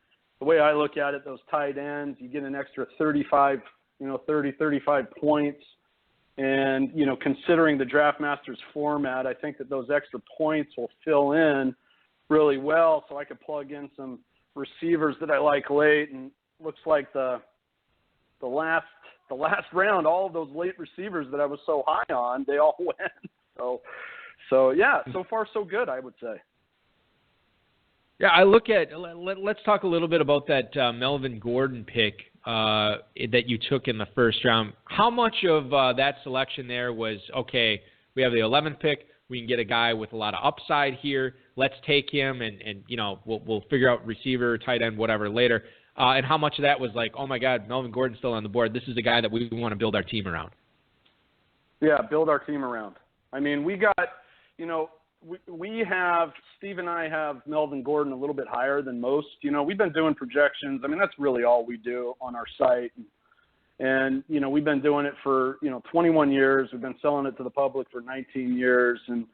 way I look at it, those tight ends, you get an extra 35 points. And, considering the draft masters format, I think that those extra points will fill in really well so I could plug in some receivers that I like late, and looks like the last round, all of those late receivers that I was so high on, they all went. So yeah, so far so good, I would say. Yeah, I look at. Let's talk a little bit about that Melvin Gordon pick that you took in the first round. How much of that selection there was, okay, we have the 11th pick, we can get a guy with a lot of upside here, let's take him, and we'll figure out receiver, tight end, whatever later. And how much of that was like, oh my God, Melvin Gordon's still on the board. This is a guy that we want to build our team around. Yeah, build our team around. I mean, we got, we have, Steve and I have Melvin Gordon a little bit higher than most. We've been doing projections. I mean, that's really all we do on our site. And we've been doing it for, 21 years. We've been selling it to the public for 19 years. And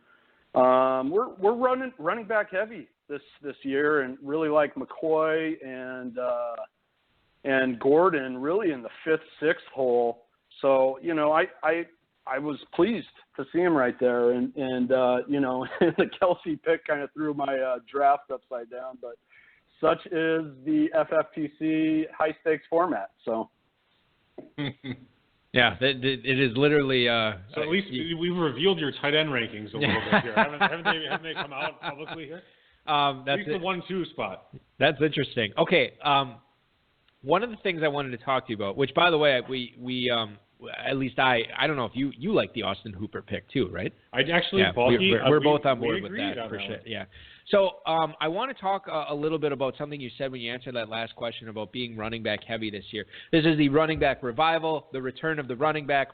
we're running back heavy this year, and really like McCoy and Gordon really in the 5th, 6th hole. So, I was pleased to see him right there, and the Kelsey pick kind of threw my draft upside down, but such is the FFPC high stakes format. So, yeah, it is literally. So at least we've revealed your tight end rankings a little bit here. Haven't they come out publicly here? At least the 1-2 spot. That's interesting. Okay, one of the things I wanted to talk to you about, which by the way, we at least I don't know if you like the Austin Hooper pick too, right? I actually, yeah, we're both on board with that for sure. Yeah. So I want to talk a little bit about something you said when you answered that last question about being running back heavy this year. This is the running back revival, the return of the running back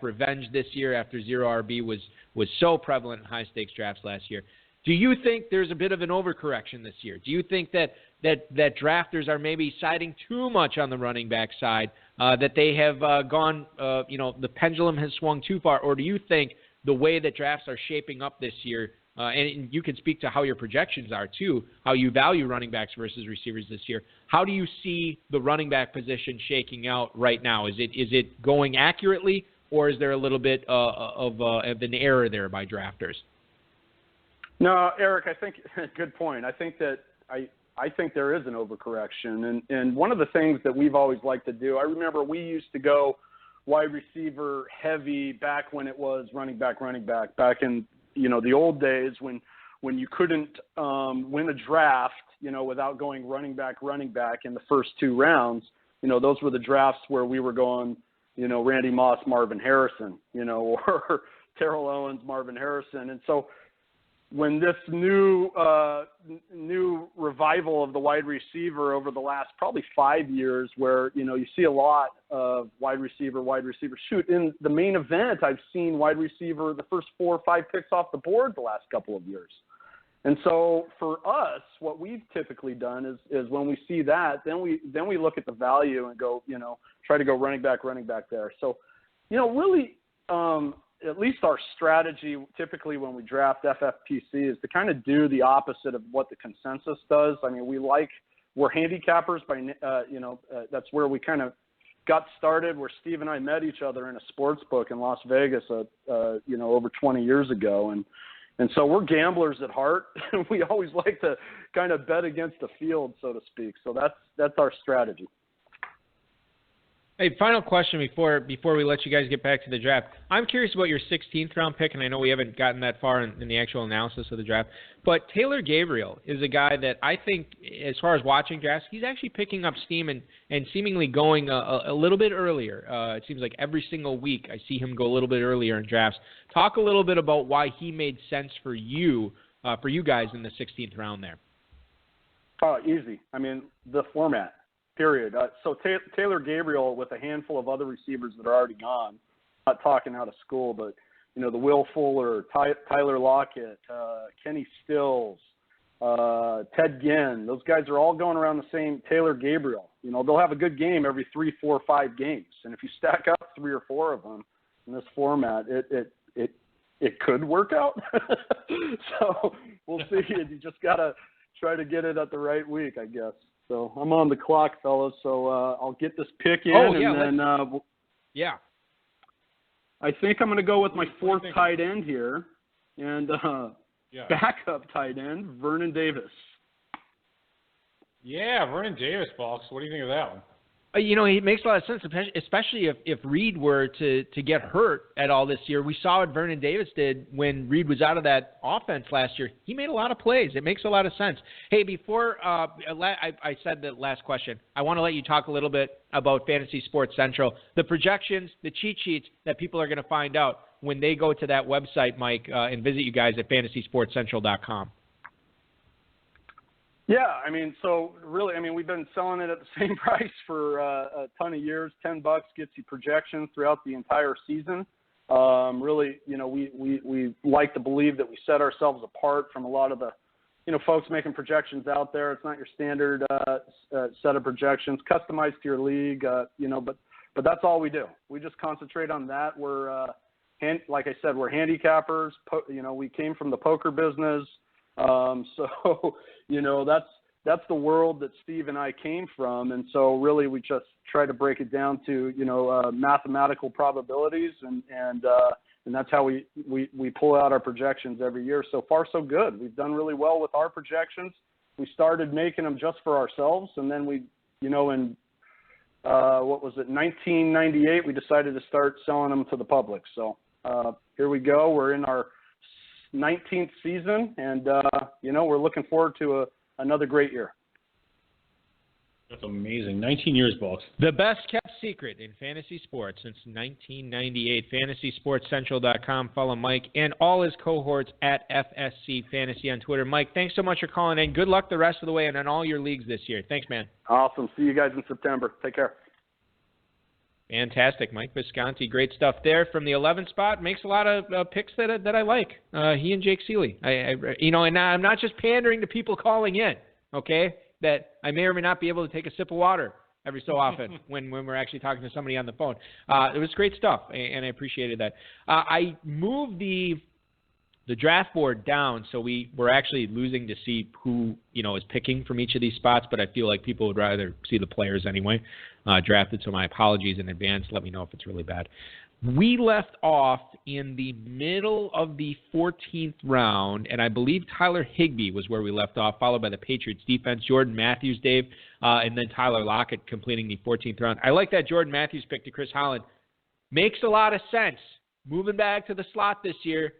revenge this year after zero RB was so prevalent in high stakes drafts last year. Do you think there's a bit of an overcorrection this year? Do you think that drafters are maybe siding too much on the running back side, that they have gone, the pendulum has swung too far? Or do you think the way that drafts are shaping up this year, and you can speak to how your projections are too, how you value running backs versus receivers this year, how do you see the running back position shaking out right now? Is it going accurately, or is there a little bit of an error there by drafters? No, Eric, I think good point. I think that I think there is an overcorrection, and one of the things that we've always liked to do, I remember we used to go wide receiver heavy back when it was running back back in the old days when you couldn't win a draft without going running back in the first 2 rounds. Those were the drafts where we were going Randy Moss, Marvin Harrison, or Terrell Owens, Marvin Harrison, and so when this new revival of the wide receiver over the last probably 5 years, where you see a lot of wide receiver. Shoot, in the main event, I've seen wide receiver the first 4 or 5 picks off the board the last couple of years. And so for us, what we've typically done is when we see that, then we look at the value and go, try to go running back there. So, really. At least our strategy typically when we draft FFPC is to kind of do the opposite of what the consensus does. I mean, we're handicappers by, that's where we kind of got started, where Steve and I met each other in a sports book in Las Vegas, over 20 years ago. And so we're gamblers at heart. We always like to kind of bet against the field, so to speak. So that's our strategy. Hey, final question before we let you guys get back to the draft. I'm curious about your 16th round pick, and I know we haven't gotten that far in the actual analysis of the draft, but Taylor Gabriel is a guy that I think, as far as watching drafts, he's actually picking up steam and seemingly going a little bit earlier. It seems like every single week I see him go a little bit earlier in drafts. Talk a little bit about why he made sense for you guys in the 16th round there. Oh, easy. I mean, the format. Period. So Taylor Gabriel with a handful of other receivers that are already gone, not talking out of school, but, the Will Fuller, Tyler Lockett, Kenny Stills, Ted Ginn, those guys are all going around the same Taylor Gabriel. They'll have a good game every 3, 4, 5 games. And if you stack up 3 or 4 of them in this format, it could work out. So we'll see. You just got to try to get it at the right week, I guess. So I'm on the clock, fellas. So I'll get this pick in, and then yeah. I think I'm going to go with my 4th tight end here, and backup tight end Vernon Davis. Yeah, Vernon Davis, Balks. What do you think of that one? He makes a lot of sense, especially if Reed were to get hurt at all this year. We saw what Vernon Davis did when Reed was out of that offense last year. He made a lot of plays. It makes a lot of sense. Hey, before I said the last question, I want to let you talk a little bit about Fantasy Sports Central, the projections, the cheat sheets that people are going to find out when they go to that website, Mike, and visit you guys at FantasySportsCentral.com. Yeah, so really, we've been selling it at the same price for a ton of years. $10 gets you projections throughout the entire season. Really, we like to believe that we set ourselves apart from a lot of the, folks making projections out there. It's not your standard set of projections, customized to your league, but that's all we do. We just concentrate on that. We're, like I said, we're handicappers. We came from the poker business. That's the world that Steve and I came from. And so really we just try to break it down to, mathematical probabilities and that's how we pull out our projections every year. So far, so good. We've done really well with our projections. We started making them just for ourselves. And then we, in, 1998, we decided to start selling them to the public. So here we go. We're in our 19th season, and we're looking forward to another great year. That's amazing. 19 years, Balks. The best kept secret in fantasy sports since 1998. FantasySportsCentral.com. Follow Mike and all his cohorts at FSC Fantasy on Twitter. Mike, thanks so much for calling in. Good luck the rest of the way and in all your leagues this year. Thanks, man. Awesome. See you guys in September. Take care. Fantastic. Mike Visconti, great stuff there from the 11th spot. Makes a lot of picks that I like. He and Jake Seeley. And I'm not just pandering to people calling in, okay, that I may or may not be able to take a sip of water every so often when we're actually talking to somebody on the phone. It was great stuff, and I appreciated that. I moved the draft board down, so we're actually losing to see who is picking from each of these spots, but I feel like people would rather see the players anyway drafted, so my apologies in advance. Let me know if it's really bad. We left off in the middle of the 14th round, and I believe Tyler Higbee was where we left off, followed by the Patriots defense, Jordan Matthews, Dave, and then Tyler Lockett completing the 14th round. I like that Jordan Matthews pick to Chris Holland. Makes a lot of sense. Moving back to the slot this year,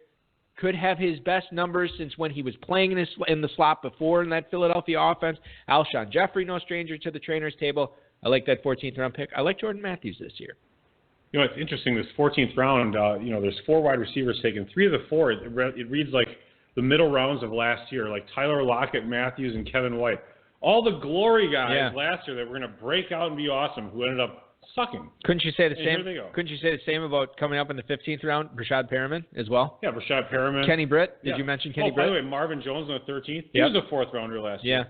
could have his best numbers since when he was playing in the slot before in that Philadelphia offense. Alshon Jeffrey, no stranger to the trainer's table. I like that 14th round pick. I like Jordan Matthews this year. It's interesting, this 14th round, there's 4 wide receivers taken. 3 of the 4, it reads like the middle rounds of last year, like Tyler Lockett, Matthews, and Kevin White. All the glory guys last year that were going to break out and be awesome, who ended up sucking. Couldn't you say the same? Couldn't you say the same about coming up in the 15th round, Rashad Perriman as well? Yeah, Rashad Perriman. Kenny Britt. Did you mention Kenny Britt? By the way, Marvin Jones in the 13th. He was a 4th rounder last year.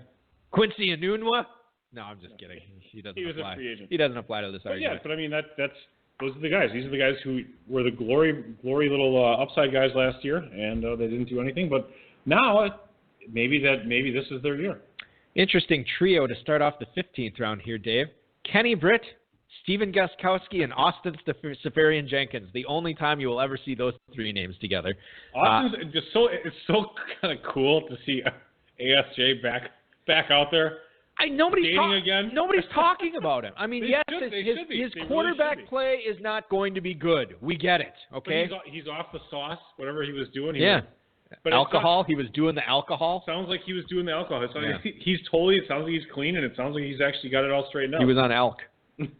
Quincy Enunwa. No, I'm just kidding. He doesn't was apply. A free agent. He doesn't apply to this argument. But that's those are the guys. These are the guys who were the glory little upside guys last year, and they didn't do anything. But now maybe this is their year. Interesting trio to start off the 15th round here, Dave. Kenny Britt, Steven Gostkowski, and Austin Seferian-Jenkins. The only time you will ever see those 3 names together. Austin's it's so kind of cool to see ASJ back out there. Nobody's talking about him. His quarterback play is not going to be good. We get it, okay? But he's off the sauce, whatever he was doing. But alcohol. He was doing the alcohol. Sounds like he was doing the alcohol. It sounds like he's clean, and it sounds like he's actually got it all straightened out. He was on elk. It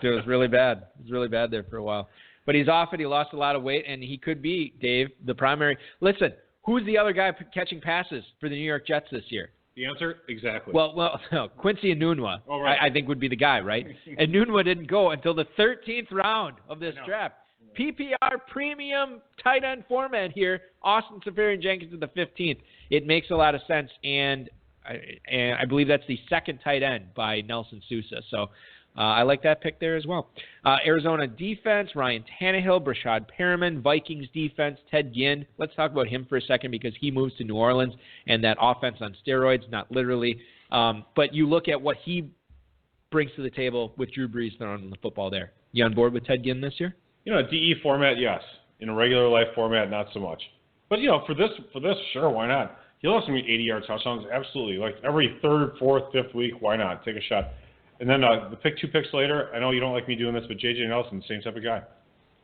was really bad. It was really bad there for a while. But he's off it. He lost a lot of weight, and he could be, Dave, the primary. Listen, who's the other guy catching passes for the New York Jets this year? The answer? Exactly. Well, Quincy Enunwa, I think, would be the guy, right? Enunwa didn't go until the 13th round of this draft. PPR premium tight end format here. Austin Seferian-Jenkins in the 15th. It makes a lot of sense, and I believe that's the second tight end by Nelson Sousa. So I like that pick there as well. Arizona defense, Ryan Tannehill, Rashad Perriman. Vikings defense, Ted Ginn. Let's talk about him for a second because he moves to New Orleans and that offense on steroids, not literally. But you look at what he brings to the table with Drew Brees throwing the football there. You on board with Ted Ginn this year? A DE format, yes. In a regular life format, not so much. But, for this, sure, why not? He'll have some 80-yard touchdowns, absolutely. Like every third, fourth, fifth week, why not? Take a shot. And then the pick 2 picks later, I know you don't like me doing this, but J.J. Nelson, same type of guy.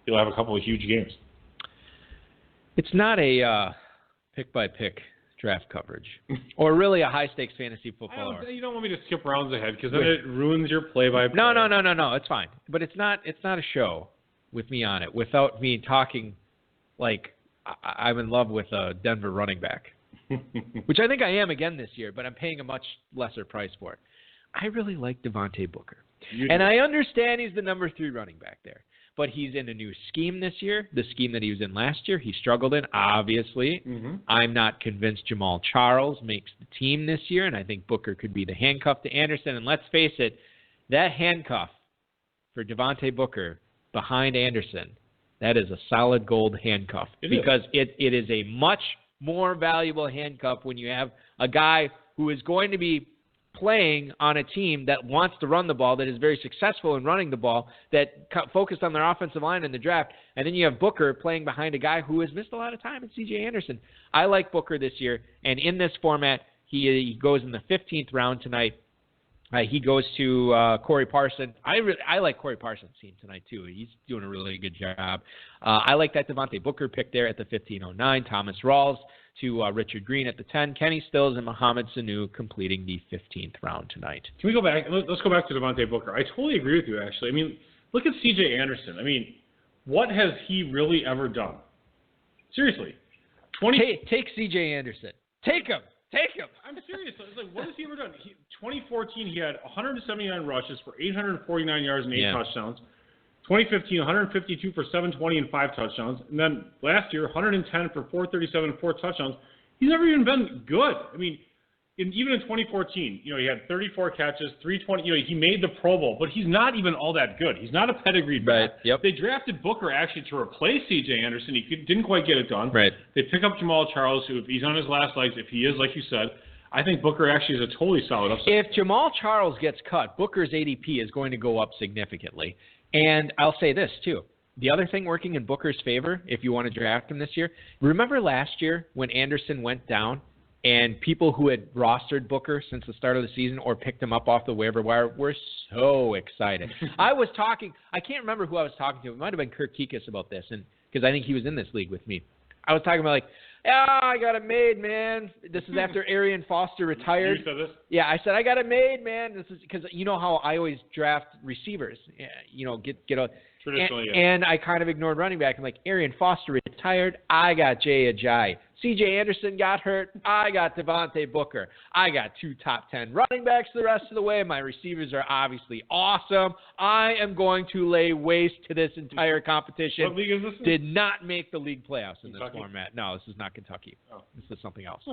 He'll have a couple of huge games. It's not a pick-by-pick draft coverage, or really a high-stakes fantasy football. You don't want me to skip rounds ahead because then it ruins your play-by-play. No, it's fine. But it's not a show with me on it without me talking like I'm in love with a Denver running back, which I think I am again this year, but I'm paying a much lesser price for it. I really like Devontae Booker. And I understand he's the number 3 running back there. But he's in a new scheme this year, the scheme that he was in last year. He struggled in, obviously. Mm-hmm. I'm not convinced Jamal Charles makes the team this year, and I think Booker could be the handcuff to Anderson. And let's face it, that handcuff for Devontae Booker behind Anderson, that is a solid gold handcuff. Because it is a much more valuable handcuff when you have a guy who is going to be playing on a team that wants to run the ball, that is very successful in running the ball, that focused on their offensive line in the draft, and then you have Booker playing behind a guy who has missed a lot of time in C.J. Anderson. I like Booker this year, and in this format, he goes in the 15th round tonight. He goes to Corey Parson. I like Corey Parson's team tonight, too. He's doing a really good job. I like that Devontae Booker pick there at the 15:09. Thomas Rawls to Richard Green at the 10. Kenny Stills and Mohamed Sanu completing the 15th round tonight. Can we go back? Let's go back to Devontae Booker. I totally agree with you, actually. I mean, look at C.J. Anderson. I mean, what has he really ever done? Seriously. Take C.J. Anderson. Take him. I'm serious. It's like, what has he ever done? 2014, he had 179 rushes for 849 yards and 8 touchdowns. 2015, 152 for 720 and 5 touchdowns. And then last year, 110 for 437 and 4 touchdowns. He's never even been good. I mean, even in 2014, he had 34 catches, 320. He made the Pro Bowl, but he's not even all that good. He's not a pedigreed back. Right. Yep. They drafted Booker actually to replace C.J. Anderson. He didn't quite get it done. Right. They pick up Jamal Charles, who, if he's on his last legs, if he is, like you said, I think Booker actually is a totally solid upside. If Jamal Charles gets cut, Booker's ADP is going to go up significantly. And I'll say this, too. The other thing working in Booker's favor, if you want to draft him this year, remember last year when Anderson went down and people who had rostered Booker since the start of the season or picked him up off the waiver wire were so excited. I can't remember who I was talking to. It might have been Kirk Kikas about this, and because I think he was in this league with me. I was talking about I got it made, man. This is after Arian Foster retired. You said this? Yeah, I said, I got it made, man. This is because you know how I always draft receivers. Get a traditionally. And I kind of ignored running back. I'm like, Arian Foster retired. I got Jay Ajayi. C.J. Anderson got hurt. I got Devontae Booker. I got 2 top 10 running backs the rest of the way. My receivers are obviously awesome. I am going to lay waste to this entire competition. What league is this in? Did not make the league playoffs in Kentucky? this format. No, this is not Kentucky. Oh. This is something else.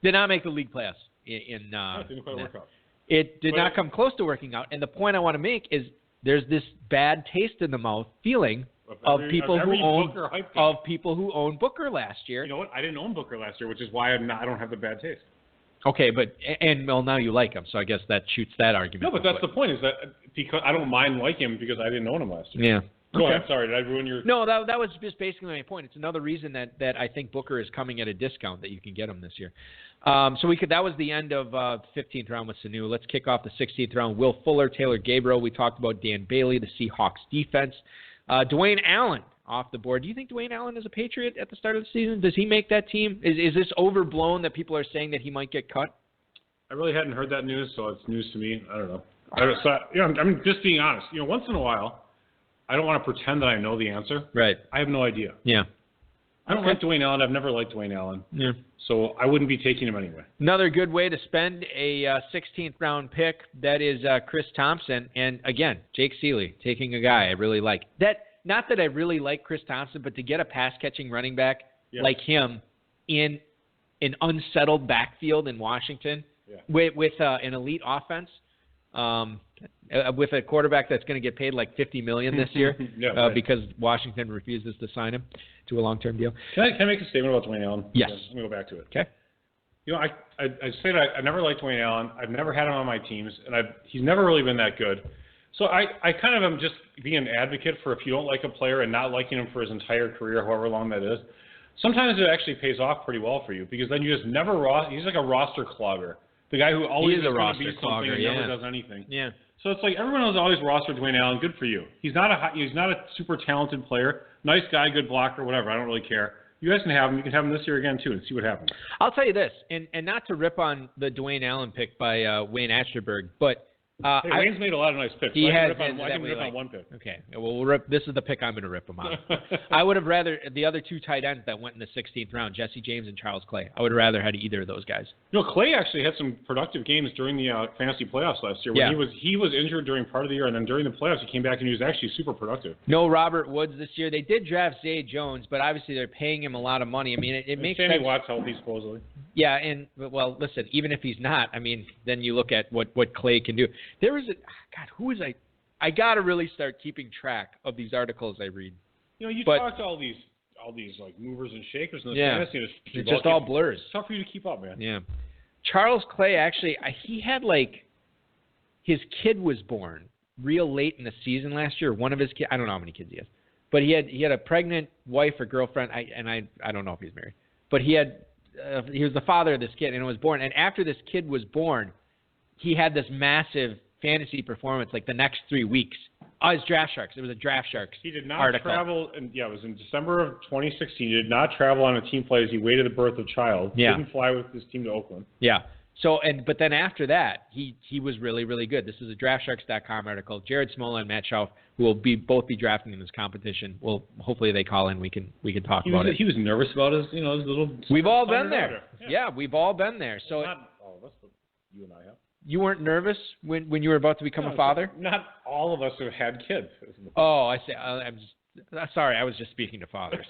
Did not make the league playoffs. Didn't quite work out. It did not come close to working out. And the point I want to make is there's this bad taste in the mouth feeling of people who own Booker last year. You know what? I didn't own Booker last year, which is why I don't have the bad taste. Okay, but now you like him, so I guess that shoots that argument. No, but that's the point, is that because I don't mind liking him because I didn't own him last year. Yeah. Go ahead. Sorry, did I ruin your? No, that was just basically my point. It's another reason that I think Booker is coming at a discount that you can get him this year. That was the end of 15th round with Sanu. Let's kick off the 16th round. Will Fuller, Taylor Gabriel. We talked about Dan Bailey, the Seahawks defense. Dwayne Allen off the board. Do you think Dwayne Allen is a Patriot at the start of the season? Does he make that team? Is this overblown that people are saying that he might get cut? I really hadn't heard that news, so it's news to me. I don't know. I'm just being honest. Once in a while, I don't want to pretend that I know the answer. Right. I have no idea. Yeah. I don't like Dwayne Allen. I've never liked Dwayne Allen. Yeah. So I wouldn't be taking him anyway. Another good way to spend a 16th round pick, that is Chris Thompson. And again, Jake Seeley, taking a guy I really like. Not that I really like Chris Thompson, but to get a pass-catching running back like him in an unsettled backfield in Washington with an elite offense, with a quarterback that's going to get paid like $50 million this year because Washington refuses to sign him to a long-term deal. Can I make a statement about Dwayne Allen? Yes. Let me go back to it. Okay. I say that I never liked Dwayne Allen. I've never had him on my teams, and he's never really been that good. So I kind of am just being an advocate for if you don't like a player and not liking him for his entire career, however long that is, sometimes it actually pays off pretty well for you because then you just never he's like a roster clogger. The guy who always is going to be something and never does anything. Yeah. So it's like everyone else always rostered Dwayne Allen. Good for you. He's not a super talented player. Nice guy, good blocker, whatever. I don't really care. You guys can have him. You can have him this year again too, and see what happens. I'll tell you this, and not to rip on the Dwayne Allen pick by Wayne Ascherberg, but hey, Wayne's made a lot of nice picks. He has. I can rip on one pick. Okay. Well, we'll rip. This is the pick I'm going to rip him on. I would have rather the other two tight ends that went in the 16th round, Jesse James and Charles Clay. I would have rather had either of those guys. You know, Clay actually had some productive games during the fantasy playoffs last year. When he was injured during part of the year, and then during the playoffs he came back and he was actually super productive. No Robert Woods this year. They did draft Zay Jones, but obviously they're paying him a lot of money. I mean, it makes sense. Sammy Watt's healthy supposedly. Yeah, and well, listen, even if he's not, I mean, then you look at what Clay can do. There was God, who is I got to really start keeping track of these articles I read. You know, talk to all these like movers and shakers in the fantasy industry. It's just all blurs. It's tough for you to keep up, man. Yeah. Charles Clay, actually, he had his kid was born real late in the season last year. One of his kids, I don't know how many kids he has, but he had a pregnant wife or girlfriend. I don't know if he's married, but he was the father of this kid, and it was born. And after this kid was born, he had this massive fantasy performance like the next 3 weeks. His Draft Sharks. It was a Draft Sharks He did not article. travel, and it was in December of 2016. He did not travel on a team play as he waited the birth of child. Yeah. Didn't fly with his team to Oakland. Yeah. So but then after that, he was really, really good. This is a DraftSharks.com article. Jared Smola and Matt Schauf, who will both be drafting in this competition. Well, hopefully they call in. We can talk about it. He was nervous about his little. We've all been there. Yeah, we've all been there. So not all of us, but you and I have. You weren't nervous when you were about to become a father? Not all of us have had kids. Oh, I see. I'm sorry. I was just speaking to fathers.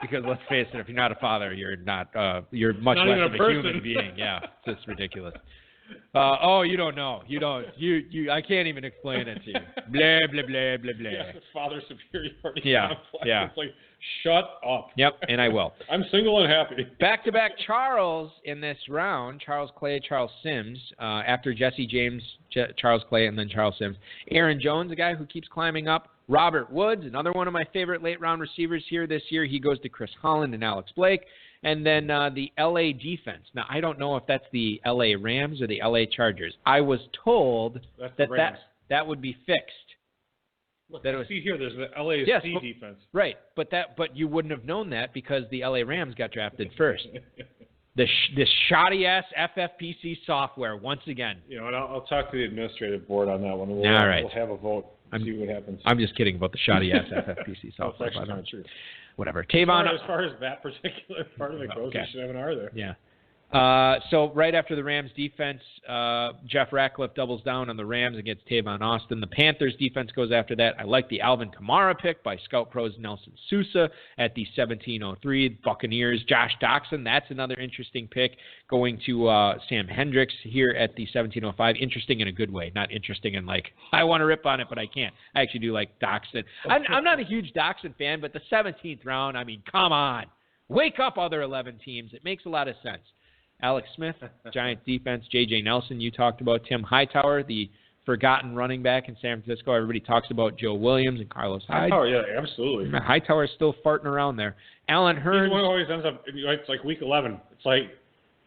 Because let's face it, if you're not a father, you're not. You're much less of a human being. Yeah, it's just ridiculous. You don't know. You don't. You. I can't even explain it to you. Blah blah blah blah blah. Yes, father superiority. Yeah. Complex. Yeah. It's like, shut up. Yep, and I will. I'm single and happy. Back-to-back Charles in this round, Charles Clay, Charles Sims, after Jesse James, Charles Clay, and then Charles Sims. Aaron Jones, a guy who keeps climbing up. Robert Woods, another one of my favorite late-round receivers here this year. He goes to Chris Holland and Alex Blake. And then the L.A. defense. Now, I don't know if that's the L.A. Rams or the L.A. Chargers. I was told that would be fixed. Look, see here, there's the LAFC defense. Right, but you wouldn't have known that because the LA Rams got drafted first. This shoddy-ass FFPC software, once again. You know, and I'll talk to the administrative board on that one. All right. We'll have a vote and see what happens. I'm just kidding about the shoddy-ass FFPC software. That's actually kind of true. Whatever. Tavon. As far as that particular part of it goes, we should have an R there. Yeah. So right after the Rams defense, Jeff Ratcliffe doubles down on the Rams and gets Tavon Austin. The Panthers defense goes after that. I like the Alvin Kamara pick by Scout Pros Nelson Sousa at the 1703. Buccaneers, Josh Doxson. That's another interesting pick going to Sam Hendricks here at the 1705. Interesting in a good way, not interesting in like, I want to rip on it, but I can't. I actually do like Doxson. I'm not a huge Doxson fan, but the 17th round, I mean, come on. Wake up, other 11 teams. It makes a lot of sense. Alex Smith, Giants defense. J.J. Nelson, you talked about. Tim Hightower, the forgotten running back in San Francisco. Everybody talks about Joe Williams and Carlos Hyde. Hightower, yeah, absolutely. Hightower's still farting around there. Alan Hearns. He's the one who always ends up, it's like week 11. It's like,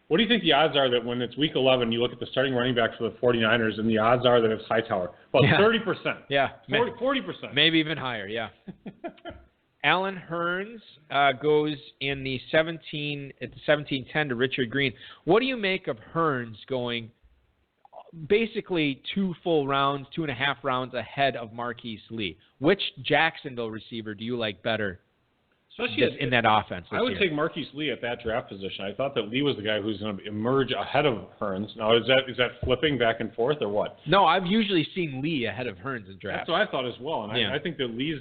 what do you think the odds are that when it's week 11, you look at the starting running back for the 49ers, and the odds are that it's Hightower? About 30%. Yeah. 40%. Maybe even higher, yeah. Alan Hearns goes in the 1710 to Richard Green. What do you make of Hearns going basically 2 full rounds, 2.5 rounds ahead of Marquise Lee? Which Jacksonville receiver do you like better, especially in that offense? I would take Marquise Lee at that draft position. I thought that Lee was the guy who's going to emerge ahead of Hearns. Now, is that flipping back and forth or what? No, I've usually seen Lee ahead of Hearns in drafts. That's what I thought as well, and I think that Lee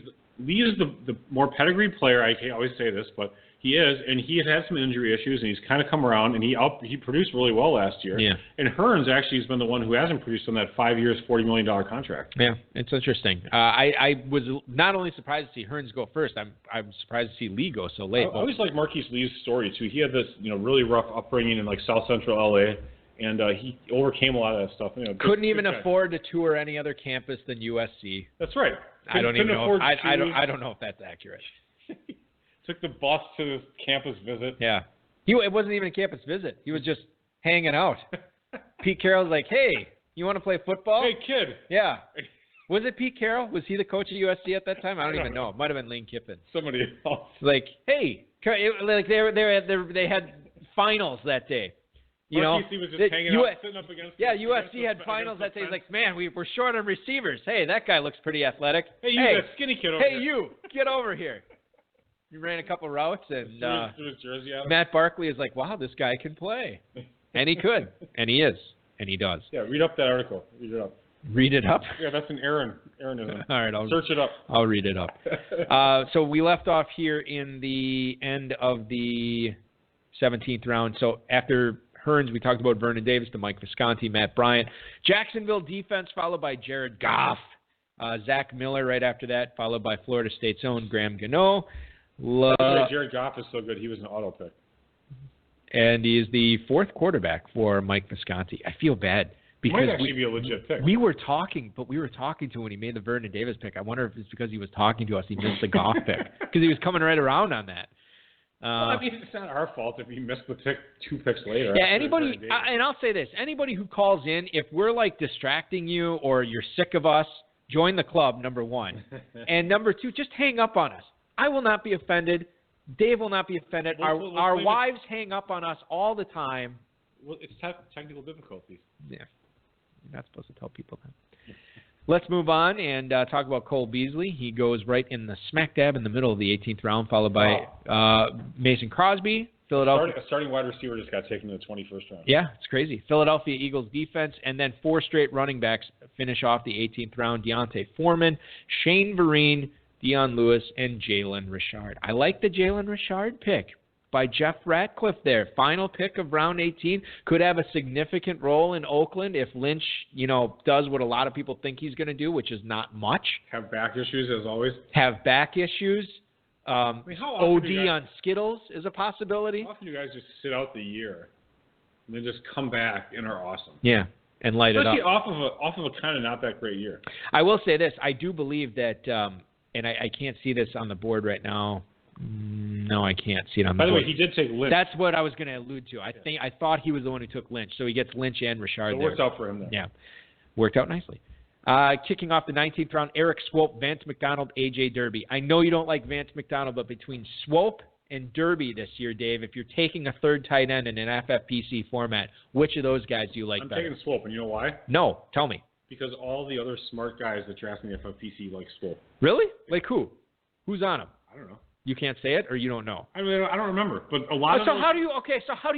is the more pedigreed player. I always say this, but he is, and he had some injury issues, and he's kind of come around, and he produced really well last year. Yeah. And Hearns actually has been the one who hasn't produced on that 5 years, $40 million contract. Yeah, it's interesting. I was not only surprised to see Hearns go first, I'm surprised to see Lee go so late. I always like Marquise Lee's story too. He had this really rough upbringing in like South Central LA. And he overcame a lot of that stuff. Couldn't even afford to tour any other campus than USC. That's right. I don't even know. I don't know if that's accurate. Took the bus to the campus visit. Yeah. It wasn't even a campus visit. He was just hanging out. Pete Carroll's like, hey, you want to play football? Hey, kid. Yeah. Was it Pete Carroll? Was he the coach at USC at that time? I don't even know. It might have been Lane Kiffin. Somebody else. Like, hey, like they had finals that day. You know, USC was just hanging out, sitting up against. Yeah, USC had finals that day. He's like, man, we're short on receivers. Hey, that guy looks pretty athletic. Hey, you, that skinny kid over here. Hey, you, get over here. He ran a couple routes, and threw his jersey out. Matt Barkley is like, wow, this guy can play. And he could. And he is. And he does. Yeah, read up that article. Read it up. Read it up? Yeah, that's an Aaronism. All right, I'll search it up. I'll read it up. So we left off here in the end of the 17th round. So after Hearns, we talked about Vernon Davis, to Mike Visconti, Matt Bryant. Jacksonville defense, followed by Jared Goff. Zach Miller right after that, followed by Florida State's own Graham Gano. Jared Goff is so good, he was an auto pick. And he is the fourth quarterback for Mike Visconti. I feel bad because might actually be a legit pick. We were talking to him when he made the Vernon Davis pick. I wonder if it's because he was talking to us, he missed the Goff pick because he was coming right around on that. Well, I mean, it's not our fault if he missed the pick 2 picks later. Yeah, anybody, and I'll say this, anybody who calls in, if we're like distracting you or you're sick of us, join the club, number one. And number two, just hang up on us. I will not be offended. Dave will not be offended. Our wives hang up on us all the time. Well, it's technical difficulties. Yeah. You're not supposed to tell people that. Let's move on and talk about Cole Beasley. He goes right in the smack dab in the middle of the 18th round, followed by Mason Crosby. Philadelphia. A starting wide receiver just got taken in the 21st round. Yeah, it's crazy. Philadelphia Eagles defense, and then 4 straight running backs finish off the 18th round. Deontay Foreman, Shane Vereen, Dion Lewis, and Jalen Richard. I like the Jalen Richard pick by Jeff Ratcliffe there. Final pick of round 18. Could have a significant role in Oakland if Lynch, does what a lot of people think he's going to do, which is not much. Have back issues, as always. Have back issues. OD on Skittles is a possibility. How often do you guys just sit out the year and then just come back and are awesome? Yeah, and light Especially it up. off of a kind of not that great year. I will say this. I do believe that, and I can't see this on the board right now. No, I can't see it on the board. By the way, he did take Lynch. That's what I was going to allude to. I thought he was the one who took Lynch, so he gets Lynch and Richard there. It worked out for him then. Yeah, worked out nicely. Kicking off the 19th round, Eric Swope, Vance McDonald, A.J. Derby. I know you don't like Vance McDonald, but between Swope and Derby this year, Dave, if you're taking a third tight end in an FFPC format, which of those guys do you like better? I'm taking Swope, and you know why? No, tell me. Because all the other smart guys that draft in the FFPC like Swope. Really? Like who? Who's on him? I don't know. You can't say it, or you don't know? I mean, I don't remember, but a lot of. So how do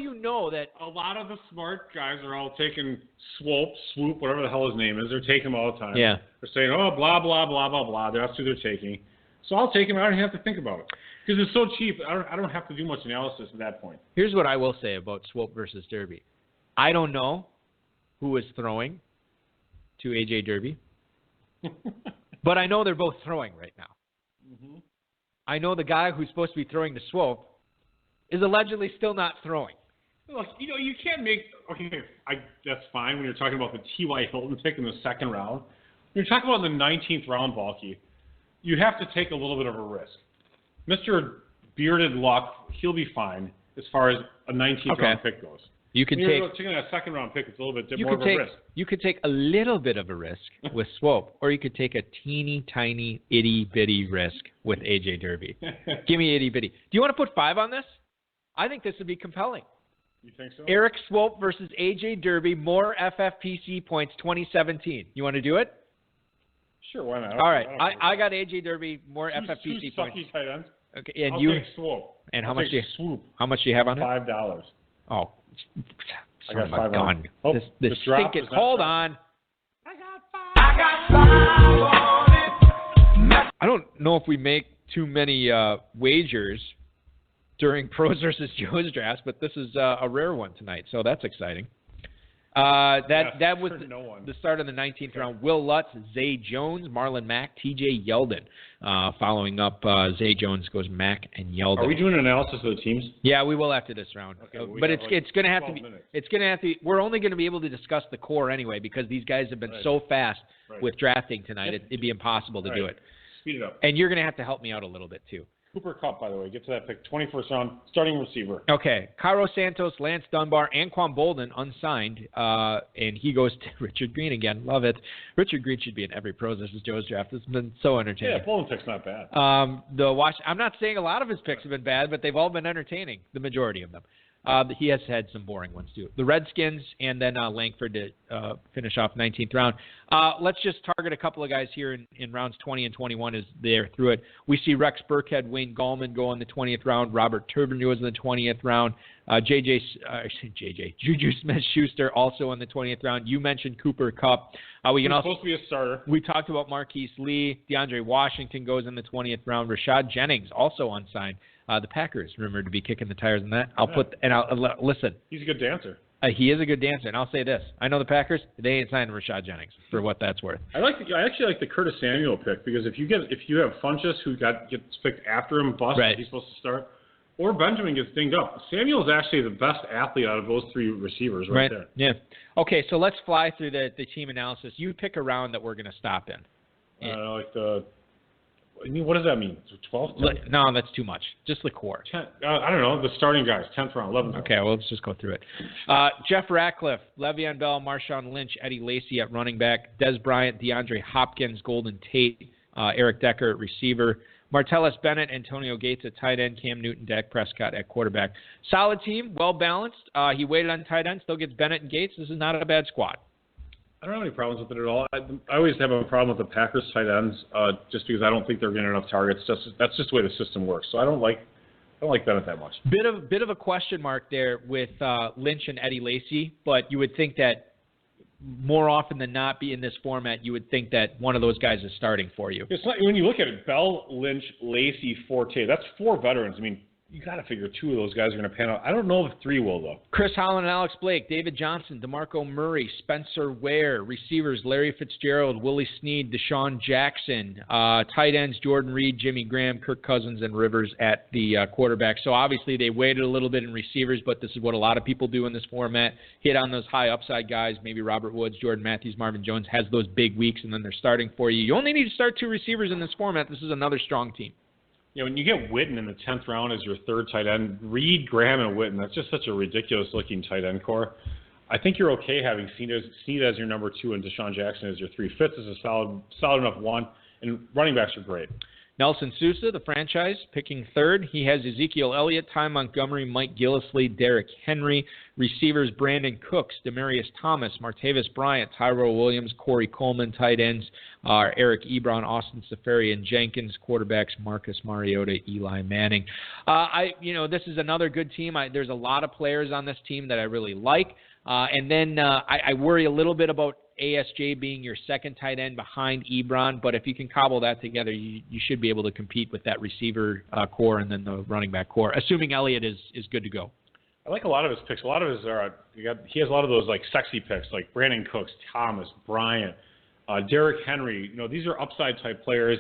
you know that a lot of the smart guys are all taking Swope, whatever the hell his name is? They're taking him all the time. Yeah. They're saying, oh, blah blah blah blah blah. That's who they're taking. So I'll take him. I don't have to think about it because it's so cheap. I don't have to do much analysis at that point. Here's what I will say about Swope versus Derby. I don't know who is throwing to A.J. Derby, but I know they're both throwing right now. Mm-hmm. I know the guy who's supposed to be throwing to Swope is allegedly still not throwing. Look, you can't make – okay, that's fine when you're talking about the T.Y. Hilton pick in the second round. When you're talking about the 19th round, Balky, you have to take a little bit of a risk. Mr. Bearded Luck, he'll be fine as far as a 19th round pick goes. You can taking a second round pick, it's a little bit more of a risk. You could take a little bit of a risk with Swope, or you could take a teeny tiny itty bitty risk with A.J. Derby. Give me itty bitty. Do you want to put 5 on this? I think this would be compelling. You think so? Eric Swope versus A.J. Derby, more FFPC points 2017. You want to do it? Sure, why not? All right, I got A.J. Derby, more FFPC points. Sucky tight ends. Okay, and I'll you take Swope. And how much do you have on it? $5. Oh, I got 5 on it. Oh, this stinking. Hold on. I got 5 on it. I don't know if we make too many wagers during Pros versus Joe's drafts, but this is a rare one tonight, so that's exciting. That was the start of the 19th round. Will Lutz, Zay Jones, Marlon Mack, T.J. Yeldon. Following up, Zay Jones goes Mack and Yeldon. Are we doing an analysis of the teams? Yeah, we will after this round. Okay, but it's going to have to be. Minutes. It's going to have to. We're only going to be able to discuss the core anyway because these guys have been so fast with drafting tonight. It'd be impossible to do it. Speed it up. And you're going to have to help me out a little bit too. Cooper Kupp, by the way, get to that pick. 21st round, starting receiver. Okay. Cairo Santos, Lance Dunbar, Anquan Bolden, unsigned. And he goes to Richard Green again. Love it. Richard Green should be in every Pros vs. Joe's draft. It's been so entertaining. Yeah, Bolden pick's not bad. I'm not saying a lot of his picks have been bad, but they've all been entertaining, the majority of them. He has had some boring ones, too. The Redskins and then Langford to finish off 19th round. Let's just target a couple of guys here in rounds 20 and 21 as they're through it. We see Rex Burkhead, Wayne Gallman go in the 20th round. Robert Turbin was in the 20th round. Juju Smith-Schuster also in the 20th round. You mentioned Cooper Kupp. He's supposed to be a starter. We talked about Marquise Lee. DeAndre Washington goes in the 20th round. Rashad Jennings also unsigned. The Packers rumored to be kicking the tires on that. Listen. He's a good dancer. He is a good dancer, and I'll say this: I know the Packers; they ain't signing Rashad Jennings for what that's worth. I actually like the Curtis Samuel pick because if you have Funchess who gets picked after him, right. He's supposed to start, or Benjamin gets dinged up. Samuel is actually the best athlete out of those three receivers right there. Yeah. Okay, so let's fly through the team analysis. You pick a round that we're going to stop in. What does that mean? 12? No, that's too much. Just the core. I don't know. The starting guys, 10th round, 11th round. Okay, well, let's just go through it. Jeff Ratcliffe, Le'Veon Bell, Marshawn Lynch, Eddie Lacy at running back, Des Bryant, DeAndre Hopkins, Golden Tate, Eric Decker at receiver, Martellus Bennett, Antonio Gates at tight end, Cam Newton, Dak Prescott at quarterback. Solid team, well-balanced. He waited on tight end, still gets Bennett and Gates. This is not a bad squad. I don't have any problems with it at all. I always have a problem with the Packers tight ends, just because I don't think they're getting enough targets. That's just the way the system works. So I don't like Bennett that much. Bit of a question mark there with Lynch and Eddie Lacy, but you would think that more often than not, be in this format, you would think that one of those guys is starting for you. It's not, when you look at it, Bell, Lynch, Lacy, Forte. That's four veterans. I mean, you got to figure two of those guys are going to pan out. I don't know if three will, though. Chris Holland and Alex Blake, David Johnson, DeMarco Murray, Spencer Ware, receivers Larry Fitzgerald, Willie Snead, Deshaun Jackson, tight ends Jordan Reed, Jimmy Graham, Kirk Cousins, and Rivers at the quarterback. So obviously they waited a little bit in receivers, but this is what a lot of people do in this format. Hit on those high upside guys, maybe Robert Woods, Jordan Matthews, Marvin Jones has those big weeks, and then they're starting for you. You only need to start two receivers in this format. This is another strong team. You know, when you get Witten in the 10th round as your third tight end, Reed, Graham, and Witten, that's just such a ridiculous-looking tight end core. I think you're okay having Snead as your number two and Deshaun Jackson as your three. Fitz is a solid enough one, and running backs are great. Nelson Sousa, the franchise, picking third. He has Ezekiel Elliott, Ty Montgomery, Mike Gillislee, Derrick Henry. Receivers, Brandon Cooks, Demarius Thomas, Martavis Bryant, Tyrell Williams, Corey Coleman. Tight ends are Eric Ebron, Austin Safari, and Jenkins. Quarterbacks, Marcus Mariota, Eli Manning. This is another good team. There's a lot of players on this team that I really like. And then I worry a little bit about ASJ being your second tight end behind Ebron, but if you can cobble that together, you should be able to compete with that receiver core and then the running back core, assuming Elliott is good to go. I like a lot of his picks. A lot of his he has a lot of those like sexy picks, like Brandon Cooks, Thomas, Bryant, Derrick Henry. You know, these are upside type players.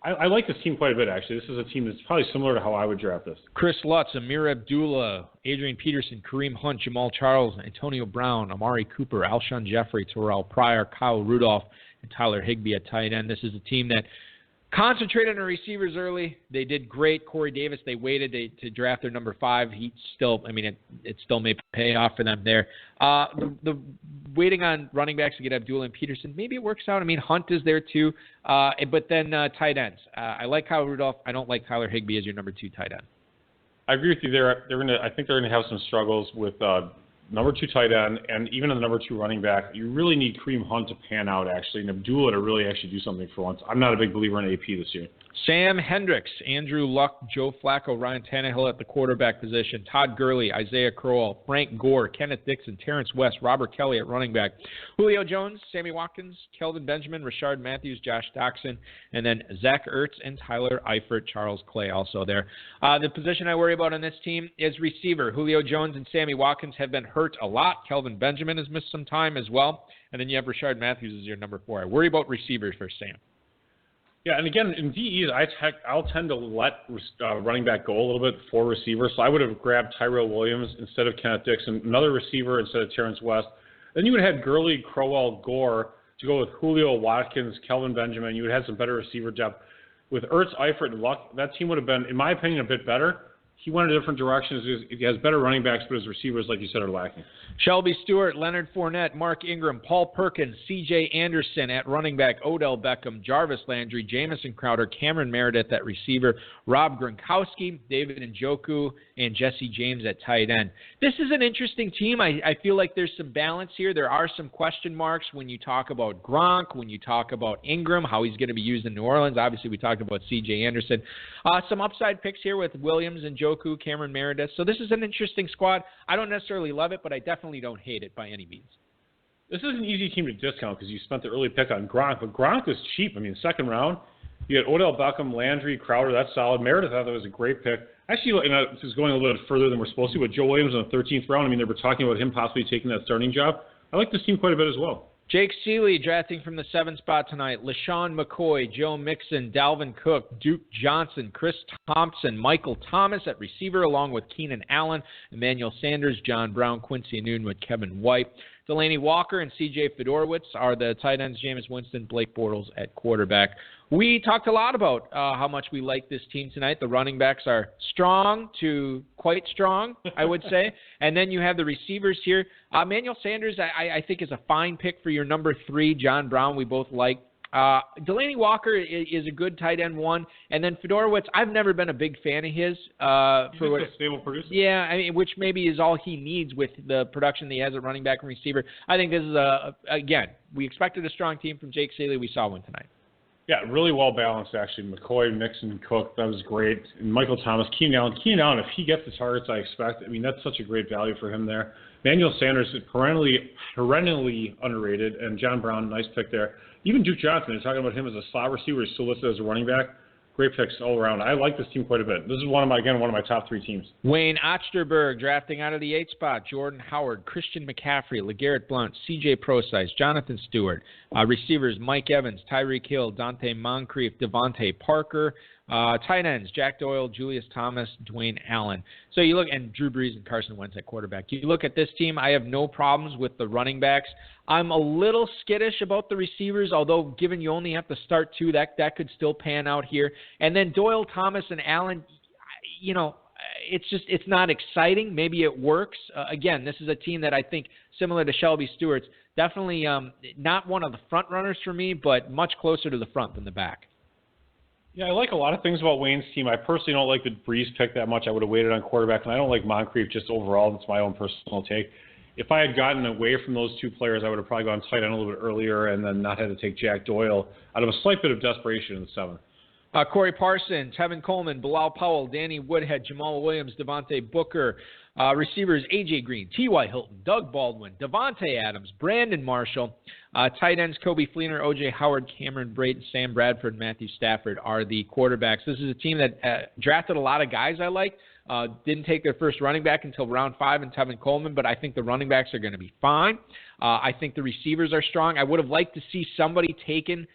I like this team quite a bit, actually. This is a team that's probably similar to how I would draft this. Chris Lutz, Amir Abdullah, Adrian Peterson, Kareem Hunt, Jamal Charles, Antonio Brown, Amari Cooper, Alshon Jeffrey, Terrell Pryor, Kyle Rudolph, and Tyler Higbee at tight end. This is a team that concentrated on receivers early. They did great. Corey Davis, they waited to draft their number 5. He still, it still may pay off for them there. The waiting on running backs to get Abdullah and Peterson, maybe it works out. Hunt is there too. But then tight ends. I like Kyle Rudolph. I don't like Tyler Higbee as your number 2 tight end. I agree with you there. I think they're gonna have some struggles with number 2 tight end and even the number 2 running back. You really need Kareem Hunt to pan out, actually, and Abdullah to really actually do something for once. I'm not a big believer in AP this year. Sam Hendricks, Andrew Luck, Joe Flacco, Ryan Tannehill at the quarterback position, Todd Gurley, Isaiah Crowell, Frank Gore, Kenneth Dixon, Terrence West, Robert Kelly at running back, Julio Jones, Sammy Watkins, Kelvin Benjamin, Rashard Matthews, Josh Doxson, and then Zach Ertz and Tyler Eifert, Charles Clay also there. The position I worry about on this team is receiver. Julio Jones and Sammy Watkins have been hurt a lot. Kelvin Benjamin has missed some time as well. And then you have Rashard Matthews as your number 4. I worry about receivers for Sam. Yeah, and again, in DEs, I'll tend to let running back go a little bit for receivers. So I would have grabbed Tyrell Williams instead of Kenneth Dixon, another receiver instead of Terrence West. Then you would have had Gurley, Crowell, Gore to go with Julio, Watkins, Kelvin Benjamin. You would have some better receiver depth. with Ertz, Eifert, and Luck, that team would have been, in my opinion, a bit better. He went in different directions. He has better running backs, but his receivers, like you said, are lacking. Shelby Stewart, Leonard Fournette, Mark Ingram, Paul Perkins, C.J. Anderson at running back, Odell Beckham, Jarvis Landry, Jamison Crowder, Cameron Meredith at receiver, Rob Gronkowski, David Njoku, and Jesse James at tight end. This is an interesting team. I feel like there's some balance here. There are some question marks when you talk about Gronk, when you talk about Ingram, how he's going to be used in New Orleans. Obviously, we talked about C.J. Anderson. Some upside picks here with Williams and Njoku, Cameron Meredith. So this is an interesting squad. I don't necessarily love it, but I definitely don't hate it by any means. This is an easy team to discount because you spent the early pick on Gronk, but Gronk was cheap. I mean, second round, you had Odell Beckham, Landry, Crowder. That's solid. Meredith, I thought that was a great pick. Actually, and this is going a little bit further than we're supposed to, but Joe Williams in the 13th round. I mean, they were talking about him possibly taking that starting job. I like this team quite a bit as well. Jake Seeley drafting from the 7th spot tonight. LaShawn McCoy, Joe Mixon, Dalvin Cook, Duke Johnson, Chris Thompson, Michael Thomas at receiver, along with Keenan Allen, Emmanuel Sanders, John Brown, Quincy Nunn, Kevin White. Delaney Walker and C.J. Fedorowicz are the tight ends. Jameis Winston, Blake Bortles at quarterback. We talked a lot about how much we like this team tonight. The running backs are strong to quite strong, I would say. And then you have the receivers here. Emmanuel Sanders, I think, is a fine pick for your number 3. John Brown, we both like. Delaney Walker is a good tight end 1. And then Fedorowicz, I've never been a big fan of his. He's a stable producer. Yeah, I mean, which maybe is all he needs with the production that he has at running back and receiver. I think this is, again, we expected a strong team from Jake Seeley. We saw one tonight. Yeah, really well balanced, actually. McCoy, Mixon, Cook, that was great. And Michael Thomas, Keenan Allen. Keenan Allen, if he gets the targets I expect, I mean, that's such a great value for him there. Emmanuel Sanders is perennially underrated, and John Brown, nice pick there. Even Duke Johnson, they're talking about him as a slot receiver. He's still listed as a running back. Great picks all around. I like this team quite a bit. This is one of my top 3 teams. Wayne Ochterberg drafting out of the 8th spot. Jordan Howard, Christian McCaffrey, LeGarrette Blount, C.J. Prosise, Jonathan Stewart. Receivers, Mike Evans, Tyreek Hill, Dante Moncrief, Devontae Parker. Tight ends, Jack Doyle, Julius Thomas, Dwayne Allen. So you look, and Drew Brees and Carson Wentz at quarterback. You look at this team, I have no problems with the running backs. I'm a little skittish about the receivers, although given you only have to start 2, that could still pan out here. And then Doyle, Thomas, and Allen, you know, it's not exciting. Maybe it works. Again, this is a team that I think, similar to Shelby Stewart's, definitely not one of the front runners for me, but much closer to the front than the back. Yeah, I like a lot of things about Wayne's team. I personally don't like the Brees pick that much. I would have waited on quarterback, and I don't like Moncrief just overall. That's my own personal take. If I had gotten away from those 2 players, I would have probably gone tight end a little bit earlier and then not had to take Jack Doyle out of a slight bit of desperation in the 7th. Corey Parsons, Tevin Coleman, Bilal Powell, Danny Woodhead, Jamal Williams, Devontae Booker. Receivers, A.J. Green, T.Y. Hilton, Doug Baldwin, Devontae Adams, Brandon Marshall. Tight ends, Kobe Fleener, O.J. Howard, Cameron Brayton, Sam Bradford, Matthew Stafford are the quarterbacks. This is a team that drafted a lot of guys I like. Didn't take their first running back until round 5 in Tevin Coleman, but I think the running backs are going to be fine. I think the receivers are strong. I would have liked to see somebody taken,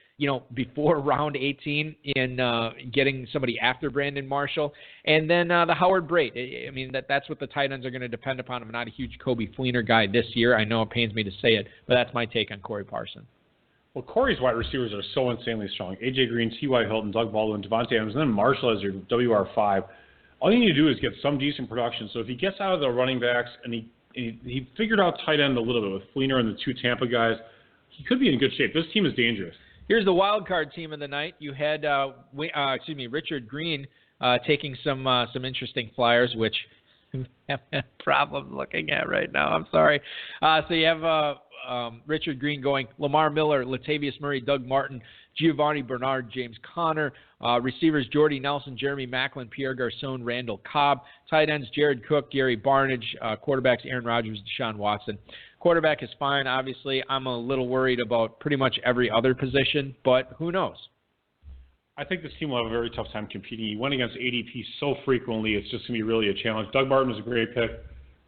before round 18 in getting somebody after Brandon Marshall. And then the Howard Brate. I mean, that's what the tight ends are going to depend upon. I'm not a huge Kobe Fleener guy this year. I know it pains me to say it, but that's my take on Corey Parsons. Well, Corey's wide receivers are so insanely strong. A.J. Green, T.Y. Hilton, Doug Baldwin, Devontae Adams, and then Marshall as your WR5. All you need to do is get some decent production. So if he gets out of the running backs and he figured out tight end a little bit with Fleener and the 2 Tampa guys, he could be in good shape. This team is dangerous. Here's the wild card team of the night. You had Richard Green taking some interesting flyers, which I have problems looking at right now. I'm sorry. So you have Richard Green going Lamar Miller, Latavius Murray, Doug Martin, Giovanni Bernard, James Conner. Receivers Jordy Nelson, Jeremy Maclin, Pierre Garcon, Randall Cobb. Tight ends Jared Cook, Gary Barnidge. Quarterbacks Aaron Rodgers, Deshaun Watson. Quarterback is fine, obviously. I'm a little worried about pretty much every other position, but who knows? I think this team will have a very tough time competing. He went against ADP so frequently, it's just going to be really a challenge. Doug Martin was a great pick.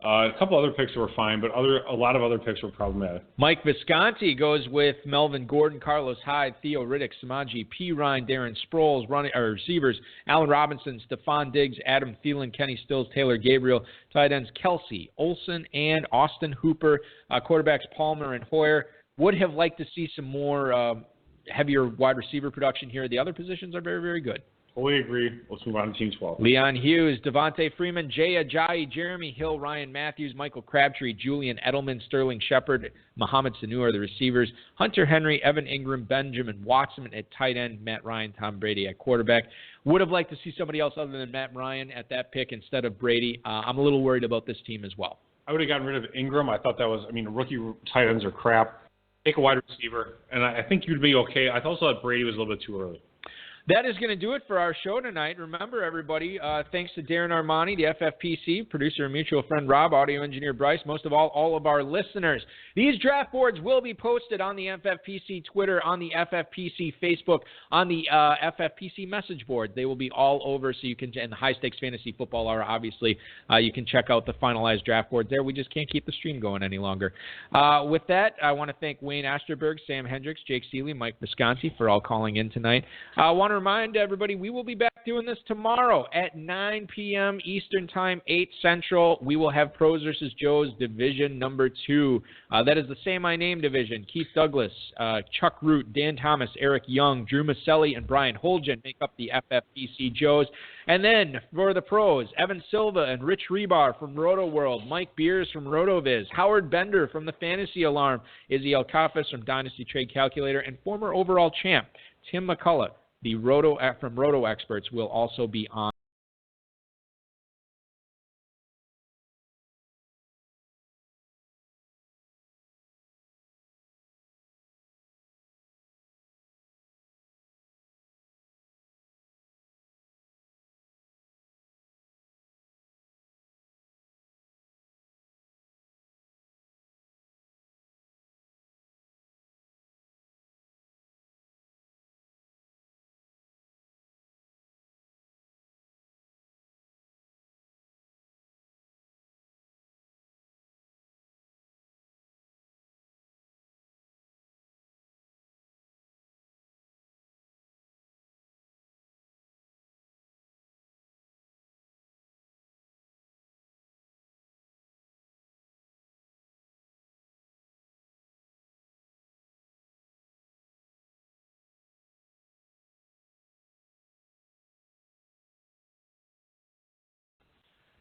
A couple other picks were fine, but a lot of other picks were problematic. Mike Visconti goes with Melvin Gordon, Carlos Hyde, Theo Riddick, Samaje Perine, Darren Sproles, receivers, Allen Robinson, Stephon Diggs, Adam Thielen, Kenny Stills, Taylor Gabriel, tight ends Kelsey, Olsen, and Austin Hooper, quarterbacks Palmer and Hoyer. Would have liked to see some more heavier wide receiver production here. The other positions are very, very good. Totally agree. Let's move on to Team 12. Leon Hughes, Devontae Freeman, Jay Ajayi, Jeremy Hill, Ryan Matthews, Michael Crabtree, Julian Edelman, Sterling Shepard, Mohamed Sanu are the receivers. Hunter Henry, Evan Ingram, Benjamin Watson at tight end, Matt Ryan, Tom Brady at quarterback. Would have liked to see somebody else other than Matt Ryan at that pick instead of Brady. I'm a little worried about this team as well. I would have gotten rid of Ingram. I thought that was, rookie tight ends are crap. Take a wide receiver, and I think you'd be okay. I also thought Brady was a little bit too early. That is going to do it for our show tonight. Remember, everybody, thanks to Darren Armani, the FFPC, producer and mutual friend Rob, audio engineer Bryce, most of all of our listeners. These draft boards will be posted on the FFPC Twitter, on the FFPC Facebook, on the FFPC message board. They will be all over, so you can, and the High Stakes Fantasy Football Hour, obviously, you can check out the finalized draft boards there. We just can't keep the stream going any longer. With that, I want to thank Wayne Asterberg, Sam Hendricks, Jake Seeley, Mike Visconti for all calling in tonight. I want to remind everybody we will be back doing this tomorrow at 9 p.m. Eastern Time, 8 Central. We will have Pros vs. Joes Division number 2. That is the Say My Name division. Keith Douglas, Chuck Root, Dan Thomas, Eric Young, Drew Maselli, and Brian Holgen make up the FFPC Joes. And then for the pros, Evan Silva and Rich Rebar from Roto World, Mike Beers from RotoViz, Howard Bender from the Fantasy Alarm, Izzy Alkafas from Dynasty Trade Calculator, and former overall champ Tim McCullough, the from Roto Experts, will also be on.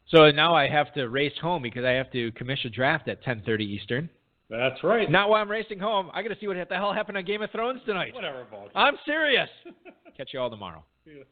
So now I have to race home because I have to commission a draft at 10:30 Eastern. That's right. Not while I'm racing home. I got to see what the hell happened on Game of Thrones tonight. Whatever, Paul. I'm serious. Catch you all tomorrow. See ya.